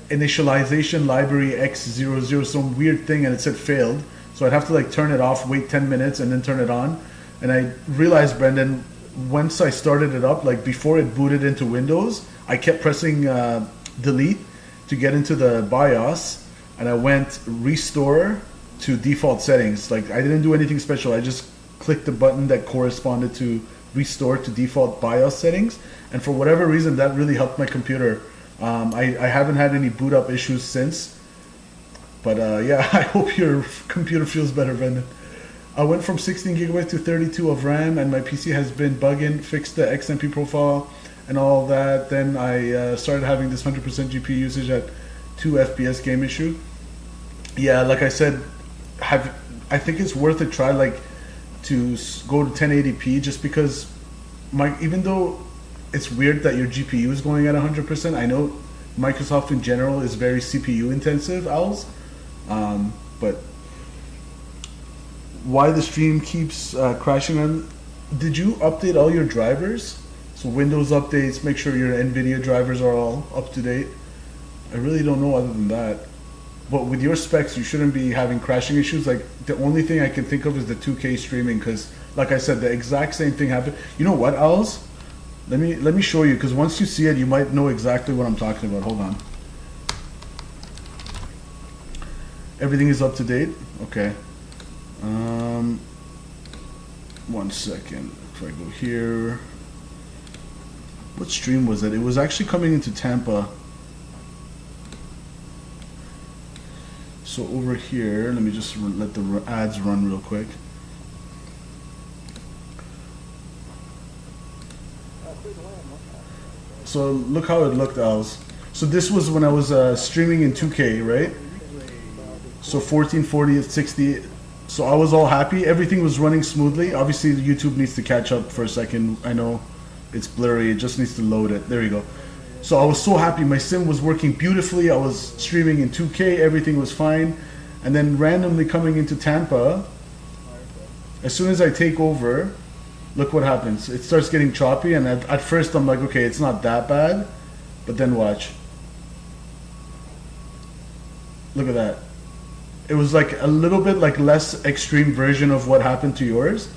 initialization library X00, some weird thing, and it said failed. So I'd have to like turn it off, wait 10 minutes, and then turn it on. And I realized, Brendan, once I started it up, like before it booted into Windows, I kept pressing delete to get into the BIOS, and I went restore to default settings. Like I didn't do anything special. I just clicked the button that corresponded to restore to default BIOS settings, and for whatever reason, that really helped my computer. I haven't had any boot up issues since. But yeah, I hope your computer feels better, Brendan. I went from 16 gigabytes to 32 of RAM, and my PC has been bugging, fixed the XMP profile and all that. Then I started having this 100% GPU usage at 2 FPS game issue. Yeah, like I said, I think it's worth a try. Like to go to 1080p just because even though it's weird that your GPU is going at 100%, I know Microsoft in general is very CPU intensive, Owls, but why the stream keeps crashing on? Did you update all your drivers? So Windows updates, make sure your NVIDIA drivers are all up to date. I really don't know other than that. But with your specs, you shouldn't be having crashing issues. Like, the only thing I can think of is the 2K streaming, because, like I said, the exact same thing happened. You know what, Owls? Let me show you, because once you see it, you might know exactly what I'm talking about. Hold on. Everything is up to date? Okay. 1 second. If I go here. What stream was it? It was actually coming into Tampa. So over here, let me just let the ads run real quick. So look how it looked, Owls. So this was when I was streaming in 2K, right? So 1440 at 60. So I was all happy. Everything was running smoothly. Obviously, YouTube needs to catch up for a second. I know it's blurry. It just needs to load it. There you go. So I was so happy. My sim was working beautifully. I was streaming in 2K. Everything was fine. And then randomly coming into Tampa, as soon as I take over, look what happens. It starts getting choppy. And at first I'm like, okay, it's not that bad. But then watch. Look at that. It was like a little bit like less extreme version of what happened to yours.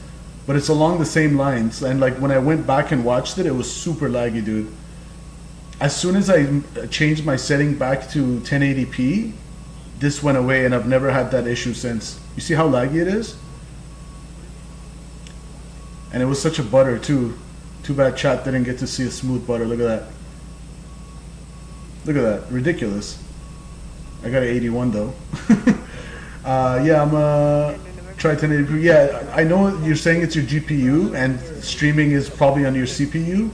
But it's along the same lines. And like when I went back and watched it, it was super laggy, dude. As soon as I changed my setting back to 1080p, this went away, and I've never had that issue since. You see how laggy it is? And it was such a butter too. Too bad chat didn't get to see a smooth butter. Look at that. Look at that. Ridiculous. I got an 81 though. Yeah, I'm try 1080p. Yeah, I know you're saying it's your GPU and streaming is probably on your CPU,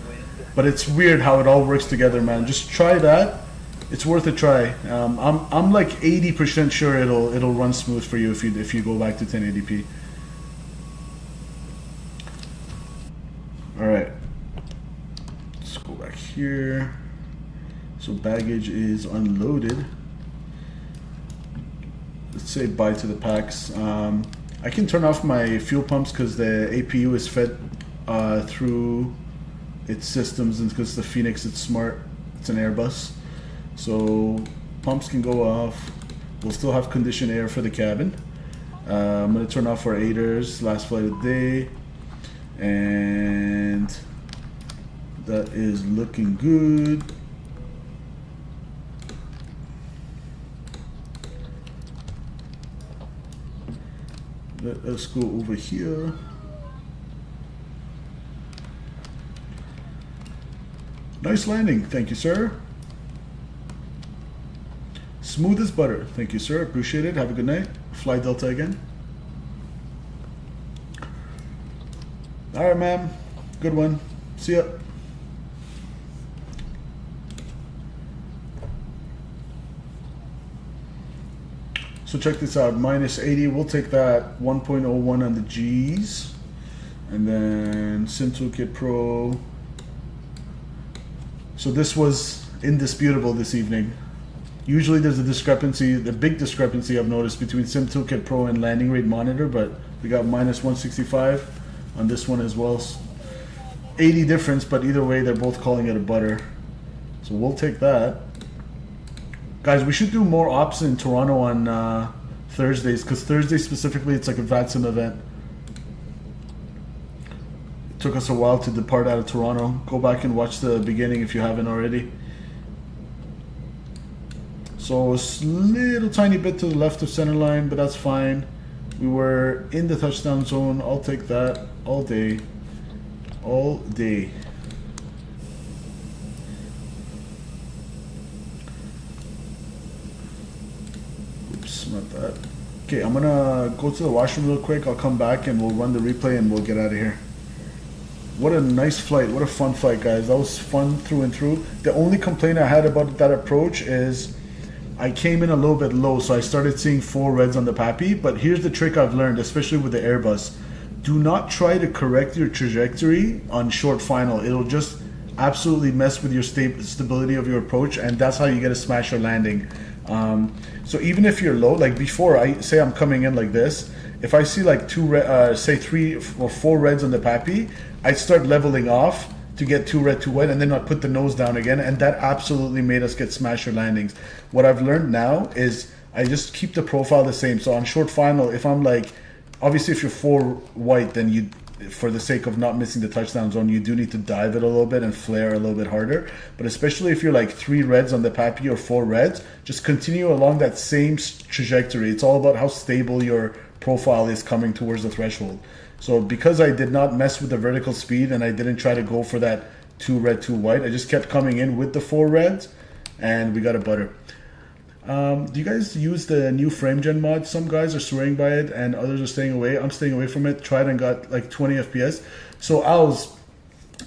but it's weird how it all works together, man. Just try that. It's worth a try. I'm like 80% sure it'll run smooth for you if you go back to 1080p. All right. Let's go back here. So baggage is unloaded. Let's say bye to the packs. I can turn off my fuel pumps because the APU is fed through its systems, and because the Fenix, it's smart, it's an Airbus. So pumps can go off. We'll still have conditioned air for the cabin. I'm going to turn off our aiders, last flight of the day. And that is looking good. Let us go over here. Nice landing, thank you, sir. Smooth as butter, thank you, sir. Appreciate it. Have a good night. Fly Delta again. All right, ma'am. Good one. See ya. So check this out, minus 80, we'll take that 1.01 on the G's. And then Sim Toolkit Pro. So this was indisputable this evening. Usually there's a discrepancy, the big discrepancy I've noticed between Sim Toolkit Pro and landing rate monitor, but we got minus 165 on this one as well. 80 difference, but either way they're both calling it a butter. So we'll take that. Guys, we should do more ops in Toronto on Thursdays, because Thursday specifically it's like a VATSIM event. It took us a while to depart out of Toronto. Go back and watch the beginning if you haven't already. So a little tiny bit to the left of center line, but that's fine. We were in the touchdown zone. I'll take that all day. All day. Oops, not that. Okay, I'm gonna go to the washroom real quick. I'll come back and we'll run the replay and we'll get out of here. What a nice flight. What a fun flight, guys. That was fun through and through. The only complaint I had about that approach is I came in a little bit low, so I started seeing 4 reds on the PAPI. But here's the trick I've learned, especially with the Airbus. do not try to correct your trajectory on short final. It'll just absolutely mess with your stability of your approach, and that's how you get a smasher landing. So even if you're low, like before, I say I'm coming in like this, if I see like say 3 or 4 reds on the PAPI, I'd start leveling off to get 2 red, 2 white, and then I'd put the nose down again, and that absolutely made us get smasher landings. What I've learned now is I just keep the profile the same. So on short final, if I'm like, obviously if you're 4 white, then you, for the sake of not missing the touchdown zone, you do need to dive it a little bit and flare a little bit harder. But especially if you're like 3 reds on the PAPI or 4 reds, just continue along that same trajectory. It's all about how stable your profile is coming towards the threshold. So because I did not mess with the vertical speed and I didn't try to go for that 2 red, 2 white, I just kept coming in with the 4 reds, and we got a butter. Do you guys use the new frame gen mod? Some guys are swearing by it and others are staying away. I'm staying away from it. Tried and got like 20 FPS. So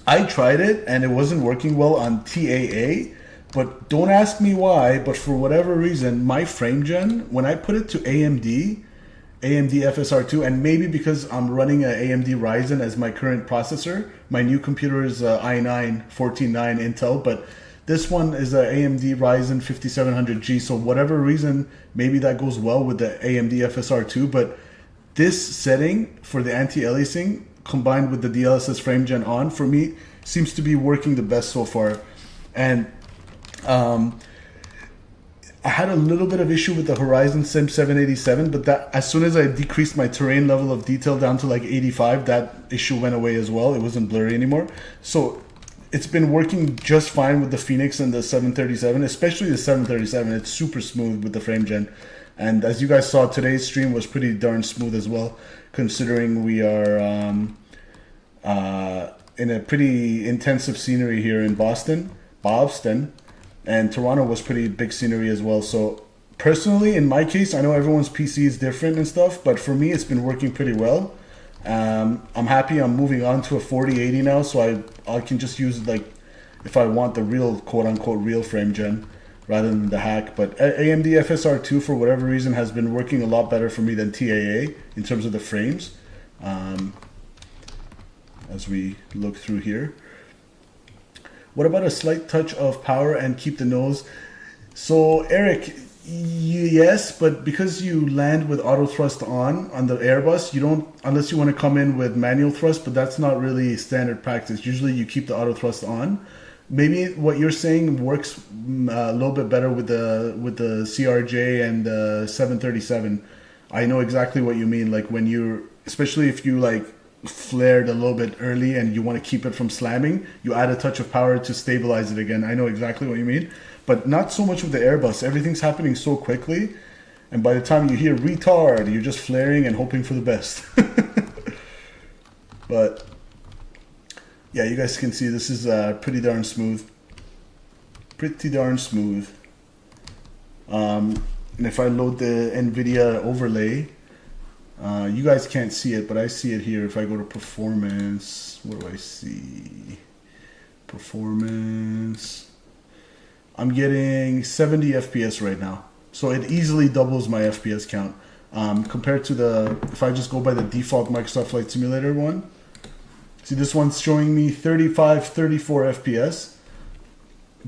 I tried it and it wasn't working well on TAA, but don't ask me why, but for whatever reason, my frame gen, when I put it to AMD FSR2, and maybe because I'm running an AMD Ryzen as my current processor, my new computer is i9 149 Intel, but this one is a AMD Ryzen 5700G, so whatever reason, maybe that goes well with the AMD FSR2, but this setting for the anti-aliasing combined with the DLSS frame gen on, for me, seems to be working the best so far. And I had a little bit of issue with the Horizon Sim 787, but that as soon as I decreased my terrain level of detail down to like 85, that issue went away as well. It wasn't blurry anymore. So it's been working just fine with the Fenix and the 737, especially the 737. It's super smooth with the frame gen. And as you guys saw, today's stream was pretty darn smooth as well, considering we are in a pretty intensive scenery here in Boston, and Toronto was pretty big scenery as well. So personally, in my case, I know everyone's PC is different and stuff, but for me, it's been working pretty well. I'm happy I'm moving on to a 4080 now, so I can just use, like, if I want the real, quote-unquote, real frame gen rather than the hack. But AMD FSR2, for whatever reason, has been working a lot better for me than TAA in terms of the frames. As we look through here. What about a slight touch of power and keep the nose? So, Eric, yes, but because you land with auto thrust on the Airbus, you don't, unless you want to come in with manual thrust, but that's not really standard practice. Usually you keep the auto thrust on. Maybe what you're saying works a little bit better with the CRJ and the 737. I know exactly what you mean. Like when you're, especially if you like flared a little bit early and you want to keep it from slamming, you add a touch of power to stabilize it again. I know exactly what you mean, but not so much with the Airbus. Everything's happening so quickly, and by the time you hear retard, you're just flaring and hoping for the best. But yeah, you guys can see this is pretty darn smooth. And if I load the NVIDIA overlay, you guys can't see it, but I see it here. If I go to performance, what do I see? Performance. I'm getting 70 FPS right now. So it easily doubles my FPS count. Compared to if I just go by the default Microsoft Flight Simulator one. See, this one's showing me 35, 34 FPS.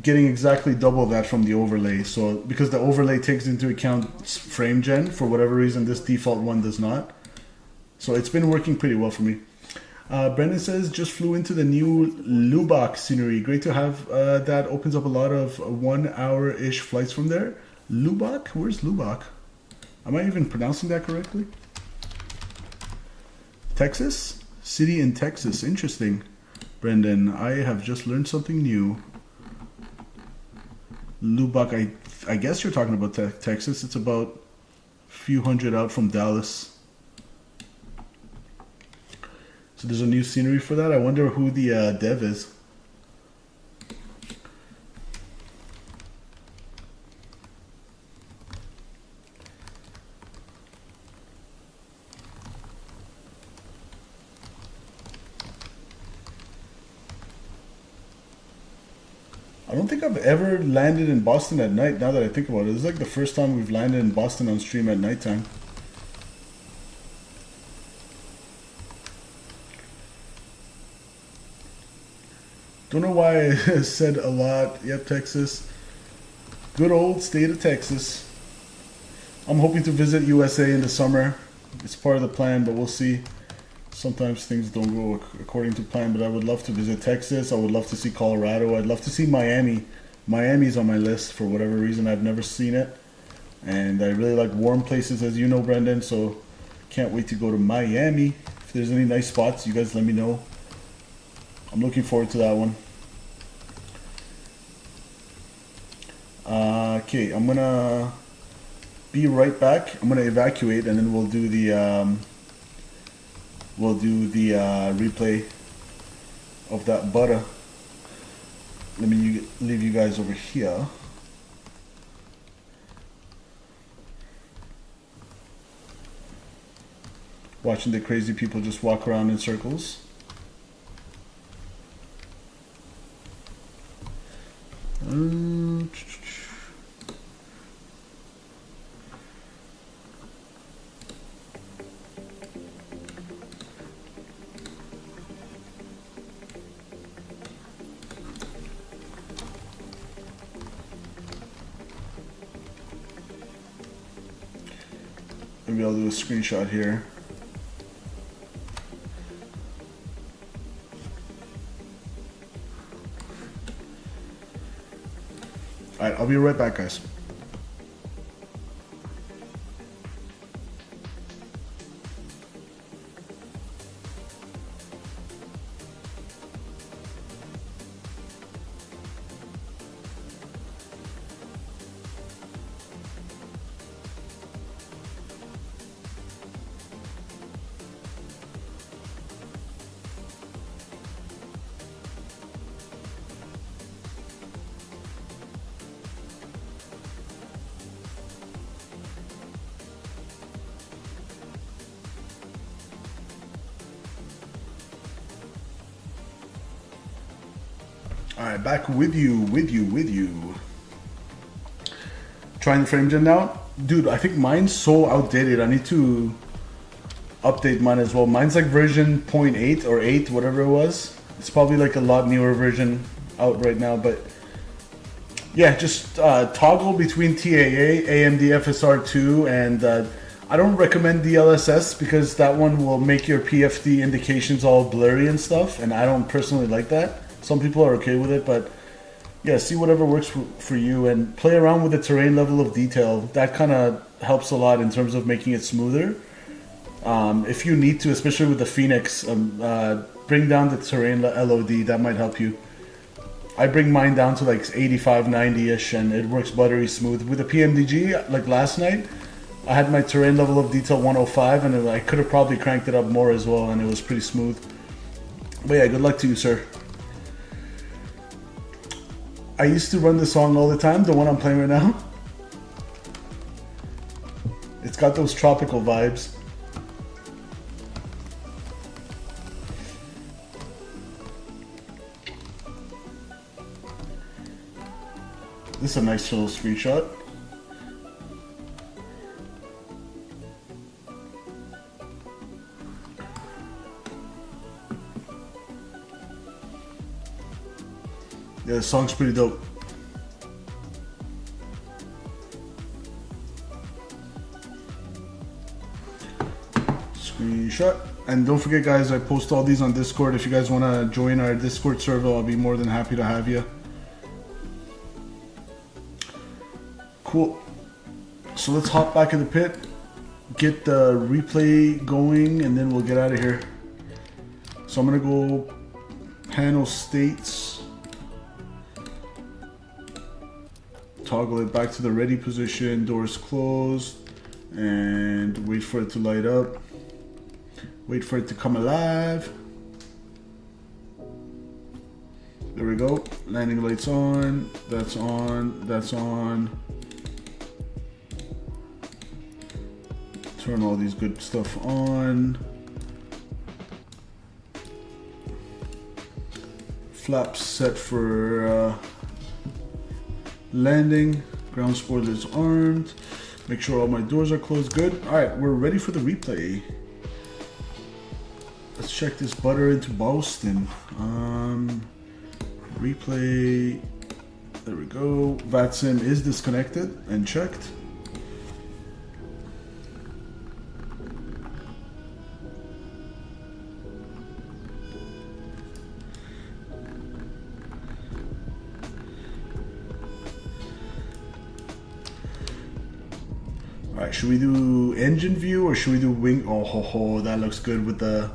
Getting exactly double that from the overlay. So because the overlay takes into account frame gen, for whatever reason this default one does not. So it's been working pretty well for me. Brendan says just flew into the new Lubbock scenery. Great to have that. Opens up a lot of 1 hour-ish flights from there. Lubbock? Where's Lubbock? Am I even pronouncing that correctly? Texas? City in Texas. Interesting. Brendan, I have just learned something new. Lubbock, I guess you're talking about Texas. It's about a few hundred out from Dallas. So there's a new scenery for that. I wonder who the dev is. I don't think I've ever landed in Boston at night, now that I think about it. This is like the first time we've landed in Boston on stream at nighttime. Don't know why I said a lot. Yep, Texas. Good old state of Texas. I'm hoping to visit USA in the summer. It's part of the plan, but we'll see. Sometimes things don't go according to plan, but I would love to visit Texas. I would love to see Colorado. I'd love to see Miami. Miami's on my list for whatever reason. I've never seen it. And I really like warm places, as you know, Brendan, so can't wait to go to Miami. If there's any nice spots, you guys let me know. I'm looking forward to that one. Okay, I'm gonna be right back. I'm gonna evacuate, and then we'll do the replay of that butter. Let me leave you guys over here. Watching the crazy people just walk around in circles. Maybe I'll do a screenshot here. Alright, I'll be right back, guys. Alright, back with you. Trying the frame gen now? Dude, I think mine's so outdated. I need to update mine as well. Mine's like version 0.8 or 8, whatever it was. It's probably like a lot newer version out right now, but yeah, just toggle between TAA, AMD FSR2, and I don't recommend DLSS because that one will make your PFD indications all blurry and stuff, and I don't personally like that. Some people are okay with it, but yeah, see whatever works for you and play around with the terrain level of detail. That kind of helps a lot in terms of making it smoother. If you need to, especially with the Fenix, bring down the terrain LOD. That might help you. I bring mine down to like 85, 90-ish, and it works buttery smooth. With the PMDG, like last night, I had my terrain level of detail 105, and I could have probably cranked it up more as well, and it was pretty smooth. But yeah, good luck to you, sir. I used to run this song all the time, the one I'm playing right now. It's got those tropical vibes. This is a nice little screenshot. Yeah, the song's pretty dope. Screenshot. And don't forget, guys, I post all these on Discord. If you guys want to join our Discord server, I'll be more than happy to have you. Cool. So let's hop back in the pit, get the replay going, and then we'll get out of here. So I'm going to go panel states. Toggle it back to the ready position, doors closed, and wait for it to light up. Wait for it to come alive. There we go. Landing lights on. That's on. That's on. Turn all these good stuff on. Flaps set for landing. Ground spoilers armed. Make sure all my doors are closed. Good. Alright, we're ready for the replay. Let's check this butter into Boston. Replay. There we go. VATSIM is disconnected and checked. Alright, should we do engine view or should we do wing? Oh, that looks good with the...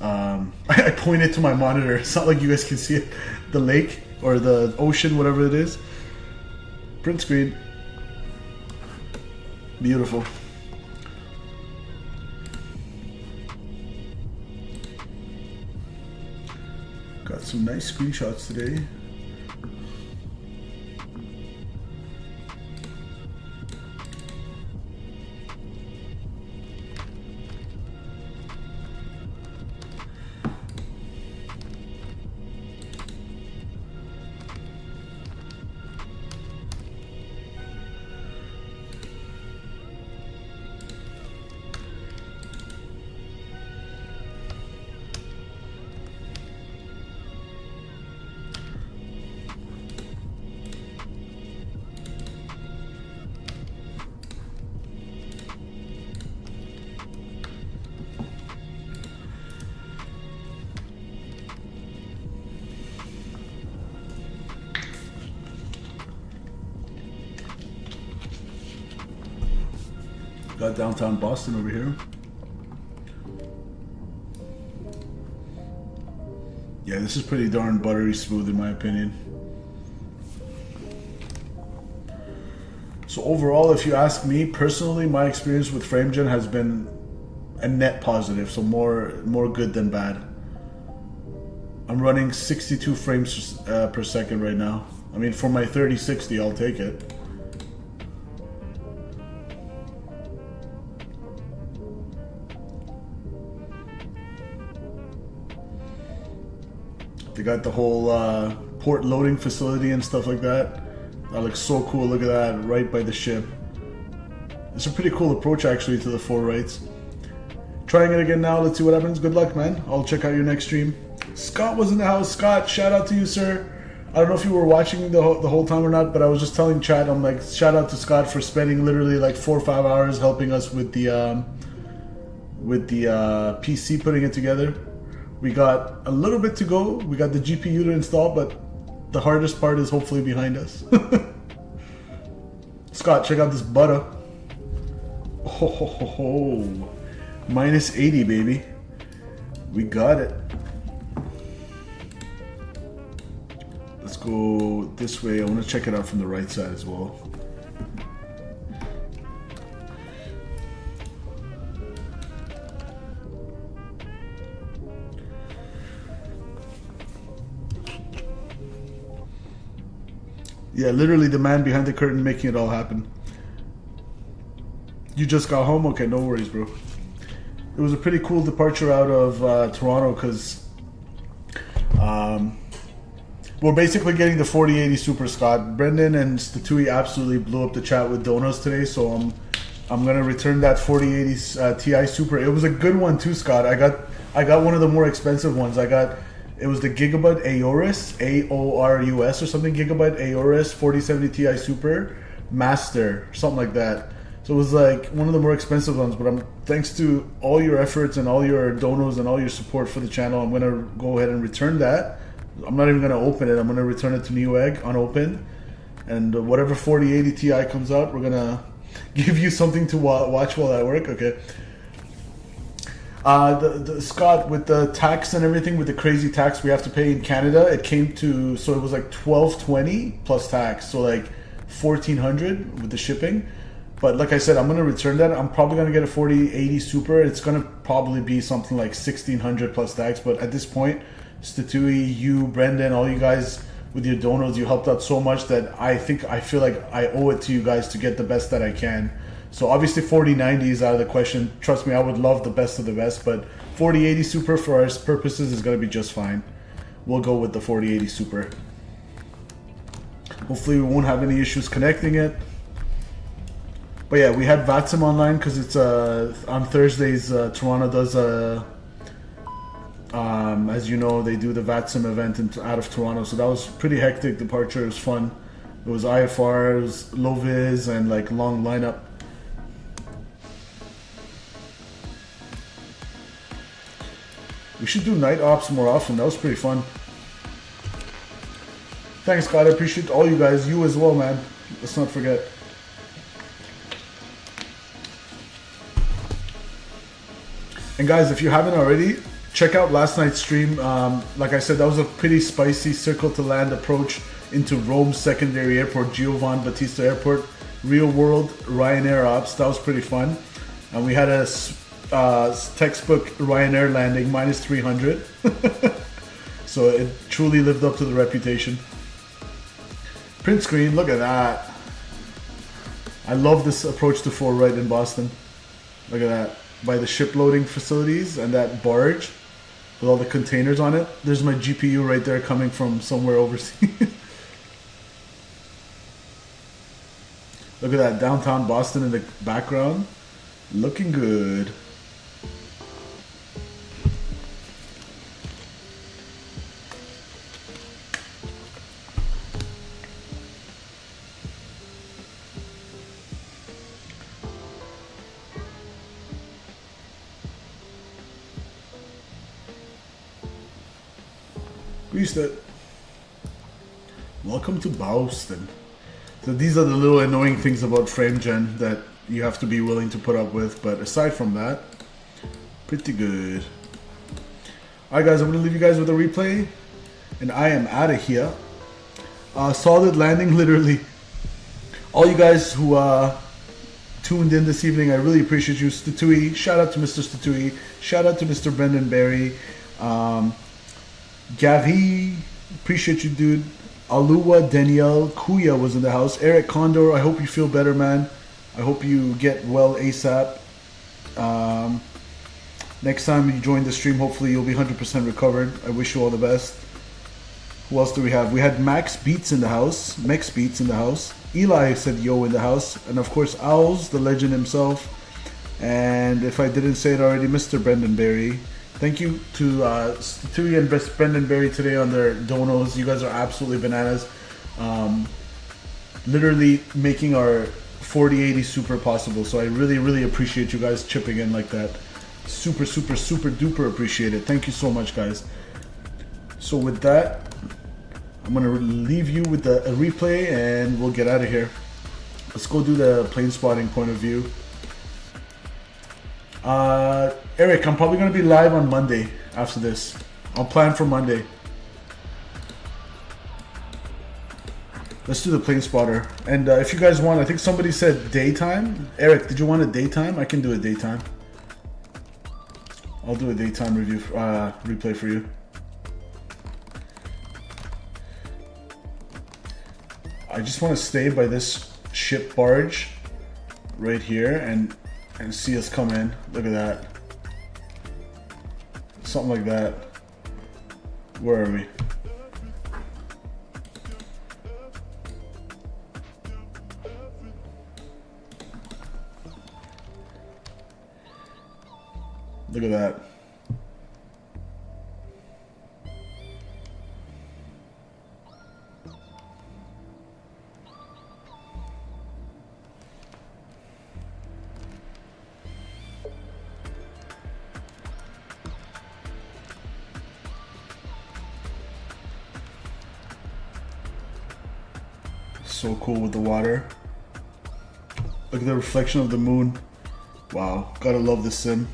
I pointed to my monitor. It's not like you guys can see it. The lake or the ocean, whatever it is. Print screen. Beautiful. Got some nice screenshots today. Got downtown Boston over here. Yeah, this is pretty darn buttery smooth in my opinion. So overall, if you ask me personally, my experience with FrameGen has been a net positive, so more good than bad. I'm running 62 frames per second right now. I mean, for my 3060, I'll take it. They got the whole port loading facility and stuff like that. That looks so cool. Look at that, right by the ship. It's a pretty cool approach actually to the 4 rights. Trying it again now. Let's see what happens. Good luck, man. I'll check out your next stream. Scott was in the house. Scott, shout out to you, sir. I don't know if you were watching the whole time or not, but I was just telling chat. I'm like, shout out to Scott for spending literally like 4 or 5 hours helping us with the PC, putting it together. We got a little bit to go. We got the GPU to install, but the hardest part is hopefully behind us. Scott, check out this butter. Oh, minus 80, baby. We got it. Let's go this way. I want to check it out from the right side as well. Yeah, literally the man behind the curtain making it all happen. You just got home? Okay, no worries, bro. It was a pretty cool departure out of Toronto because we're basically getting the 4080 Super, Scott. Brendan and Statui absolutely blew up the chat with donuts today, so I'm gonna return that 4080 Ti Super. It was a good one too, Scott. I got one of the more expensive ones. It was the Gigabyte Aorus, A-O-R-U-S or something, Gigabyte Aorus 4070 Ti Super Master, something like that. So it was like one of the more expensive ones, but thanks to all your efforts and all your donos and all your support for the channel, I'm going to go ahead and return that. I'm not even going to open it. I'm going to return it to Newegg unopened. And whatever 4080 Ti comes out, we're going to give you something to watch while I work, okay? The Scott, with the tax and everything, with the crazy tax we have to pay in Canada, it came to, so it was like $1,220 plus tax, so like $1,400 with the shipping. But like I said, I'm gonna return that. I'm probably gonna get a 4080 Super. It's gonna probably be something like $1,600 plus tax. But at this point, Statui, you, Brendan, all you guys with your donos, you helped out so much that I feel like I owe it to you guys to get the best that I can. So obviously 4090 is out of the question. Trust me, I would love the best of the best, but 4080 Super for our purposes is going to be just fine. We'll go with the 4080 Super. Hopefully we won't have any issues connecting it. But yeah, we had VATSIM online because it's on Thursdays. Toronto does As you know, they do the VATSIM event out of Toronto, so that was pretty hectic departure. It was fun. It was IFR, it was low vis, and like long lineup. We should do night ops more often. That was pretty fun. Thanks, God. I appreciate all you guys. You as well, man. Let's not forget. And guys, if you haven't already, check out last night's stream. Like I said, that was a pretty spicy circle to land approach into Rome's secondary airport, Giovan Battista Airport. Real world Ryanair ops. That was pretty fun. And we had a textbook Ryanair landing, minus 300. So it truly lived up to the reputation. Print screen, look at that. I love this approach to 4 right in Boston. Look at that. By the ship loading facilities and that barge with all the containers on it. There's my GPU right there coming from somewhere overseas. Look at that, downtown Boston in the background. Looking good. Welcome to Boston. So these are the little annoying things about frame gen that you have to be willing to put up with, but aside from that, pretty good. Alright guys, I'm going to leave you guys with a replay, and I am out of here. Solid landing, literally. All you guys who tuned in this evening, I really appreciate you. Statui, shout out to Mr. Statui, shout out to Mr. Brendan Barry. Gary, appreciate you, dude. Alua Danielle Kuya was in the house. Eric Condor, I hope you feel better, man. I hope you get well ASAP. Next time you join the stream, hopefully you'll be 100% recovered. I wish you all the best. Who else do we have? We had Max Beats in the house. Max Beats in the house. Eli said yo in the house. And of course, Owls, the legend himself. And if I didn't say it already, Mr. Brendan Barry. Thank you to Statui and Brendan Barry today on their donos. You guys are absolutely bananas. Literally making our 4080 super possible. So I really, really appreciate you guys chipping in like that. Super, super, super duper appreciate it. Thank you so much, guys. So with that, I'm going to leave you with a replay and we'll get out of here. Let's go do the plane spotting point of view. Eric, I'm probably going to be live on Monday after this. I'll plan for Monday. Let's do the plane spotter. And if you guys want, I think somebody said daytime. Eric, did you want a daytime? I can do a daytime. I'll do a daytime review, replay for you. I just want to stay by this ship barge right here and see us come in. Look at that. Something like that. Where are we? Look at that. So cool with the water. Look at the reflection of the moon. Wow, gotta love this sim.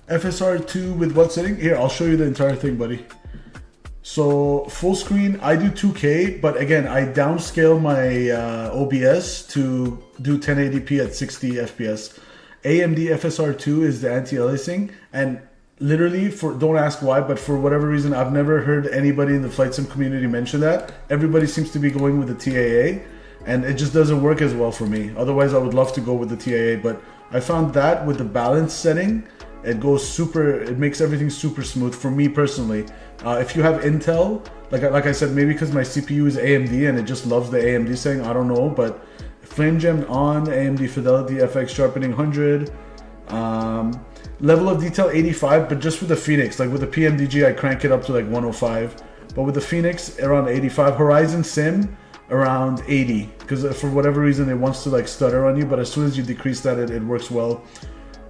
FSR2 with what setting? Here, I'll show you the entire thing, buddy. So full screen, I do 2K, but again, I downscale my OBS to do 1080p at 60 FPS. AMD FSR2 is the anti-aliasing, and literally, don't ask why, but for whatever reason, I've never heard anybody in the flight sim community mention that. Everybody seems to be going with the TAA, and it just doesn't work as well for me. Otherwise, I would love to go with the TAA, but I found that with the balance setting, it makes everything super smooth for me personally. If you have Intel, like I said, maybe because my CPU is AMD and it just loves the AMD setting, I don't know, but flame gem on, AMD Fidelity FX sharpening 100, level of detail 85, but just with the Fenix. Like with the PMDG, I crank it up to like 105, but with the Fenix around 85. Horizon Sim around 80, because for whatever reason it wants to like stutter on you, but as soon as you decrease that, it works well.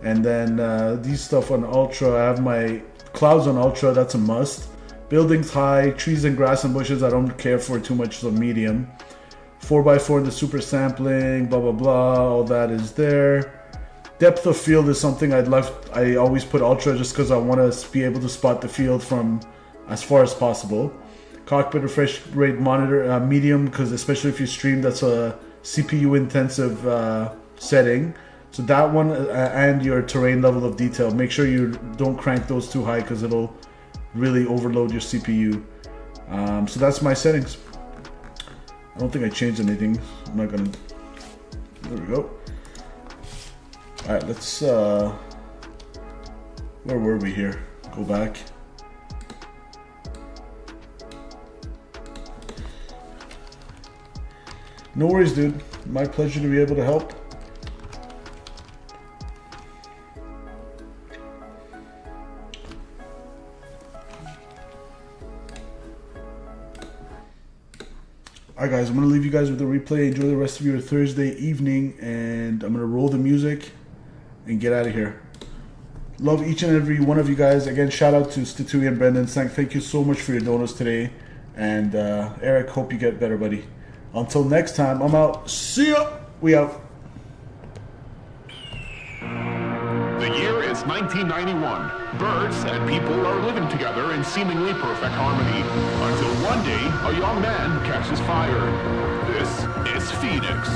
And then these stuff on Ultra, I have my clouds on Ultra, that's a must. Buildings high, trees and grass and bushes I don't care for too much, so medium. 4x4 in the super sampling, blah blah blah, all that is there. Depth of field is something I always put Ultra just because I want to be able to spot the field from as far as possible. Cockpit refresh rate monitor, medium, because especially if you stream, that's a CPU intensive setting. So that one and your terrain level of detail, make sure you don't crank those too high because it'll really overload your CPU. So that's my settings. I don't think I changed anything. I'm not gonna. There we go. All right, let's. Where were we here? Go back. No worries, dude. My pleasure to be able to help. Alright guys, I'm going to leave you guys with a replay. Enjoy the rest of your Thursday evening, and I'm going to roll the music and get out of here. Love each and every one of you guys. Again, shout out to Statui and Brendan. Thank you so much for your donuts today. And Eric, hope you get better, buddy. Until next time, I'm out. See ya! We out. The year is 1991. Birds and people are living together in seemingly perfect harmony. Until one day, a young man catches fire. This is Phoenix.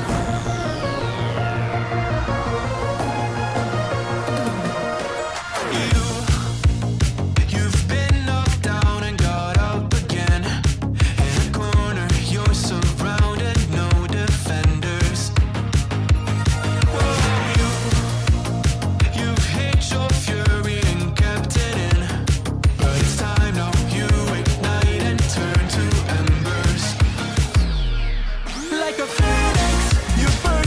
Like a phoenix, you burn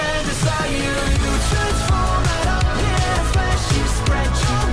and desire. You transform right up in a flash. You spread your